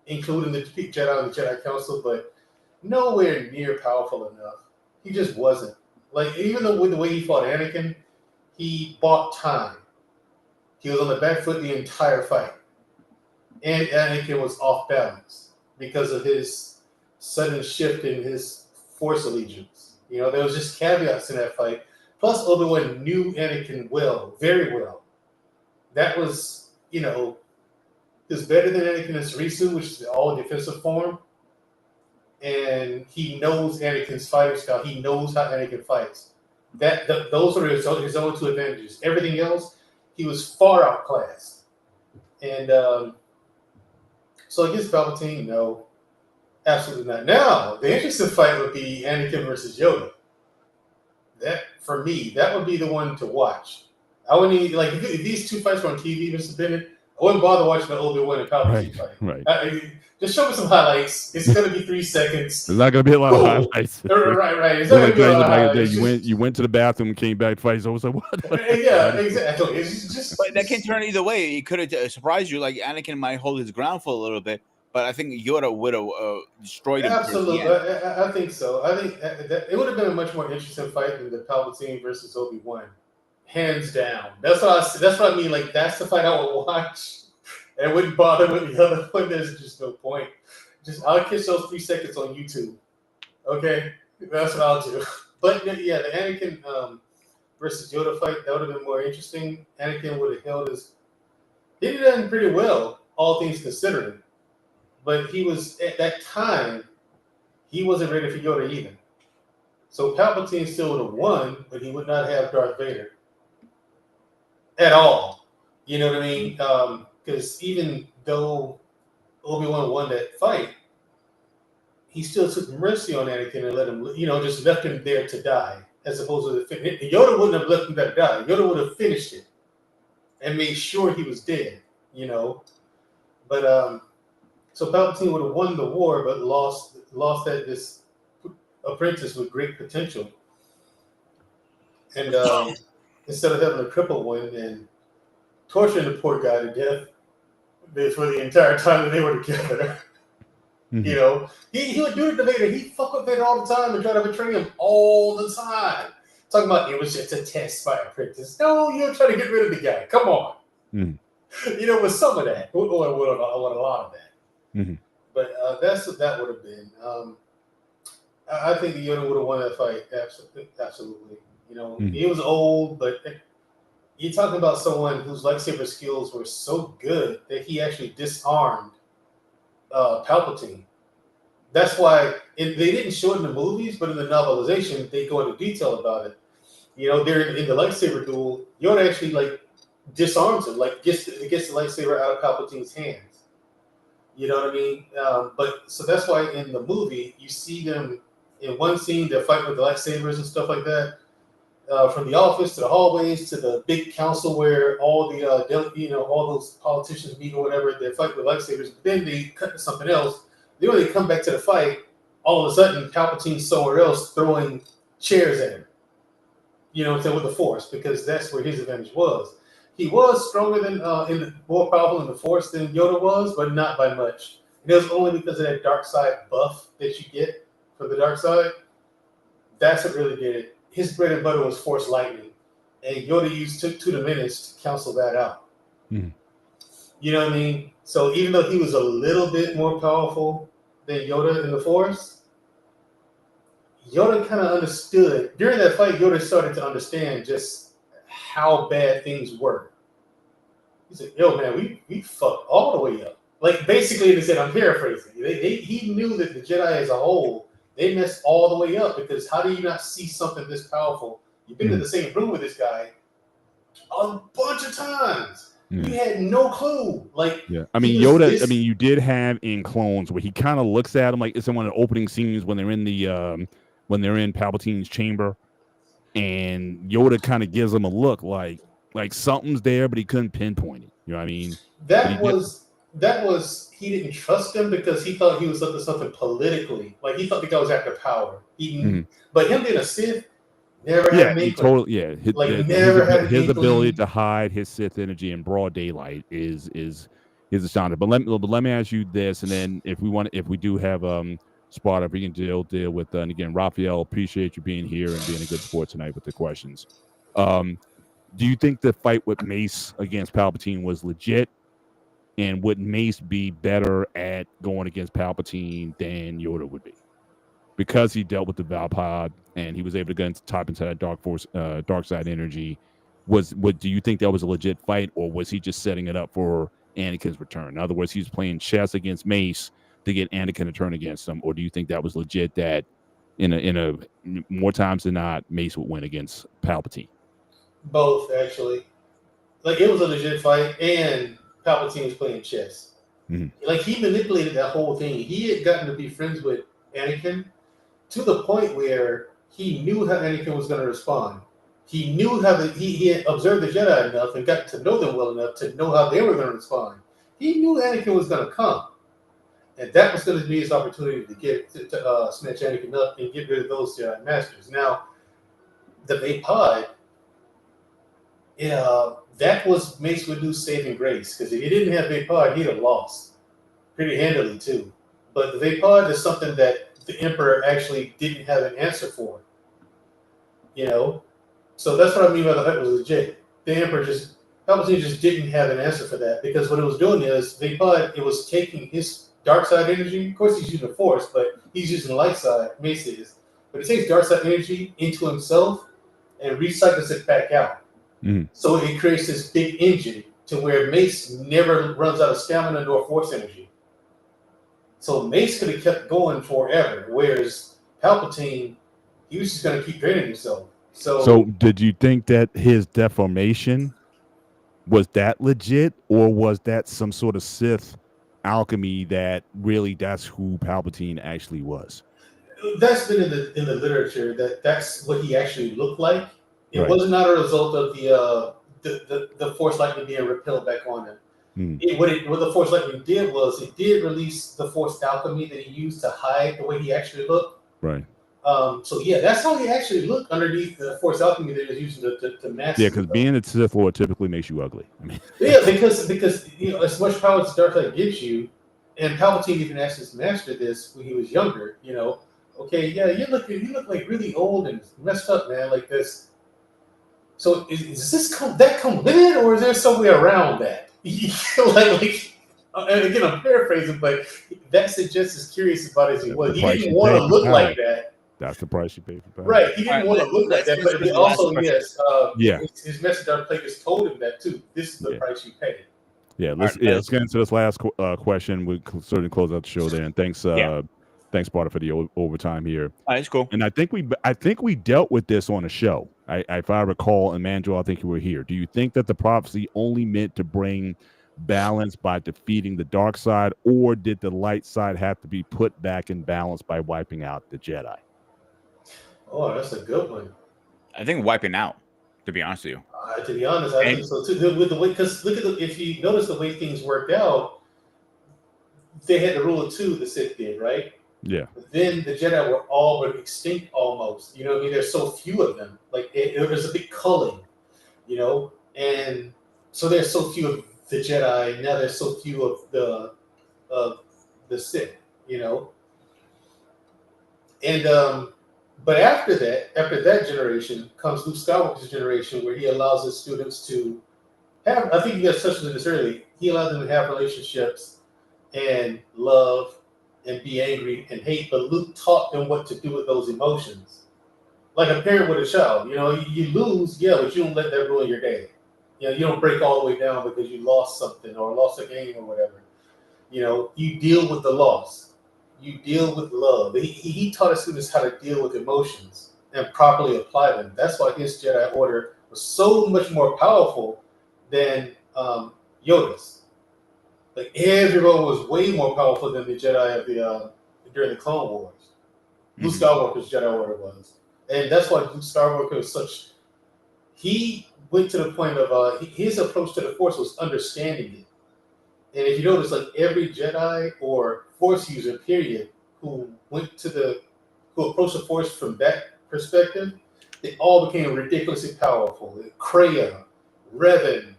including the Jedi and the Jedi Council, but nowhere near powerful enough. He just wasn't. Like, even though with the way he fought Anakin, he bought time. He was on the back foot the entire fight. And Anakin was off balance because of his sudden shift in his Force allegiance. You know, there was just caveats in that fight. Plus, Obi-Wan knew Anakin well, very well. That was, you know, he was better than Anakin in Sarisu, which is the all-defensive form. And he knows Anakin's fighting style. He knows how Anakin fights. Those are his own two advantages. Everything else, he was far outclassed. And so against Palpatine, no. Absolutely not. Now, the interesting fight would be Anakin versus Yoda. That, for me, that would be the one to watch. I wouldn't even, like, if these two fights were on TV, Mr. Bennett, I wouldn't bother watching the Obi-Wan and Palpatine fight. Right. Just show me some highlights. It's going to be 3 seconds. There's not going to be a lot of highlights. Right. It's not going to be a lot of highlights. You went to the bathroom and came back twice. I was like, what? Yeah, exactly. It's just, but that can turn either way. It could have surprised you. Like, Anakin might hold his ground for a little bit, but I think Yoda would have destroyed him. Absolutely. I think so. I think that it would have been a much more interesting fight than the Palpatine versus Obi-Wan. Hands down. That's what I mean. Like, that's the fight I would watch. And it wouldn't bother with the other one. There's just no point. I'll catch those 3 seconds on YouTube. Okay? That's what I'll do. But yeah, the Anakin versus Yoda fight, that would have been more interesting. Anakin would have held his. He did that pretty well, all things considering. But he was, at that time, he wasn't ready for Yoda either. So Palpatine still would have won, but he would not have Darth Vader. At all. You know what I mean? Because even though Obi-Wan won that fight, he still took mercy on Anakin and let him, just left him there to die. As opposed to Yoda wouldn't have left him there to die. Yoda would have finished it and made sure he was dead, But so Palpatine would have won the war, but lost this apprentice with great potential. And instead of having a crippled one and torturing the poor guy to death for the entire time that they were together, Mm-hmm. He would do it to Vader. He'd fuck with Vader all the time and try to betray him all the time. Talking about it was just a test by apprentice. No, you're trying to get rid of the guy. Come on. Mm-hmm. With some of that. Or a lot of that. Mm-hmm. But that's what that would have been. I think the Yoda would have won that fight. Absolutely. He was old, but you're talking about someone whose lightsaber skills were so good that he actually disarmed Palpatine. That's why they didn't show it in the movies, but in the novelization, they go into detail about it. They're in the lightsaber duel. Yoda actually disarms him, gets the lightsaber out of Palpatine's hands. You know what I mean? But so that's why in the movie you see them in one scene they're fighting with the lightsabers and stuff like that. From the office to the hallways to the big council where all the all those politicians meet or whatever, they're fighting with lightsabers. But then they cut to something else. Then when they come back to the fight, all of a sudden Palpatine's somewhere else throwing chairs at him. With the Force, because that's where his advantage was. He was stronger than more powerful in the Force than Yoda was, but not by much. And it was only because of that dark side buff that you get from the dark side. That's what really did it. His bread and butter was Force lightning, and Yoda took the minutes to cancel that out. Mhm. You know what I mean? So even though he was a little bit more powerful than Yoda in the Force, Yoda kind of understood during that fight. Yoda started to understand just how bad things were. He said, "Yo, man, we fucked all the way up." Like basically, they said, I'm paraphrasing. He knew that the Jedi as a whole, they messed all the way up because how do you not see something this powerful? You've been in the same room with this guy a bunch of times. Yeah. You had no clue. Like, yeah, I mean Yoda. I mean, you did have in Clones where he kind of looks at him like it's in one of the opening scenes when they're in the when they're in Palpatine's chamber, and Yoda kind of gives him a look like something's there, but he couldn't pinpoint it. You know what I mean? that was he didn't trust him because he thought he was up to something politically. Like he thought the guy was after power. But him being a Sith never had an inkling. His ability to hide his Sith energy in broad daylight is astounding. But let me ask you this, and then if we do have Sparta, if we can deal with and again, Raphael, appreciate you being here and being a good sport tonight with the questions. Do you think the fight with Mace against Palpatine was legit? And would Mace be better at going against Palpatine than Yoda would be? Because he dealt with the Valpod and he was able to tap into that dark side energy. Do you think that was a legit fight, or was he just setting it up for Anakin's return? In other words, he was playing chess against Mace to get Anakin to turn against him, or do you think that was legit that in a more times than not, Mace would win against Palpatine? Both, actually. Like, it was a legit fight, and Palpatine was playing chess. Like, he manipulated that whole thing. He had gotten to be friends with Anakin to the point where he knew how Anakin was going to respond. He knew how he had observed the Jedi enough and got to know them well enough to know how they were going to respond. He knew Anakin was going to come. And that was going to be his opportunity to snatch Anakin up and get rid of those Jedi Masters. Now, the Vapod, that was Mace Windu's saving grace, because if he didn't have Vapod, he'd have lost pretty handily too. But the Vapod is something that the Emperor actually didn't have an answer for. You know, so that's what I mean by the fight was legit. The Emperor Palpatine just didn't have an answer for that, because what it was doing is Vapod, it was taking his dark side energy. Of course, he's using the Force, but he's using the light side. Mace is, but he takes dark side energy into himself and recycles it back out. So it creates this big engine to where Mace never runs out of stamina nor Force energy. So Mace could have kept going forever, whereas Palpatine, he was just going to keep draining himself. So did you think that his deformation was that legit, or was that some sort of Sith alchemy that really that's who Palpatine actually was? That's been in the literature that's what he actually looked like. It was not a result of the Force lightning being repelled back on him. What the Force lightning did was it did release the Force alchemy that he used to hide the way he actually looked. Right. So yeah, that's how he actually looked underneath the Force alchemy that he was using to mask. Yeah, because being a Sith Lord typically makes you ugly. I mean, yeah, because as much power as dark side gives you, and Palpatine even asked his master this when he was younger. Okay, yeah, you look like really old and messed up, man, like this. So is this come with it, or is there some way around that? And again, I'm paraphrasing, but that suggests as curious about it as he was. He didn't want to look like that. That's the price you pay for power. Right, he didn't want to look like that. But also, yes, his master Darth Plagueis told him that too. This is the price you pay. Yeah, let's get into this last question. We certainly close out the show there, and thanks, Sparta, for the overtime here. It's cool. And I think we dealt with this on a show. If I recall, and Mandel, I think you were here. Do you think that the prophecy only meant to bring balance by defeating the dark side, or did the light side have to be put back in balance by wiping out the Jedi? Oh, that's a good one. I think wiping out, to be honest with you. To be honest, I think so too. With the way, because if you notice the way things worked out, they had the rule of two. The Sith did, right? Yeah. But then the Jedi were all but extinct almost. You know what I mean? There's so few of them. Like there was a big culling, and so there's so few of the Jedi. Now there's so few of the Sith, and But after that generation comes Luke Skywalker's generation, where he allows his students to have. I think you guys touched on this early. He allows them to have relationships and love and be angry and hate. But Luke taught them what to do with those emotions. Like a parent with a child, you lose, yeah, but you don't let that ruin your day. You don't break all the way down because you lost something or lost a game or whatever. You deal with the loss. You deal with love. He taught his students how to deal with emotions and properly apply them. That's why his Jedi Order was so much more powerful than Yoda's. Like everyone was way more powerful than the Jedi of the during the Clone Wars. Luke Skywalker's Jedi Order was. And that's why Luke Skywalker was such. He went to the point of his approach to the Force was understanding it. And if you notice, like every Jedi or Force user, period, who approached the Force from that perspective, they all became ridiculously powerful. Kreia, Revan,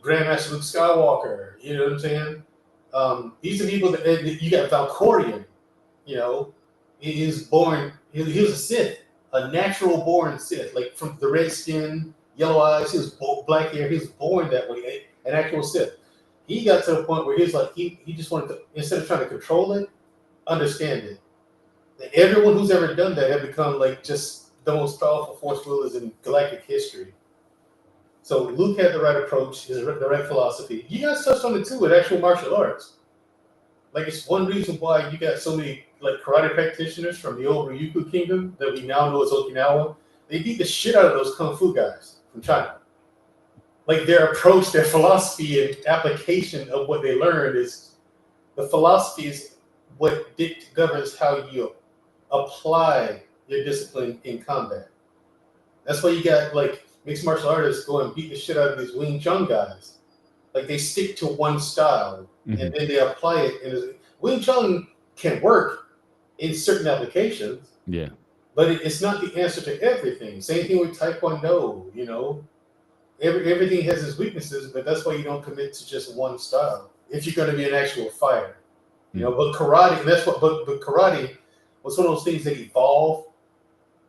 Grandmaster Luke Skywalker. You know what I'm saying? These are people that you got Valkorian. He was born. He was a Sith. A natural born Sith, like from the red skin, yellow eyes, he was black hair, he was born that way, an actual Sith. He got to the point where he was like, he just wanted to, instead of trying to control it, understand it. And everyone who's ever done that have become like just the most powerful Force wielders in galactic history. So Luke had the right approach, the right philosophy. You guys touched on it too with actual martial arts. Like it's one reason why you got so many like karate practitioners from the old Ryukyu kingdom that we now know as Okinawa. They beat the shit out of those kung fu guys from China. Like their approach, their philosophy and application of what they learned is the philosophy is what governs how you apply your discipline in combat. That's why you got like mixed martial artists go and beat the shit out of these Wing Chun guys. Like they stick to one style and then they apply it. And Wing Chun can work in certain applications. Yeah. But it's not the answer to everything. Same thing with Taekwondo, Everything has its weaknesses, but that's why you don't commit to just one style if you're going to be an actual fighter. But karate, but karate was one of those things that evolved.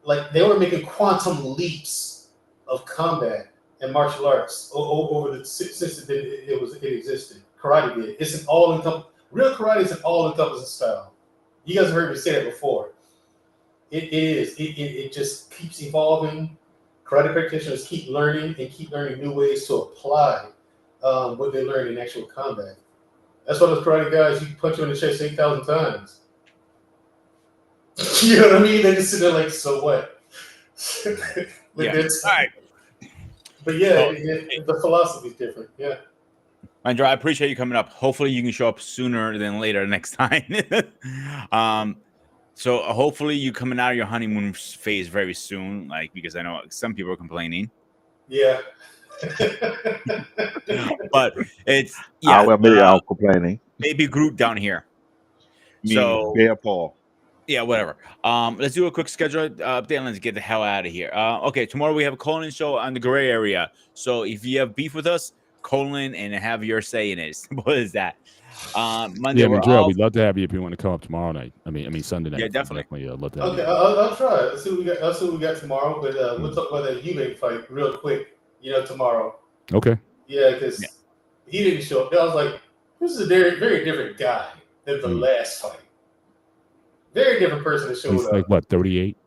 Like they were making quantum leaps of combat and martial arts over the since it existed. Karate did. It's an real karate is an all-encompassing style. You guys have heard me say that before. It is. It just keeps evolving. Karate practitioners keep learning new ways to apply what they learned in actual combat. That's why those karate guys, you can punch them in the chest 8,000 times. You know what I mean? They just sit there like, so what? Yeah. All right. But yeah, the philosophy is different. Yeah. Andrew, I appreciate you coming up. Hopefully you can show up sooner than later next time. So hopefully you coming out of your honeymoon phase very soon, like because I know some people are complaining. Yeah. But it's maybe I'm complaining. Baby Groot down here. So Bear Paul. Yeah, whatever. Let's do a quick schedule update and let's get the hell out of here. Okay, tomorrow we have a Colin show on the gray area. So if you have beef with us, Colin and have your say in it. What is that? Monday. Yeah, Drill, we'd love to have you if you want to come up tomorrow night. I mean Sunday night. Yeah, definitely. Love to have you. I'll try. Let's see what we got tomorrow. But we'll talk about that Eubank fight real quick. Tomorrow. Okay. Yeah, because he didn't show up. I was like, this is a very, very different guy than the last fight. Very different person that showed up. Like what, 38?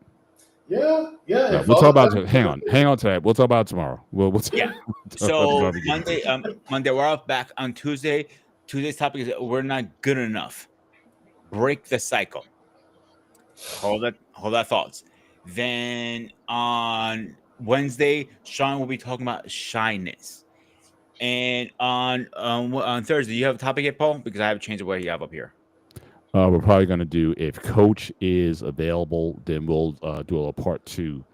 Yeah. No, we'll talk about it. Hang on to that. We'll talk about it tomorrow. So Monday we're off. Back on Tuesday. Tuesday's topic is we're not good enough. Break the cycle. Hold that thoughts. Then on Wednesday, Sean will be talking about shyness. And on Thursday, you have a topic yet, Paul? Because I have changed the way you have up here. We're probably going to do, if Coach is available, then we'll do a part 2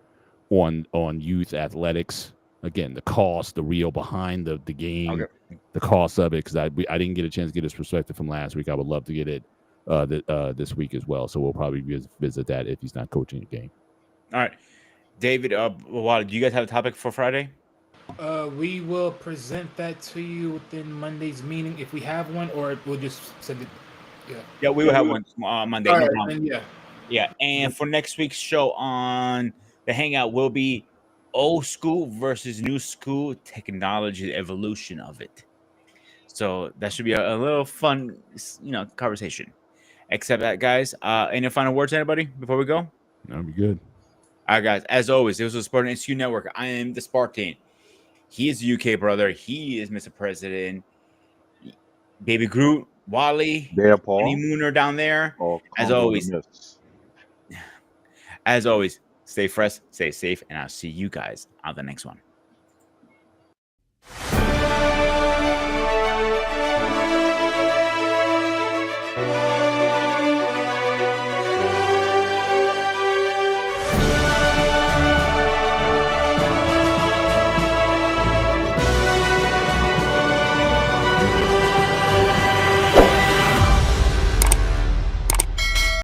on youth athletics. Again, the cost, the real behind the game, the cost of it. Because I didn't get a chance to get his perspective from last week. I would love to get it this week as well. So we'll probably visit that if he's not coaching the game. All right, David. Do you guys have a topic for Friday? We will present that to you within Monday's meeting if we have one, or we'll just send it. Yeah, we will have one Monday. All no right, problem. then, yeah. Yeah, and for next week's show on the Hangout will be old school versus new school technology, the evolution of it. So that should be a little fun, conversation. Except that, guys, any final words, anybody, before we go? That'd be good. All right, guys, as always, this was the Spartan SU Network. I am the Spartan. He is the UK brother. He is Mr. President. Baby Groot, Wally, There, Paul. Honeymooner down there. Or As Congo always, the Mist. as always, stay fresh, stay safe, and I'll see you guys on the next one.